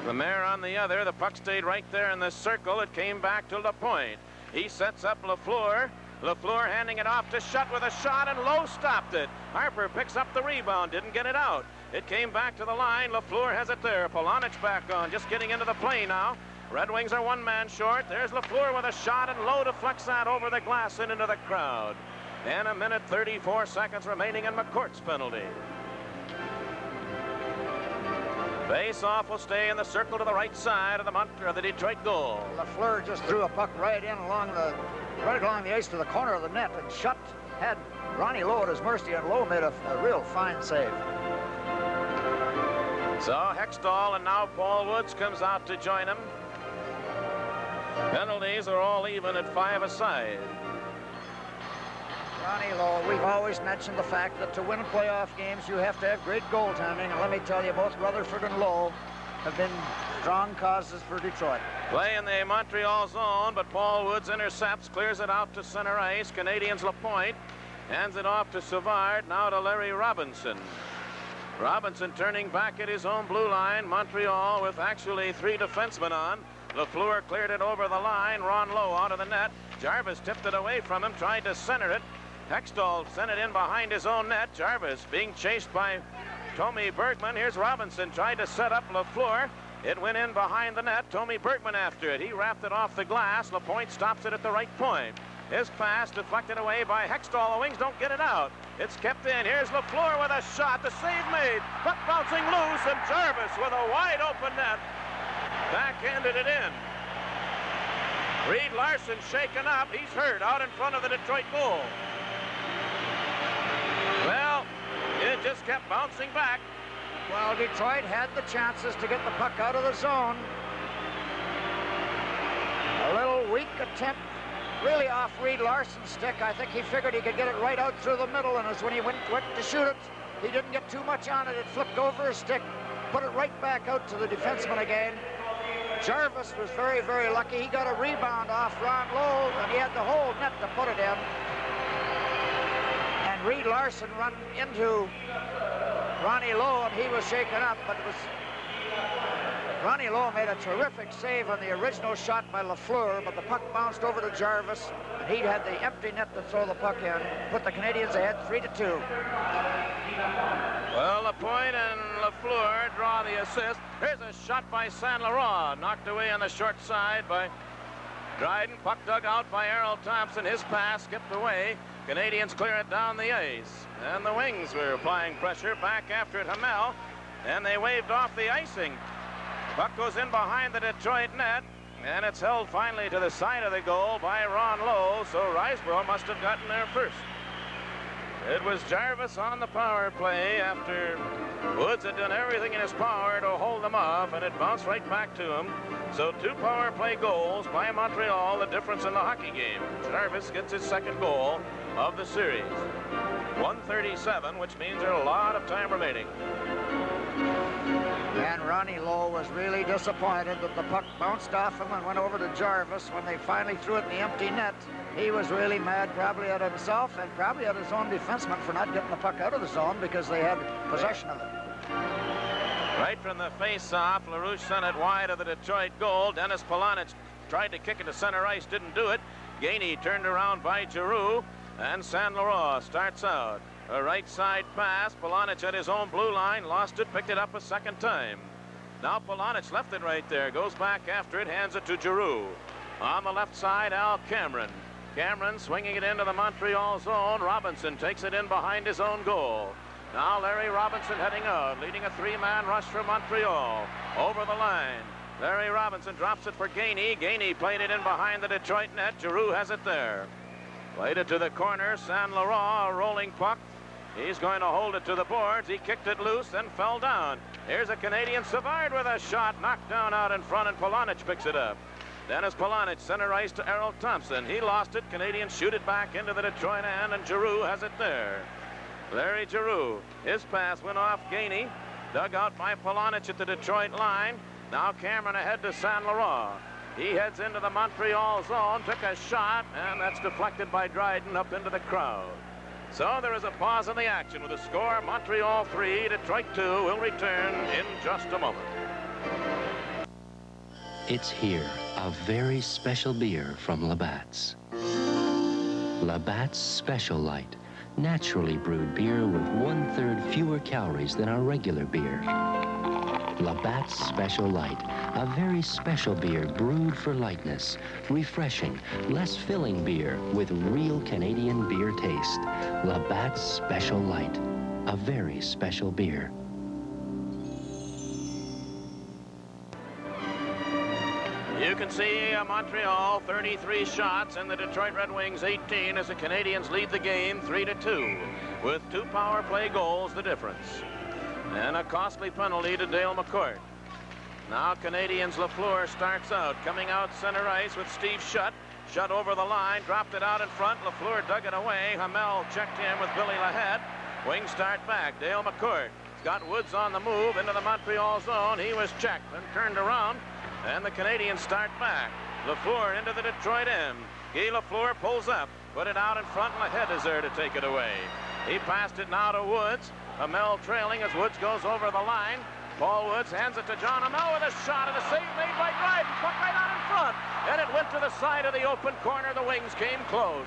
Lemaire on the other. The puck stayed right there in the circle. It came back to Lapointe. He sets up Lafleur. LaFleur handing it off to Shutt with a shot, and Lowe stopped it. Harper picks up the rebound, didn't get it out. It came back to the line. LaFleur has it there. Polonich back on, just getting into the play now. Red Wings are one man short. There's LaFleur with a shot, and Lowe deflects that over the glass and into the crowd. And a minute 34 seconds remaining in McCourt's penalty. Face-off will stay in the circle to the right side of the Detroit goal. LaFleur just threw a puck right along the ice to the corner of the net, and Shutt had Ronnie Lowe at his mercy, and Lowe made a real fine save. So Hextall and now Paul Woods comes out to join him. Penalties are all even at 5 aside. Ronnie Lowe, we've always mentioned the fact that to win playoff games, you have to have great goaltending. And let me tell you, both Rutherford and Lowe have been strong causes for Detroit. Play in the Montreal zone, but Paul Woods intercepts, clears it out to center ice. Canadiens Lapointe hands it off to Savard, now to Larry Robinson. Robinson turning back at his own blue line. Montreal with actually 3 defensemen on. LaFleur cleared it over the line. Ron Lowe out of the net. Jarvis tipped it away from him, tried to center it. Hextall sent it in behind his own net. Jarvis being chased by Tommy Bergman. Here's Robinson, tried to set up LaFleur. It went in behind the net. Tommy Bergman after it. He wrapped it off the glass. Lapointe stops it at the right point. His pass deflected away by Hextall. The Wings don't get it out. It's kept in. Here's LaFleur with a shot. The save made. Puck bouncing loose, and Jarvis with a wide open net backhanded it in. Reed Larson shaken up. He's hurt out in front of the Detroit goal. Well, it just kept bouncing back. Well, Detroit had the chances to get the puck out of the zone. A little weak attempt, really off Reed Larson's stick. I think he figured he could get it right out through the middle, and as when he went to shoot it, he didn't get too much on it. It flipped over his stick, put it right back out to the defenseman again. Jarvis was very, very lucky. He got a rebound off Ron Lowe, and he had the whole net to put it in. And Reed Larson run into Ronnie Lowe, and he was shaken up, but it was Ronnie Lowe made a terrific save on the original shot by LaFleur, but the puck bounced over to Jarvis, and he had the empty net to throw the puck in, put the Canadiens ahead 3-2. Well, Lapointe and LaFleur draw the assist. Here's a shot by Saint Laurent, knocked away on the short side by Dryden. Puck dug out by Errol Thompson. His pass skipped away. Canadiens clear it down the ice. And the Wings were applying pressure back after it. Hamel, and they waved off the icing. Puck goes in behind the Detroit net, and it's held finally to the side of the goal by Ron Lowe, so Riseborough must have gotten there first. It was Jarvis on the power play after Woods had done everything in his power to hold them off, and it bounced right back to him. So 2 power play goals by Montreal, the difference in the hockey game. Jarvis gets his 2nd goal of the series. 1:37, which means there's a lot of time remaining. And Ronnie Lowe was really disappointed that the puck bounced off him and went over to Jarvis when they finally threw it in the empty net. He was really mad, probably at himself and probably at his own defenseman for not getting the puck out of the zone because they had possession of it. Right from the face-off, LaRouche sent it wide of the Detroit goal. Dennis Polonich tried to kick it to center ice, didn't do it. Gainey turned around by Giroux, and Saint Laurent starts out. A right side pass. Polonich at his own blue line, lost it, picked it up a 2nd time. Now Polonich left it right there, goes back after it, hands it to Giroux. On the left side, Al Cameron. Cameron swinging it into the Montreal zone. Robinson takes it in behind his own goal. Now Larry Robinson heading out, leading a 3-man rush for Montreal. Over the line. Larry Robinson drops it for Gainey. Gainey played it in behind the Detroit net. Giroux has it there. Played it to the corner. Saint Laurent, a rolling puck. He's going to hold it to the boards. He kicked it loose and fell down. Here's a Canadian, Savard with a shot, knocked down out in front, and Polonich picks it up. Dennis Polonich, center ice to Errol Thompson. He lost it. Canadians shoot it back into the Detroit end, and Giroux has it there. Larry Giroux, his pass went off Gainey, dug out by Polonich at the Detroit line. Now Cameron ahead to Saint Laurent. He heads into the Montreal zone, took a shot, and that's deflected by Dryden up into the crowd. So there is a pause in the action with a score, Montreal 3, Detroit 2. Will return in just a moment. It's here, a very special beer from Labatt's. Labatt's Special Light, naturally brewed beer with 1/3 fewer calories than our regular beer. Labatt's Special Light, a very special beer brewed for lightness, refreshing, less filling beer with real Canadian beer taste. Labatt's Special Light, a very special beer. You can see Montreal 33 shots and the Detroit Red Wings 18 as the Canadiens lead the game 3-2 with 2 power play goals the difference. And a costly penalty to Dale McCourt. Now Canadiens Lafleur starts out, coming out center ice with Steve Shutt. Shutt over the line, dropped it out in front. Lafleur dug it away. Hamel checked in with Billy Lahead. Wings start back. Dale McCourt. Got Woods on the move into the Montreal zone. He was checked and turned around. And the Canadiens start back. Lafleur into the Detroit end. Guy Lafleur pulls up. Put it out in front. Lahead is there to take it away. He passed it now to Woods. Hamel trailing as Woods goes over the line. Paul Woods hands it to John Hamel with a shot, and a save made by Dryden. Put right out in front. And it went to the side of the open corner. The Wings came close.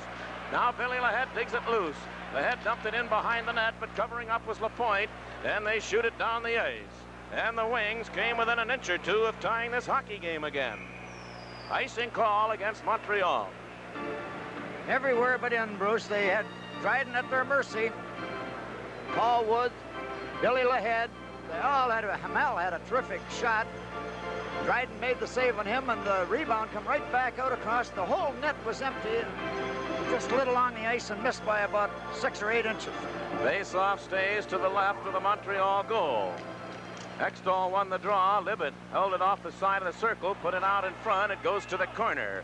Now Billy Lahead digs it loose. Lahead dumped it in behind the net, but covering up was Lapointe. And they shoot it down the ice. And the Wings came within an inch or two of tying this hockey game again. Icing call against Montreal. Everywhere but in, Bruce, they had Dryden at their mercy. Paul Woods, Billy Lahead, they all had Hamel had a terrific shot. Dryden made the save on him, and the rebound come right back out across. The whole net was empty, and just slid along the ice and missed by about 6 or 8 inches. Face-off stays to the left of the Montreal goal. Hextall won the draw. Libet held it off the side of the circle, put it out in front. It goes to the corner.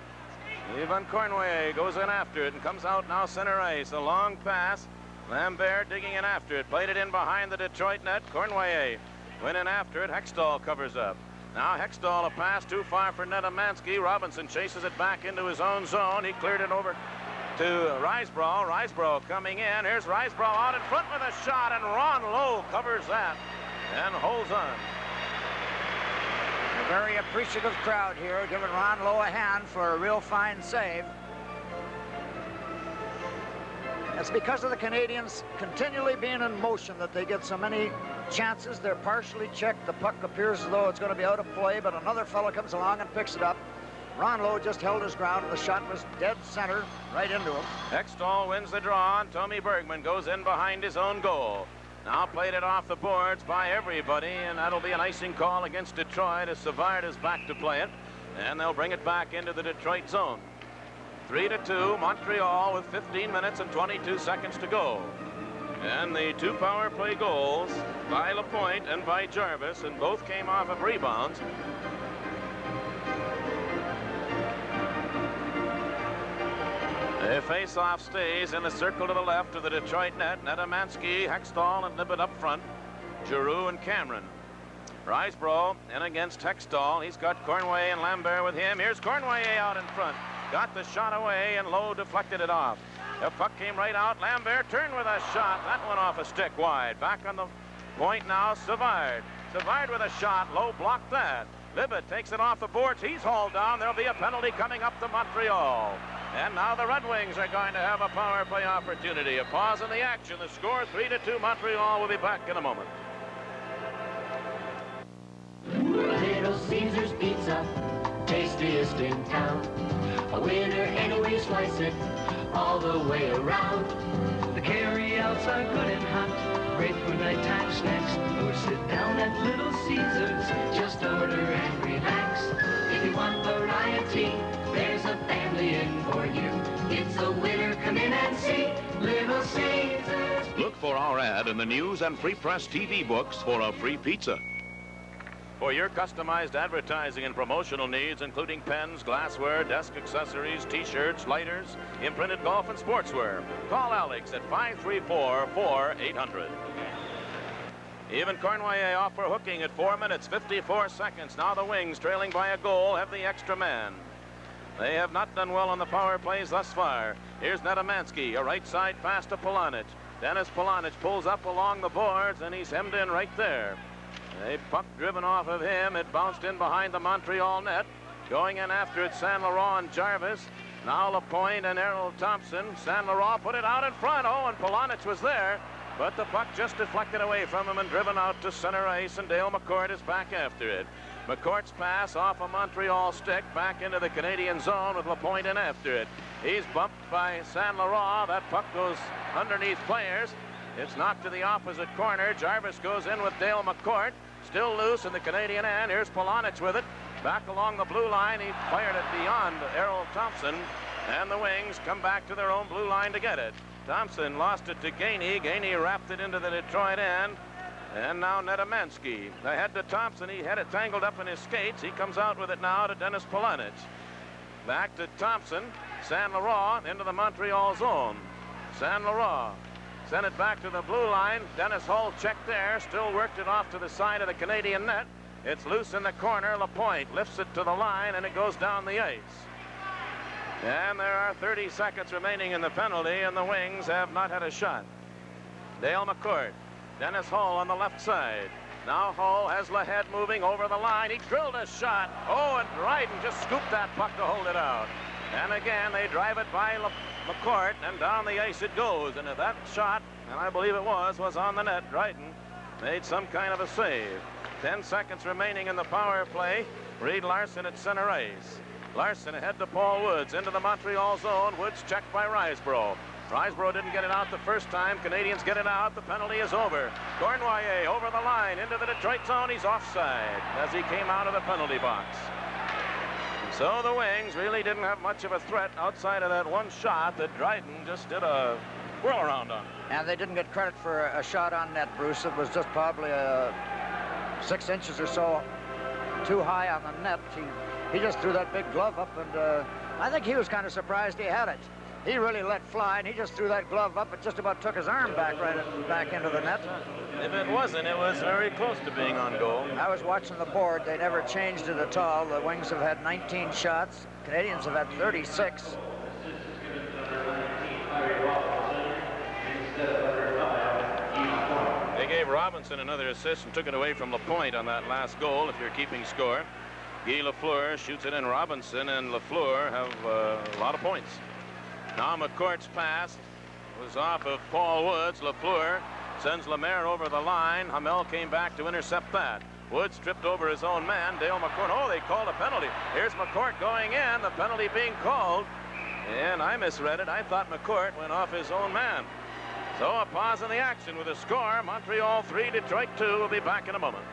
Yvan Cornway goes in after it and comes out now center ice. A long pass. Lambert digging in after it. Played it in behind the Detroit net. Cornway went in after it. Hextall covers up. Now Hextall, a pass too far for Netamansky. Robinson chases it back into his own zone. He cleared it over to Risebrough. Risebrough coming in. Here's Risebrough out in front with a shot, and Ron Lowe covers that and holds on. A very appreciative crowd here, giving Ron Lowe a hand for a real fine save. It's because of the Canadiens continually being in motion that they get so many chances. They're partially checked. The puck appears as though it's going to be out of play, but another fellow comes along and picks it up. Ron Lowe just held his ground, and the shot was dead center, right into him. Hextall wins the draw, and Tommy Bergman goes in behind his own goal. Now played it off the boards by everybody, and that'll be an icing call against Detroit as Savard is back to play it, and they'll bring it back into the Detroit zone. 3-2, Montreal with 15 minutes and 22 seconds to go. And the 2 power play goals by Lapointe and by Jarvis, and both came off of rebounds. The face-off stays in the circle to the left of the Detroit net. Netamansky, Hextall, and Libet up front. Giroux and Cameron. Risebrough in against Hextall. He's got Cornway and Lambert with him. Here's Cornway out in front. Got the shot away, and Lowe deflected it off. The puck came right out. Lambert turned with a shot. That went off a stick wide. Back on the point now, Savard. Savard with a shot. Lowe blocked that. Libet takes it off the boards. He's hauled down. There'll be a penalty coming up to Montreal. And now the Red Wings are going to have a power play opportunity. A pause in the action. The score 3-2 Montreal. Will be back in a moment. Little Caesar's Pizza, tastiest in town. A winner any way you slice it, all the way around. The carry-outs are good and hot, great for nighttime snacks. Or sit down at Little Caesar's, just order and relax. If you want variety, there's a family in for you. It's a winner, come in and see Little Caesar's. Look for our ad in the news and free press TV books for a free pizza. For your customized advertising and promotional needs, including pens, glassware, desk accessories, t-shirts, lighters, imprinted golf and sportswear, call Alex at 534-4800. Even Cornway off for hooking at 4 minutes, 54 seconds. Now the Wings, trailing by a goal, have the extra man. They have not done well on the power plays thus far. Here's Netamansky, a right side pass to Polonich. Dennis Polonich pulls up along the boards, and he's hemmed in right there. A puck driven off of him. It bounced in behind the Montreal net. Going in after it, Saint Laurent and Jarvis. Now LaPointe and Errol Thompson. San Laurent put it out in front. Oh, and Polonich was there. But the puck just deflected away from him and driven out to center ice, and Dale McCourt is back after it. McCourt's pass off a Montreal stick back into the Canadian zone with LaPointe in after it. He's bumped by San Laurent. That puck goes underneath players. It's knocked to the opposite corner. Jarvis goes in with Dale McCourt. Still loose in the Canadian end. Here's Polonich with it. Back along the blue line. He fired it beyond Errol Thompson. And the Wings come back to their own blue line to get it. Thompson lost it to Gainey. Gainey wrapped it into the Detroit end. And now Nedemansky. Ahead to Thompson. He had it tangled up in his skates. He comes out with it now to Dennis Polonich. Back to Thompson. San Laurent into the Montreal zone. San Laurent sent it back to the blue line. Dennis Hull checked there. Still worked it off to the side of the Canadian net. It's loose in the corner. LaPointe lifts it to the line, and it goes down the ice. And there are 30 seconds remaining in the penalty, and the Wings have not had a shot. Dale McCourt. Dennis Hull on the left side. Now Hull has Lahead moving over the line. He drilled a shot. Oh, and Dryden just scooped that puck to hold it out. And again, they drive it by McCourt, and down the ice it goes. And if that shot, and I believe it was on the net, Dryden made some kind of a save. 10 seconds remaining in the power play. Reed Larson at center ice. Larson ahead to Paul Woods into the Montreal zone. Woods checked by Risebrough. Risebrough didn't get it out the first time. Canadians get it out. The penalty is over. Cournoyer over the line into the Detroit zone. He's offside as he came out of the penalty box. So the Wings really didn't have much of a threat outside of that one shot that Dryden just did a whirl around on. And they didn't get credit for a shot on net, Bruce. It was just probably 6 inches or so too high on the net. He just threw that big glove up, and I think he was kind of surprised he had it. He really let fly, and he just threw that glove up. It just about took his arm back back into the net. If it wasn't, it was very close to being on goal. I was watching the board. They never changed it at all. The Wings have had 19 shots. Canadians have had 36. They gave Robinson another assist and took it away from LaPointe on that last goal, if you're keeping score. Guy Lafleur shoots it in. Robinson and Lafleur have a lot of points. Now McCourt's pass was off of Paul Woods. Lafleur sends Lemaire over the line. Hamel came back to intercept that. Woods tripped over his own man, Dale McCourt. Oh, they called a penalty. Here's McCourt going in. The penalty being called. And I misread it. I thought McCourt went off his own man. So a pause in the action with a score. Montreal 3, Detroit 2. We'll be back in a moment.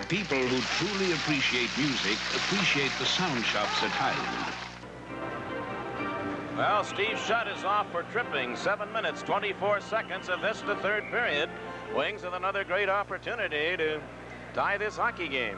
People who truly appreciate music appreciate the sound shops at Highland. Well, Steve Shutt is off for tripping. 7 minutes, 24 seconds of this, the third period. Wings with another great opportunity to tie this hockey game.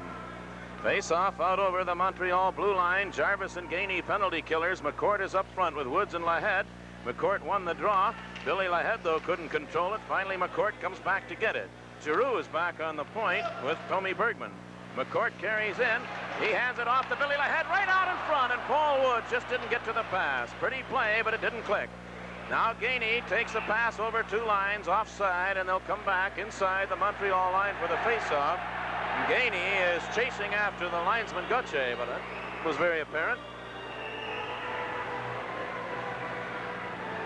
Face-off out over the Montreal blue line. Jarvis and Gainey penalty killers. McCourt is up front with Woods and Lahead. McCourt won the draw. Billy Lahead, though, couldn't control it. Finally, McCourt comes back to get it. Giroux is back on the point with Tommy Bergman. McCourt carries in. He hands it off to Billy Lahead right out in front, and Paul Woods just didn't get to the pass. Pretty play, but it didn't click. Now Gainey takes a pass over 2 lines offside, and they'll come back inside the Montreal line for the face-off. Gainey is chasing after the linesman Gauthier, but it was very apparent.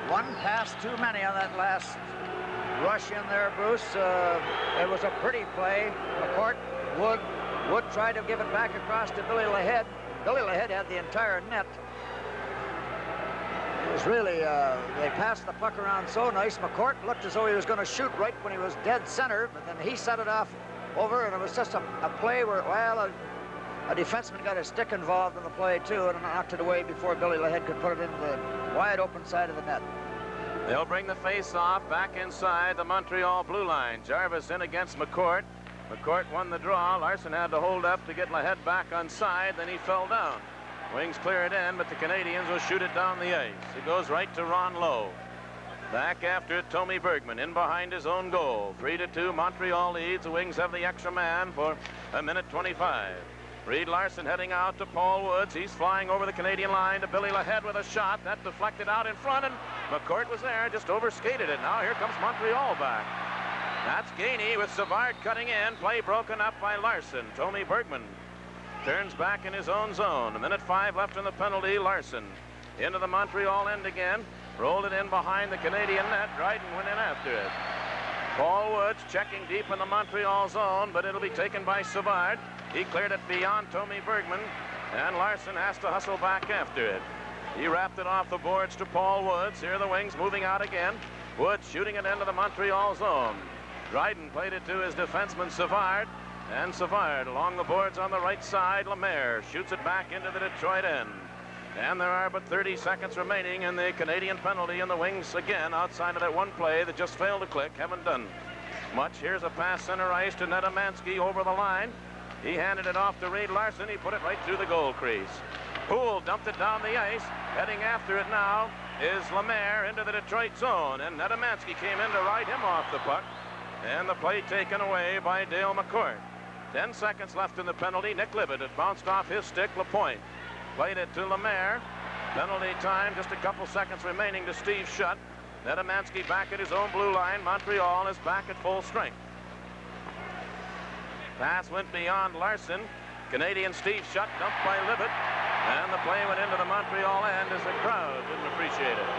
One pass too many on that last rush in there, Bruce. It was a pretty play. McCourt, Wood tried to give it back across to Billy Lahead. Billy Lahead had the entire net. It was really, they passed the puck around so nice. McCourt looked as though he was going to shoot right when he was dead center, but then he set it off over, and it was just a play where, well, a defenseman got his stick involved in the play, too, and knocked it away before Billy Lahead could put it into the wide open side of the net. They'll bring the face-off back inside the Montreal blue line. Jarvis in against McCourt. McCourt won the draw. Larson had to hold up to get Lahead back on side. Then he fell down. Wings clear it in, but the Canadians will shoot it down the ice. It goes right to Ron Lowe. Back after it, Tommy Bergman in behind his own goal. 3-2, Montreal leads. The Wings have the extra man for 1:25. Reed Larson heading out to Paul Woods. He's flying over the Canadian line to Billy LaHead with a shot. That deflected out in front, and McCourt was there, just overskated it. Now here comes Montreal back. That's Gainey with Savard cutting in. Play broken up by Larson. Tommy Bergman turns back in his own zone. 1:05 left in the penalty. Larson into the Montreal end again. Rolled it in behind the Canadian net. Dryden went in after it. Paul Woods checking deep in the Montreal zone, but it'll be taken by Savard. He cleared it beyond Tommy Bergman, and Larson has to hustle back after it. He wrapped it off the boards to Paul Woods. Here are the Wings moving out again. Woods shooting it into the Montreal zone. Dryden played it to his defenseman Savard, and Savard along the boards on the right side. Lemaire shoots it back into the Detroit end. And there are but 30 seconds remaining in the Canadian penalty, and the Wings again outside of that one play that just failed to click. Haven't done much. Here's a pass center ice to Nedemansky over the line. He handed it off to Reed Larson. He put it right through the goal crease. Poole dumped it down the ice. Heading after it now is Lemaire into the Detroit zone, and Nedemansky came in to ride him off the puck, and the play taken away by Dale McCourt. 10 seconds left in the penalty. Nick Libet had bounced off his stick. Lapointe played it to Lemaire. Penalty time, just a couple seconds remaining to Steve Shutt. Nedemansky back at his own blue line. Montreal is back at full strength. Pass went beyond Larson. Canadian Steve Shutt dumped by Libet. And the play went into the Montreal end as the crowd didn't appreciate it.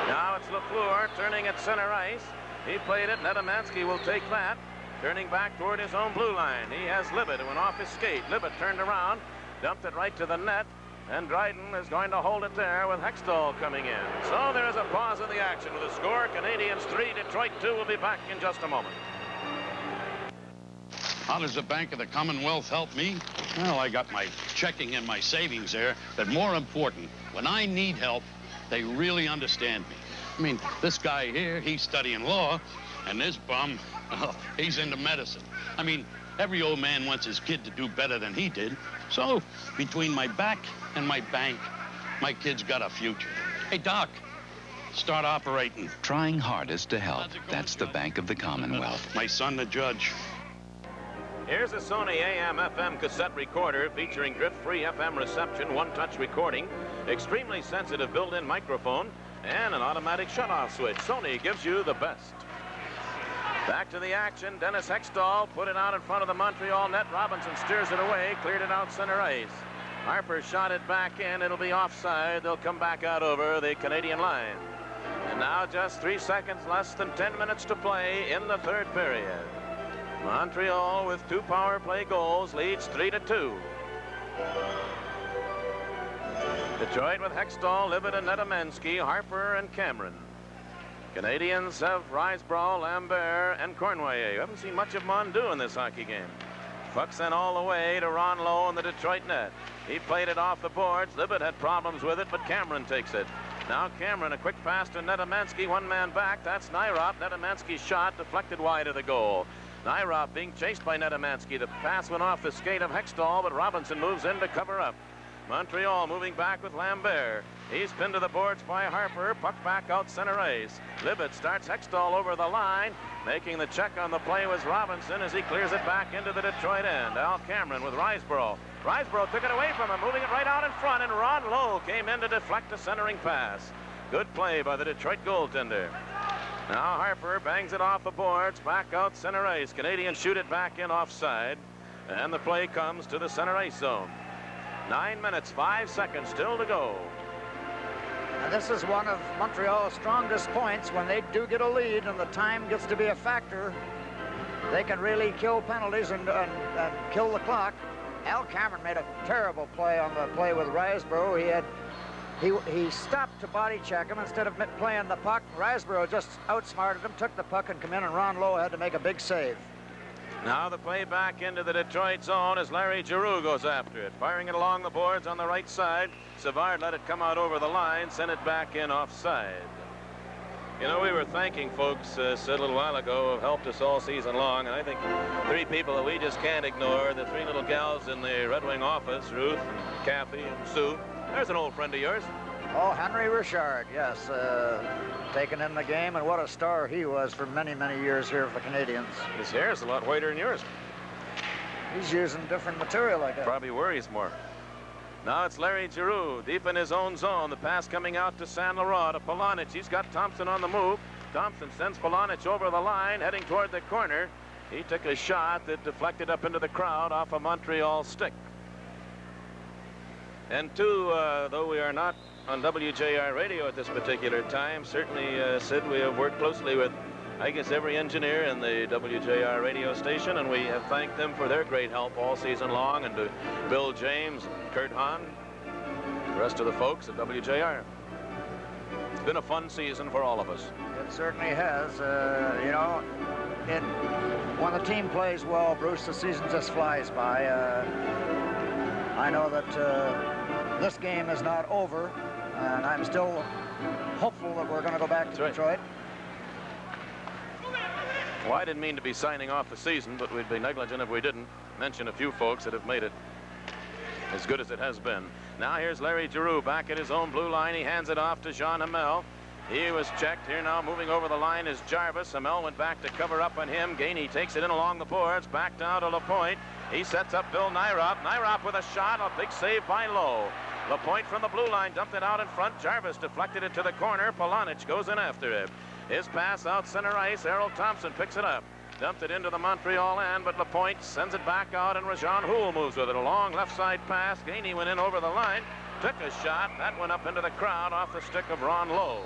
Now it's Lafleur turning at center ice. He played it. Nedemansky will take that. Turning back toward his own blue line. He has Libet, who went off his skate. Libet turned around, dumped it right to the net, and Dryden is going to hold it there with Hextall coming in. So there is a pause in the action with a score. Canadiens 3, Detroit 2. Will be back in just a moment. How does the Bank of the Commonwealth help me? Well, I got my checking and my savings there, but more important, when I need help, they really understand me. I mean, this guy here, he's studying law, and this bum, oh, he's into medicine. I mean, every old man wants his kid to do better than he did. So, between my back and my bank, my kid's got a future. Hey, Doc, start operating. Trying hardest to help. That's the Bank of the Commonwealth. My son, the judge. Here's a Sony AM/FM cassette recorder featuring drift-free FM reception, one-touch recording, extremely sensitive built-in microphone, and an automatic shutoff switch. Sony gives you the best. Back to the action. Dennis Hextall put it out in front of the Montreal net. Robinson steers it away, cleared it out center ice. Harper shot it back in. It'll be offside. They'll come back out over the Canadian line. And now just 3 seconds, less than 10 minutes to play in the third period. Montreal with 2 power play goals leads 3-2. Detroit with Hextall, Libet, and Nedemansky, Harper, and Cameron. Canadians have Risebrough, Lambert, and Cournoyer. You haven't seen much of Mondeau in this hockey game. Puck sent all the way to Ron Lowe in the Detroit net. He played it off the boards. Libet had problems with it, but Cameron takes it. Now Cameron, a quick pass to Nedemansky, one man back. That's Nyrop. Nedemansky's shot deflected wide of the goal. Nyrop being chased by Nedemansky. The pass went off the skate of Hextall, but Robinson moves in to cover up. Montreal moving back with Lambert. He's pinned to the boards by Harper. Puck back out center ice. Libet starts Hextall over the line. Making the check on the play was Robinson as he clears it back into the Detroit end. Al Cameron with Risebrough. Risebrough took it away from him, moving it right out in front, and Ron Lowe came in to deflect a centering pass. Good play by the Detroit goaltender. Now Harper bangs it off the boards, back out center ice. Canadians shoot it back in offside, and the play comes to the center ice zone. 9 minutes, 5 seconds still to go. And this is one of Montreal's strongest points. When they do get a lead and the time gets to be a factor, they can really kill penalties and kill the clock. Al Cameron made a terrible play on the play with Risebrough. He stopped to body check him instead of playing the puck. Risebrough just outsmarted him, took the puck and come in, and Ron Lowe had to make a big save. Now the play back into the Detroit zone as Larry Giroux goes after it. Firing it along the boards on the right side. Savard let it come out over the line, sent it back in offside. You know, we were thanking folks, said a little while ago, who have helped us all season long, and I think 3 people that we just can't ignore, the 3 little gals in the Red Wing office, Ruth and Kathy and Sue. There's an old friend of yours. Oh, Henry Richard, yes. Taken in the game, and what a star he was for many, many years here for the Canadiens. His hair is a lot whiter than yours. He's using different material, I guess. Probably worries more. Now it's Larry Giroux deep in his own zone. The pass coming out to Saint Laurent to Polonich. He's got Thompson on the move. Thompson sends Polonich over the line, heading toward the corner. He took a shot that deflected up into the crowd off a Montreal stick. And though we are not on WJR radio at this particular time, certainly, Sid, we have worked closely with, I guess, every engineer in the WJR radio station, and we have thanked them for their great help all season long, and to Bill James, Kurt Hahn, the rest of the folks at WJR. It's been a fun season for all of us. It certainly has. You know, when the team plays well, Bruce, the season just flies by. I know that this game is not over, and I'm still hopeful that we're going to go back to Detroit. Well, I didn't mean to be signing off the season, but we'd be negligent if we didn't mention a few folks that have made it as good as it has been. Now here's Larry Giroux back at his own blue line. He hands it off to Jean Hamel. He was checked. Here now moving over the line is Jarvis. Hamel went back to cover up on him. Gainey takes it in along the boards. Back down to Lapointe. He sets up Bill Nyrop. Nyrop with a shot. A big save by Lowe. Lapointe from the blue line dumped it out in front. Jarvis deflected it to the corner. Polonich goes in after it. His pass out center ice. Errol Thompson picks it up. Dumped it into the Montreal end, but Lapointe sends it back out, and Rajon Houle moves with it. A long left side pass. Gainey went in over the line. Took a shot. That went up into the crowd off the stick of Ron Lowe.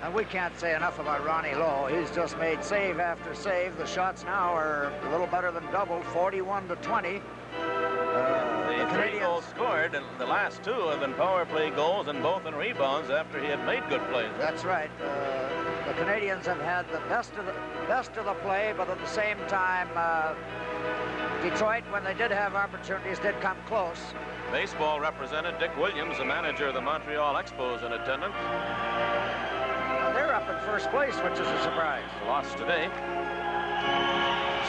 And we can't say enough about Ronnie Lowe. He's just made save after save. The shots now are a little better than double, 41-20. The 3 goals scored, and the last 2 have been power play goals, and both in rebounds after he had made good plays. That's right. The Canadiens have had the best of the play, but at the same time, Detroit, when they did have opportunities, did come close. Baseball represented Dick Williams, the manager of the Montreal Expos, in attendance. They're up in first place, which is a surprise. Lost today.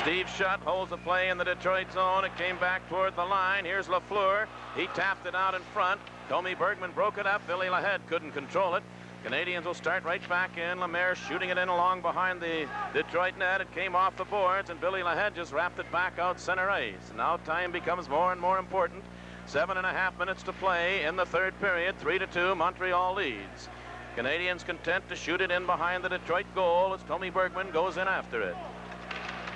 Steve Shutt holds the play in the Detroit zone. It came back toward the line. Here's Lafleur. He tapped it out in front. Tommy Bergman broke it up. Billy Lahead couldn't control it. Canadiens will start right back in. Lemaire shooting it in along behind the Detroit net. It came off the boards, and Billy Lahead just wrapped it back out center ice. Now time becomes more and more important. 7.5 minutes to play in the third period. 3-2, Montreal leads. Canadiens content to shoot it in behind the Detroit goal as Tommy Bergman goes in after it.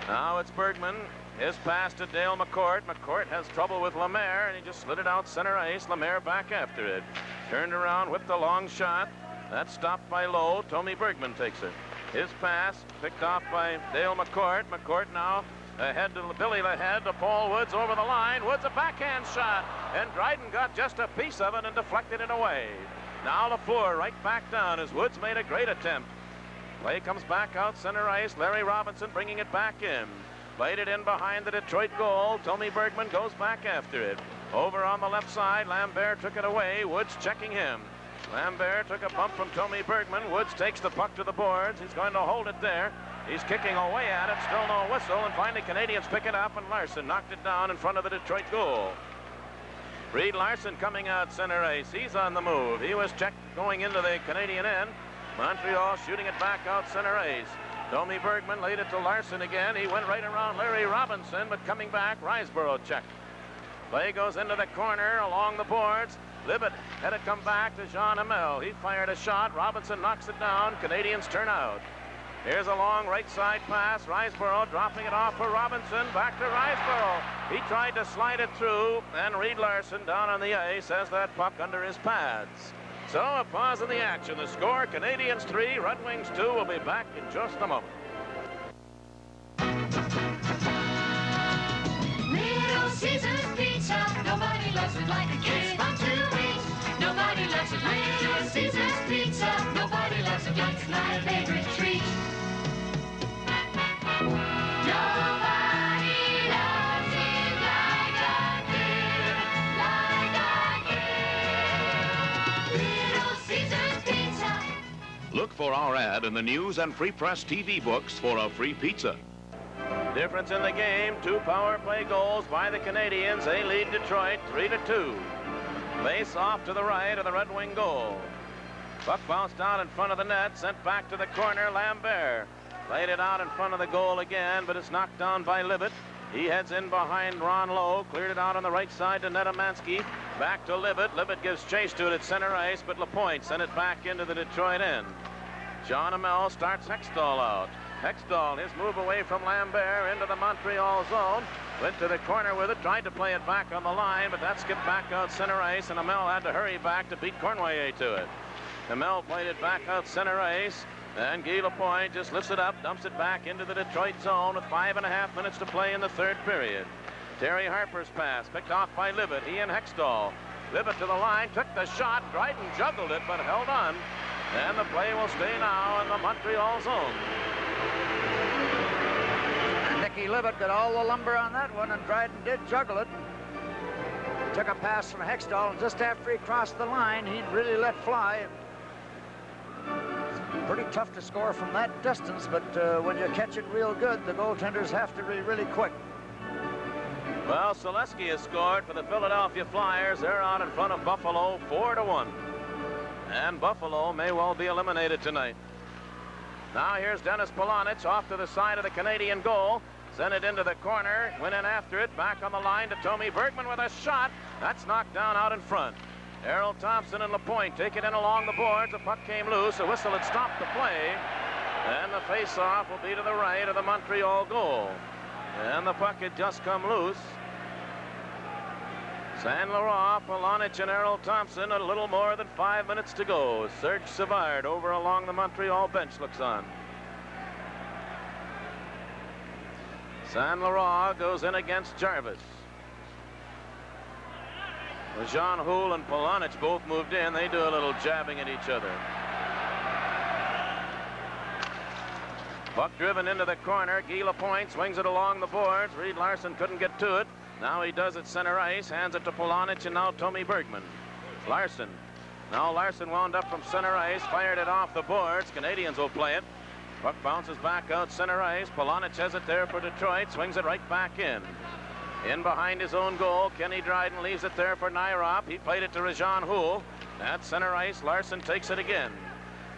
Now it's Bergman. His pass to Dale McCourt. McCourt has trouble with Lemaire, and he just slid it out center ice. Lemaire back after it. Turned around, whipped a long shot. That's stopped by Lowe. Tommy Bergman takes it. His pass picked off by Dale McCourt. McCourt now ahead to Billy Lahead to Paul Woods over the line. Woods a backhand shot, and Dryden got just a piece of it and deflected it away. Now Lafleur right back down as Woods made a great attempt. Play comes back out center ice. Larry Robinson bringing it back in. Played it in behind the Detroit goal. Tommy Bergman goes back after it. Over on the left side, Lambert took it away. Woods checking him. Lambert took a bump from Tommy Bergman. Woods takes the puck to the boards. He's going to hold it there. He's kicking away at it. Still no whistle. And finally, Canadiens pick it up, and Larson knocked it down in front of the Detroit goal. Reed Larson coming out center ice. He's on the move. He was checked going into the Canadian end. Montreal shooting it back out center ice. Tommy Bergman laid it to Larson again. He went right around Larry Robinson, but coming back, Riseborough checked. Play goes into the corner along the boards. Libet had it come back to Jean Hamel. He fired a shot. Robinson knocks it down. Canadiens turn out. Here's a long right side pass. Riseborough dropping it off for Robinson. Back to Riseborough. He tried to slide it through, and Reed Larson down on the ice has that puck under his pads. So a pause in the action. The score, Canadiens 3, Red Wings 2. We'll be back in just a moment. Little Caesar's Pizza. Nobody loves it like a kid on 2 weeks. Nobody loves it like Little Caesar's Pizza. Nobody loves it like my favorite treat. Nobody loves it like I do. Little Caesar's Pizza. Look for our ad in the news and free press TV books for a free pizza. Difference in the game, 2 power play goals by the Canadiens. They lead Detroit 3-2. Face off to the right of the Red Wing goal. Puck bounced out in front of the net, sent back to the corner. Lambert played it out in front of the goal again, but it's knocked down by Libet. He heads in behind Ron Lowe, cleared it out on the right side to Netamansky. Back to Libet. Libet gives chase to it at center ice, but Lapointe sent it back into the Detroit end. John Amell starts Hextall out. Hextall, his move away from Lambert into the Montreal zone. Went to the corner with it, tried to play it back on the line, but that skipped back out center ice, and Amell had to hurry back to beat Cornway to it. Amell played it back out center ice, and Guy Lapointe just lifts it up, dumps it back into the Detroit zone with 5.5 minutes to play in the third period. Terry Harper's pass, picked off by Libet. He and Hextall. Libet to the line, took the shot. Dryden juggled it, but held on. And the play will stay now in the Montreal zone. Nicky Libet got all the lumber on that one, and Dryden did juggle it. Took a pass from Hextall, and just after he crossed the line, he really let fly. It's pretty tough to score from that distance, but when you catch it real good, the goaltenders have to be really quick. Well, Selesky has scored for the Philadelphia Flyers. They're out in front of Buffalo 4-1. And Buffalo may well be eliminated tonight. Now here's Dennis Polonich off to the side of the Canadian goal. Sent it into the corner, went in after it, back on the line to Tommy Bergman with a shot. That's knocked down out in front. Errol Thompson and Lapointe take it in along the boards. The puck came loose. A whistle had stopped the play. And the face-off will be to the right of the Montreal goal. And the puck had just come loose. Saint Laurent, Polonich, and Errol Thompson, a little more than 5 minutes to go. Serge Savard over along the Montreal bench looks on. Saint Laurent goes in against Jarvis. Jean Houle and Polonich both moved in. They do a little jabbing at each other. Puck driven into the corner. Guy Lapointe swings it along the boards. Reed Larson couldn't get to it. Now he does it center ice. Hands it to Polonich, and now Tommy Bergman. Larson. Now Larson wound up from center ice. Fired it off the boards. Canadiens will play it. Puck bounces back out center ice. Polonich has it there for Detroit. Swings it right back in. In behind his own goal, Kenny Dryden leaves it there for Nyrop. He played it to Rajan Houle. At center ice, Larson takes it again.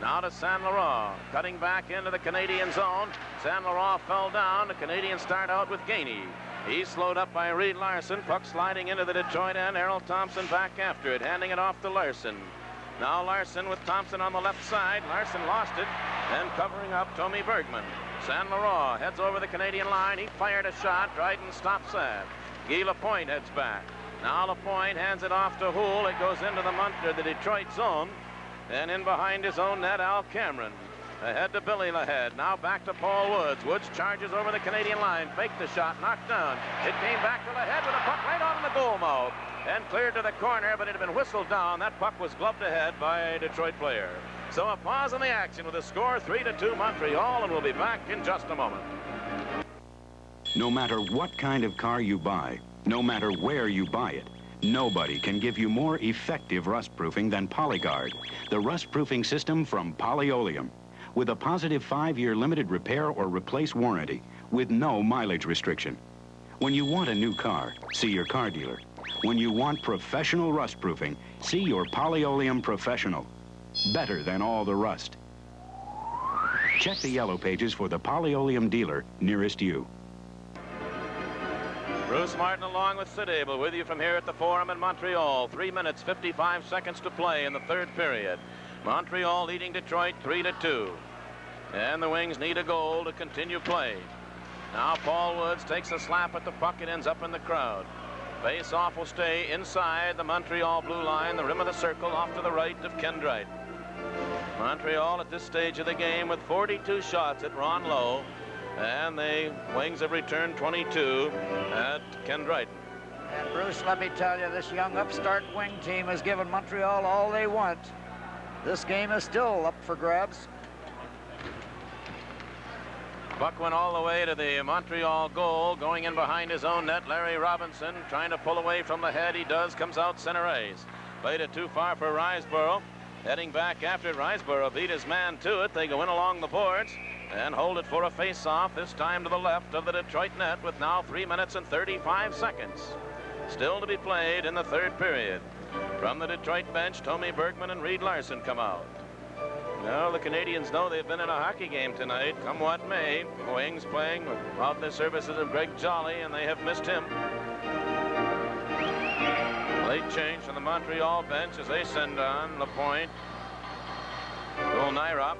Now to Saint Laurent, cutting back into the Canadian zone. Saint Laurent fell down. The Canadiens start out with Gainey. He's slowed up by Reed Larson. Puck sliding into the Detroit end. Errol Thompson back after it, handing it off to Larson. Now Larson with Thompson on the left side. Larson lost it, and covering up Tommy Bergman. Saint Laurent heads over the Canadian line. He fired a shot. Dryden stops that. Guy Lapointe heads back. Now Lapointe hands it off to Houle. It goes into the Detroit zone. And in behind his own net, Al Cameron. Ahead to Billy Lahead. Now back to Paul Woods. Woods charges over the Canadian line. Faked the shot. Knocked down. It came back to Lahead with a puck right on the goal mouth. And cleared to the corner, but it had been whistled down. That puck was gloved ahead by a Detroit player. So a pause in the action with a score 3-2 Montreal, and we'll be back in just a moment. No matter what kind of car you buy, no matter where you buy it, nobody can give you more effective rust-proofing than Polyguard, the rust-proofing system from Polyoleum, with a positive 5-year limited repair or replace warranty with no mileage restriction. When you want a new car, see your car dealer. When you want professional rust-proofing, see your Polyoleum professional. Better than all the rust. Check the yellow pages for the Polyoleum dealer nearest you. Bruce Martin along with Sid Abel with you from here at the Forum in Montreal. 3 minutes, 55 seconds to play in the third period. Montreal leading Detroit 3-2. And the Wings need a goal to continue play. Now Paul Woods takes a slap at the puck. It ends up in the crowd. Face-off will stay inside the Montreal blue line, the rim of the circle off to the right of Ken Dryden. Montreal at this stage of the game with 42 shots at Ron Lowe. And the Wings have returned 22 at Ken Dryden. And Bruce, let me tell you, this young upstart Wing team has given Montreal all they want. This game is still up for grabs. Buck went all the way to the Montreal goal, going in behind his own net. Larry Robinson trying to pull away from the head. He does, comes out center ice. Played it too far for Riseborough. Heading back after it, Riseborough beat his man to it. They go in along the boards and hold it for a face-off, this time to the left of the Detroit net with now 3 minutes and 35 seconds. Still to be played in the third period. From the Detroit bench, Tommy Bergman and Reed Larson come out. Now the Canadians know they've been in a hockey game tonight, come what may. Wings playing without the services of Greg Jolly, and they have missed him. Late change from the Montreal bench as they send on Lapointe. Joel Nyrop.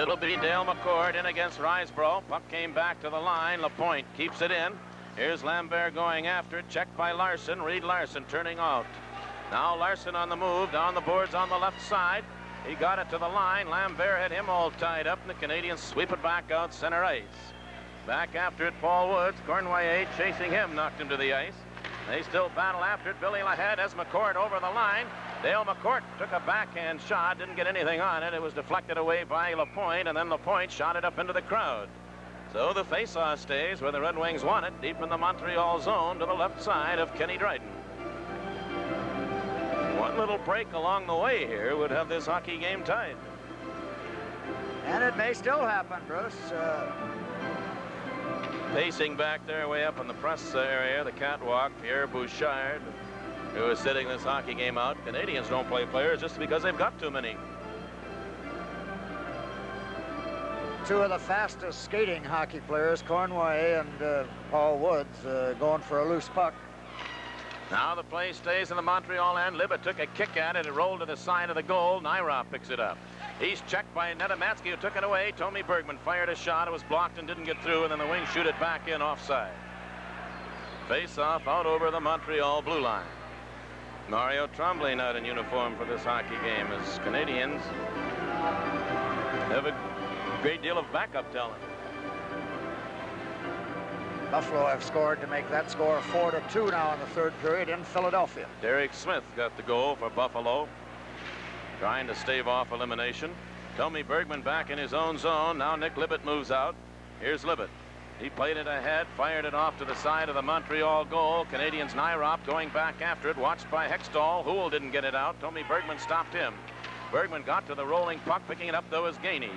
It'll be Dale McCord in against Riseborough. Puck came back to the line. Lapointe keeps it in. Here's Lambert going after it. Checked by Larson. Reed Larson turning out. Now Larson on the move. Down the boards on the left side. He got it to the line. Lambert had him all tied up, and the Canadians sweep it back out center ice. Back after it, Paul Woods. Cornway chasing him, knocked him to the ice. They still battle after it. Billy Lahead has McCord over the line. Dale McCord took a backhand shot, didn't get anything on it. It was deflected away by Lapointe, and then Lapointe shot it up into the crowd. So the faceoff stays where the Red Wings want it, deep in the Montreal zone to the left side of Kenny Dryden. One little break along the way here would have this hockey game tied. And it may still happen, Bruce. Pacing back there way up in the press area, the catwalk, Pierre Bouchard, who is sitting this hockey game out. Canadians don't play players just because they've got too many. Two of the fastest skating hockey players, Cornway and Paul Woods, going for a loose puck. Now the play stays in the Montreal end. Libet took a kick at it. It rolled to the side of the goal. Nyrop picks it up. He's checked by Nedematsky, who took it away. Tommy Bergman fired a shot. It was blocked and didn't get through, and then the Wings shoot it back in offside. Face-off out over the Montreal blue line. Mario Tremblay not in uniform for this hockey game, as Canadians have a great deal of backup talent. Buffalo have scored to make that score 4-2 now in the third period in Philadelphia. Derek Smith got the goal for Buffalo, trying to stave off elimination. Tommy Bergman back in his own zone. Now Nick Libet moves out. Here's Libet. He played it ahead, fired it off to the side of the Montreal goal. Canadians Nyrop going back after it, watched by Hextall. Houle didn't get it out. Tommy Bergman stopped him. Bergman got to the rolling puck. Picking it up, though, is Gainey.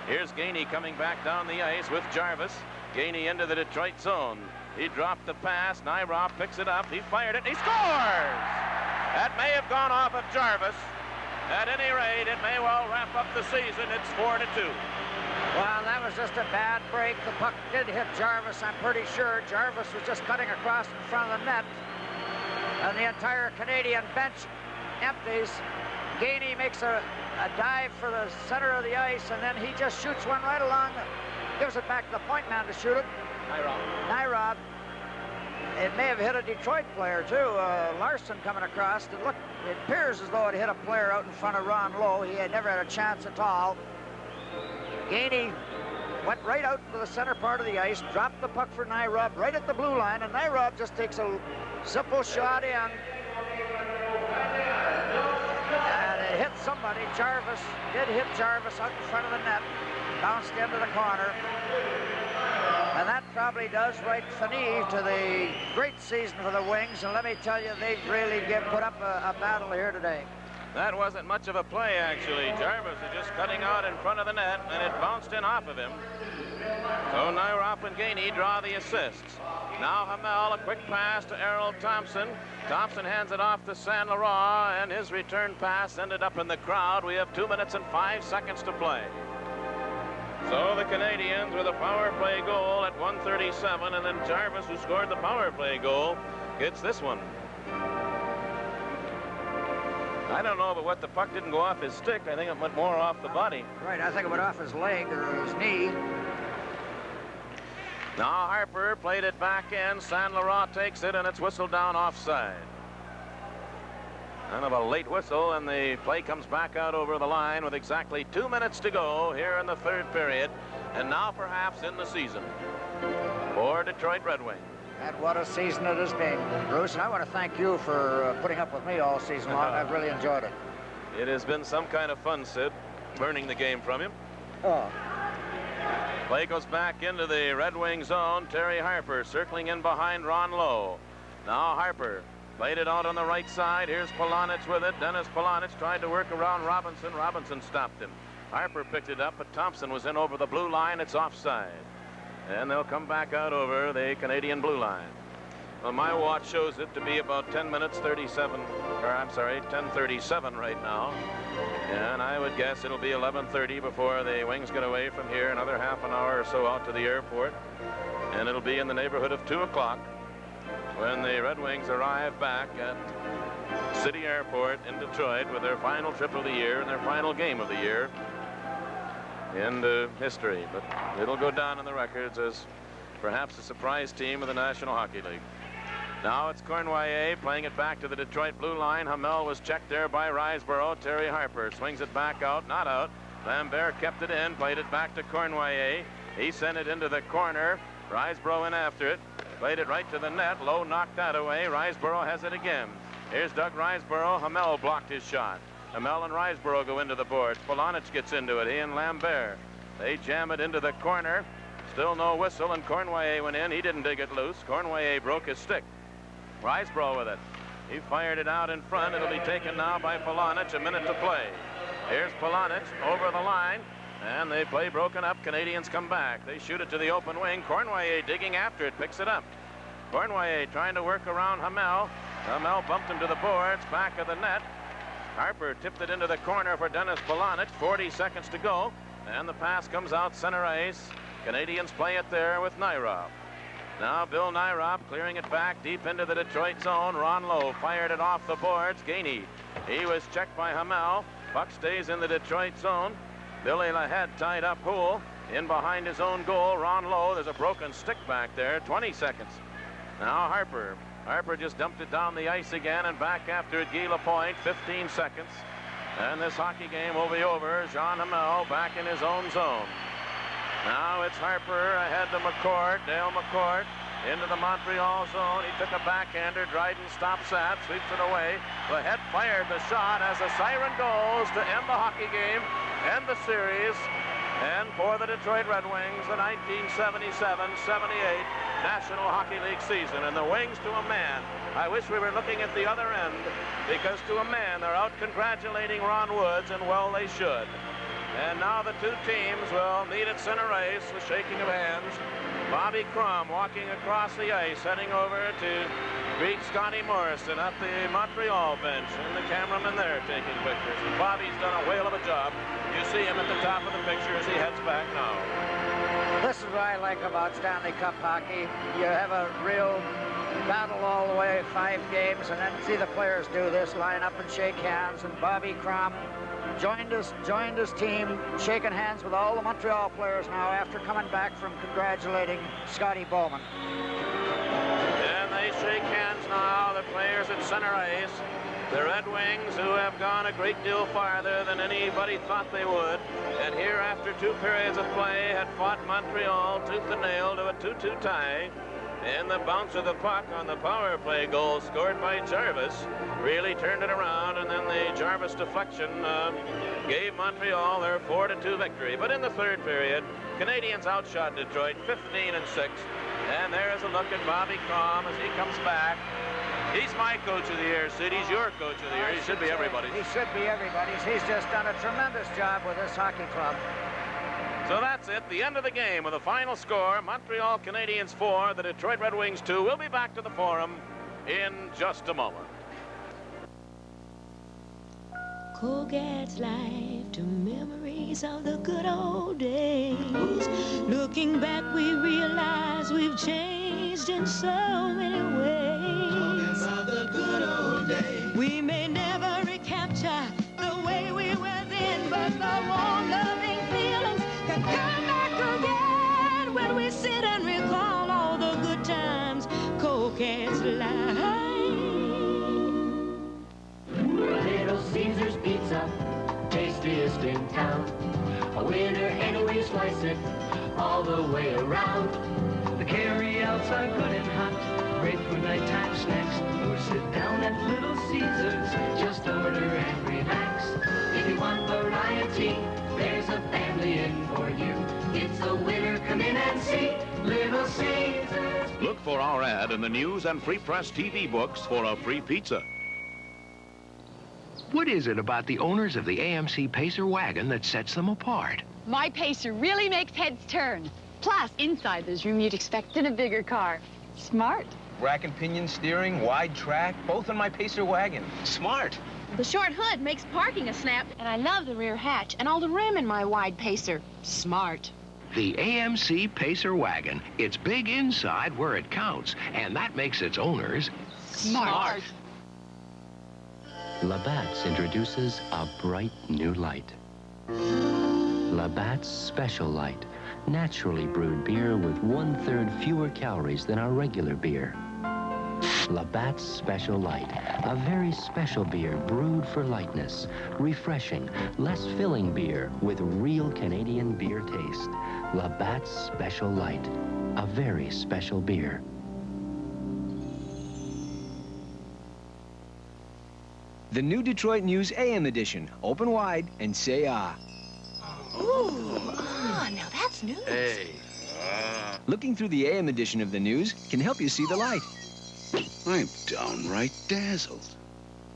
Here's Gainey coming back down the ice with Jarvis. Gainey into the Detroit zone. He dropped the pass. Nyrop picks it up. He fired it. He scores! That may have gone off of Jarvis. At any rate, it may well wrap up the season. It's 4-2. Well, that was just a bad break. The puck did hit Jarvis, I'm pretty sure. Jarvis was just cutting across in front of the net. And the entire Canadian bench empties. Gainey makes a dive for the center of the ice, and then he just shoots one right along. Gives it back to the point man to shoot it. Nyrop. It may have hit a Detroit player, too. Larson coming across. It appears as though it hit a player out in front of Ron Lowe. He had never had a chance at all. Gainey went right out to the center part of the ice, dropped the puck for Nyrop right at the blue line, and Nyrop just takes a simple shot in. And it hit somebody. Jarvis did hit Jarvis out in front of the net. Bounced into the corner. And that probably does right finish to the great season for the Wings. And let me tell you, they've really put up a battle here today. That wasn't much of a play, actually. Jarvis is just cutting out in front of the net, and it bounced in off of him. So Nyrop and Gainey draw the assists. Now Hamel, a quick pass to Errol Thompson. Thompson hands it off to Saint Laurent, and his return pass ended up in the crowd. We have 2 minutes and 5 seconds to play. So the Canadians with a power play goal at 1:37, and then Jarvis, who scored the power play goal, gets this one. I don't know, but what the puck didn't go off his stick. I think it went more off the body. Right, I think it went off his leg or his knee. Now Harper played it back in. Saint Laurent takes it, and it's whistled down offside. Kind of a late whistle, and the play comes back out over the line with exactly 2 minutes to go here in the third period, and now perhaps in the season for Detroit Red Wings. And what a season it has been, Bruce. And I want to thank you for putting up with me all season long. I've really enjoyed it. It has been some kind of fun, Sid, learning the game from him. Oh. Play goes back into the Red Wing zone. Terry Harper circling in behind Ron Lowe. Now Harper played it out on the right side. Here's Polonich with it. Dennis Polonich tried to work around Robinson. Robinson stopped him. Harper picked it up, but Thompson was in over the blue line. It's offside. And they'll come back out over the Canadian blue line. Well, my watch shows it to be about 10 minutes 37, or I'm sorry, 10:37 right now. And I would guess it'll be 11:30 before the Wings get away from here, another half an hour or so out to the airport. And it'll be in the neighborhood of 2 o'clock when the Red Wings arrive back at City Airport in Detroit with their final trip of the year and their final game of the year in history. But it'll go down in the records as perhaps a surprise team of the National Hockey League. Now it's Cournoyer playing it back to the Detroit blue line. Hamel was checked there by Riseborough. Terry Harper swings it back out, not out. Lambert kept it in, played it back to Cournoyer. He sent it into the corner. Riseborough in after it, played it right to the net. Lowe knocked that away. Riseborough has it again. Here's Doug Riseborough. Hamel blocked his shot. Hamel and Riseborough go into the boards. Polonich gets into it, he and Lambert. They jam it into the corner. Still no whistle, and Cournoyer went in. He didn't dig it loose. Cournoyer broke his stick. Riseborough with it. He fired it out in front. It'll be taken now by Polonich. A minute to play. Here's Polonich over the line. And they play broken up. Canadiens come back. They shoot it to the open wing. Cournoyer digging after it. Picks it up. Cournoyer trying to work around Hamel. Hamel bumped him to the boards. Back of the net. Harper tipped it into the corner for Dennis Polonich. 40 seconds to go. And the pass comes out center ice. Canadiens play it there with Nyrop. Now Bill Nyrop clearing it back deep into the Detroit zone. Ron Lowe fired it off the boards. Gainey. He was checked by Hamel. Puck stays in the Detroit zone. Billy Lahead tied up Houle. In behind his own goal, Ron Lowe. There's a broken stick back there. 20 seconds. Now Harper. Harper just dumped it down the ice again and back after it. Guy Lapointe. 15 seconds. And this hockey game will be over. Jean Hamel back in his own zone. Now it's Harper ahead to McCourt. Dale McCourt into the Montreal zone. He took a backhander. Dryden stops that, sweeps it away. Lahead fired the shot as the siren goes to end the hockey game, end the series. And for the Detroit Red Wings, the 1977-78 National Hockey League season. And the Wings to a man. I wish we were looking at the other end, because to a man they're out congratulating Ron Woods, and well they should. And now the two teams will meet at center ice, the shaking of hands. Bobby Crum walking across the ice, heading over to greet Scotty Morrison at the Montreal bench, and the cameraman there taking pictures. And Bobby's done a whale of a job. You see him at the top of the picture as he heads back now. This is what I like about Stanley Cup hockey. You have a real battle all the way, 5 games, and then see the players do this, line up and shake hands. And Bobby Crum joined his team, shaking hands with all the Montreal players now after coming back from congratulating Scotty Bowman. And they shake hands now, the players at center ice. The Red Wings, who have gone a great deal farther than anybody thought they would, and here after 2 periods of play had fought Montreal tooth and nail to a 2-2 tie. And the bounce of the puck on the power play goal scored by Jarvis really turned it around, and then the Jarvis deflection gave Montreal their 4-2 victory. But in the third period, Canadiens outshot Detroit 15-6. And there's a look at Bobby Crum as he comes back. He's my coach of the year, Sid. He's your coach of the year. He should be everybody's. He should be everybody's. He's just done a tremendous job with this hockey club. So that's it, the end of the game with a final score. Montreal Canadiens 4, the Detroit Red Wings 2. We'll be back to the Forum in just a moment. Coke adds life to memories of the good old days. Looking back, we realize we've changed in so many ways. Of the good old days. We may never recapture the way we were then, but the warm, loving feelings can come back again when we sit and recall all the good times. Coke adds life. Little Caesar's Pizza, tastiest in town. A winner any way you slice it, all the way around. The carry-outs are good and hot, great for nighttime snacks. Or sit down at Little Caesar's, just order and relax. If you want variety, there's a family in for you. It's a winner, come in and see Little Caesar's. Look for our ad in the news and Free Press TV books for a free pizza. What is it about the owners of the AMC Pacer wagon that sets them apart? My Pacer really makes heads turn. Plus, inside there's room you'd expect in a bigger car. Smart. Rack and pinion steering, wide track, both in my Pacer wagon. Smart. The short hood makes parking a snap. And I love the rear hatch and all the room in my wide Pacer. Smart. The AMC Pacer wagon. It's big inside where it counts, and that makes its owners Smart. Labatt's introduces a bright new light. Labatt's Special Light, naturally brewed beer with 1/3 fewer calories than our regular beer. Labatt's Special Light, a very special beer brewed for lightness, refreshing, less filling beer with real Canadian beer taste. Labatt's Special Light, a very special beer. The new Detroit News AM edition. Open wide and say ah. Ooh, now that's news. Hey. Looking through the AM edition of the news can help you see the light. I'm downright dazzled.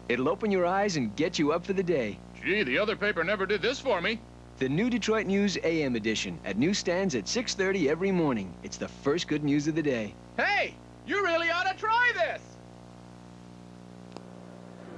It'll open your eyes and get you up for the day. Gee, the other paper never did this for me. The new Detroit News AM edition at newsstands at 6:30 every morning. It's the first good news of the day. Hey, you really ought to try this.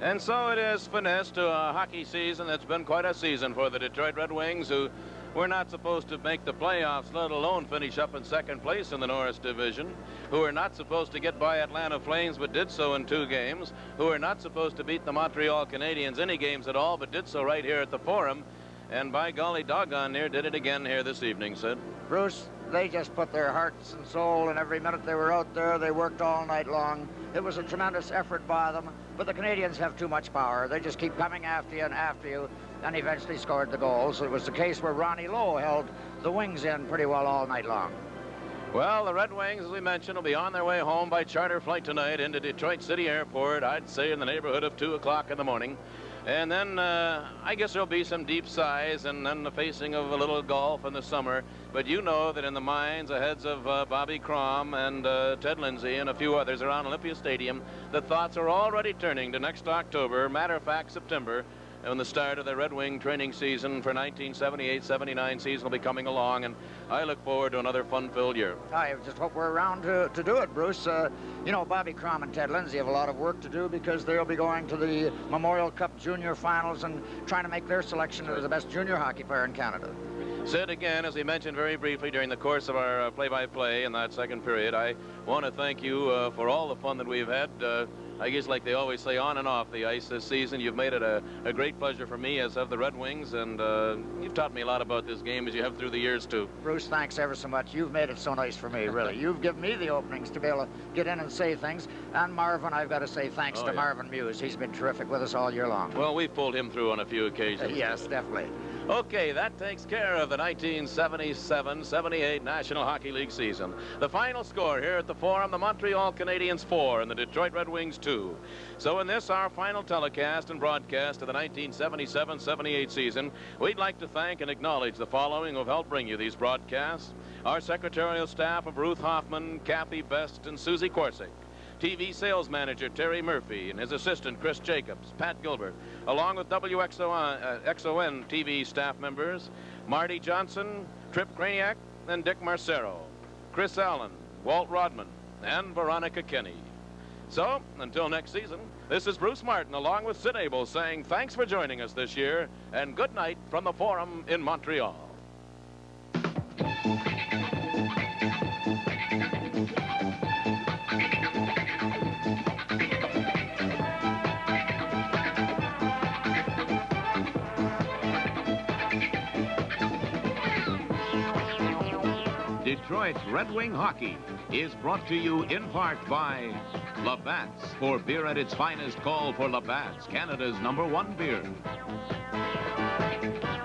And so it is finished to a hockey season that's been quite a season for the Detroit Red Wings, who were not supposed to make the playoffs, let alone finish up in second place in the Norris Division, who were not supposed to get by Atlanta Flames but did so in 2 games, who were not supposed to beat the Montreal Canadiens any games at all but did so right here at the Forum. And by golly doggone near did it again here this evening, Sid. Bruce, they just put their hearts and soul in every minute they were out there. They worked all night long. It was a tremendous effort by them, but the Canadians have too much power. They just keep coming after you, and eventually scored the goals. It was the case where Ronnie Lowe held the Wings in pretty well all night long. Well, the Red Wings, as we mentioned, will be on their way home by charter flight tonight into Detroit City Airport, I'd say in the neighborhood of 2 o'clock in the morning. And then I guess there'll be some deep sighs and then the facing of a little golf in the summer. But you know that in the minds, the heads of Bobby Crom and Ted Lindsay and a few others around Olympia Stadium, the thoughts are already turning to next October, matter of fact, September, when the start of the Red Wing training season for 1978-79 season will be coming along, and I look forward to another fun-filled year. I just hope we're around to do it, Bruce. You know, Bobby Crom and Ted Lindsay have a lot of work to do because they'll be going to the Memorial Cup Junior Finals and trying to make their selection as the best junior hockey player in Canada. Sid, again, as we mentioned very briefly during the course of our play-by-play in that second period, I want to thank you for all the fun that we've had. I guess, like they always say, on and off the ice this season. You've made it a great pleasure for me, as have the Red Wings, and you've taught me a lot about this game, as you have through the years, too. Bruce, thanks ever so much. You've made it so nice for me, really. You've given me the openings to be able to get in and say things. And Marvin, I've got to say thanks to Marvin Muse. He's been terrific with us all year long. Well, we've pulled him through on a few occasions. Yes, definitely. Okay, that takes care of the 1977-78 National Hockey League season. The final score here at the Forum, the Montreal Canadiens 4 and the Detroit Red Wings 2. So in this, our final telecast and broadcast of the 1977-78 season, we'd like to thank and acknowledge the following who have helped bring you these broadcasts. Our secretarial staff of Ruth Hoffman, Kathy Best, and Susie Corsick. TV sales manager Terry Murphy and his assistant Chris Jacobs, Pat Gilbert, along with XON TV staff members Marty Johnson, Trip Craniac, and Dick Marcero, Chris Allen, Walt Rodman, and Veronica Kinney. So, until next season, this is Bruce Martin along with Sid Abel saying thanks for joining us this year and good night from the Forum in Montreal. Detroit's Red Wing Hockey is brought to you in part by Labatt's. For beer at its finest, call for Labatt's, Canada's #1 beer.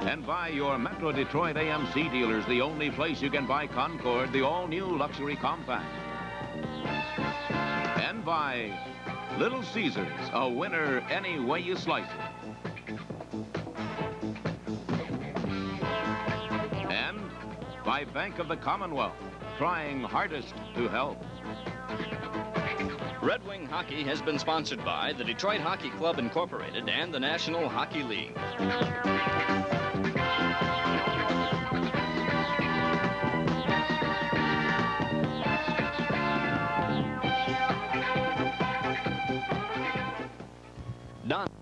And by your Metro Detroit AMC dealers, the only place you can buy Concord, the all-new luxury compact. And by Little Caesars, a winner any way you slice it. And by Bank of the Commonwealth, trying hardest to help. Red Wing Hockey has been sponsored by the Detroit Hockey Club Incorporated and the National Hockey League. Done.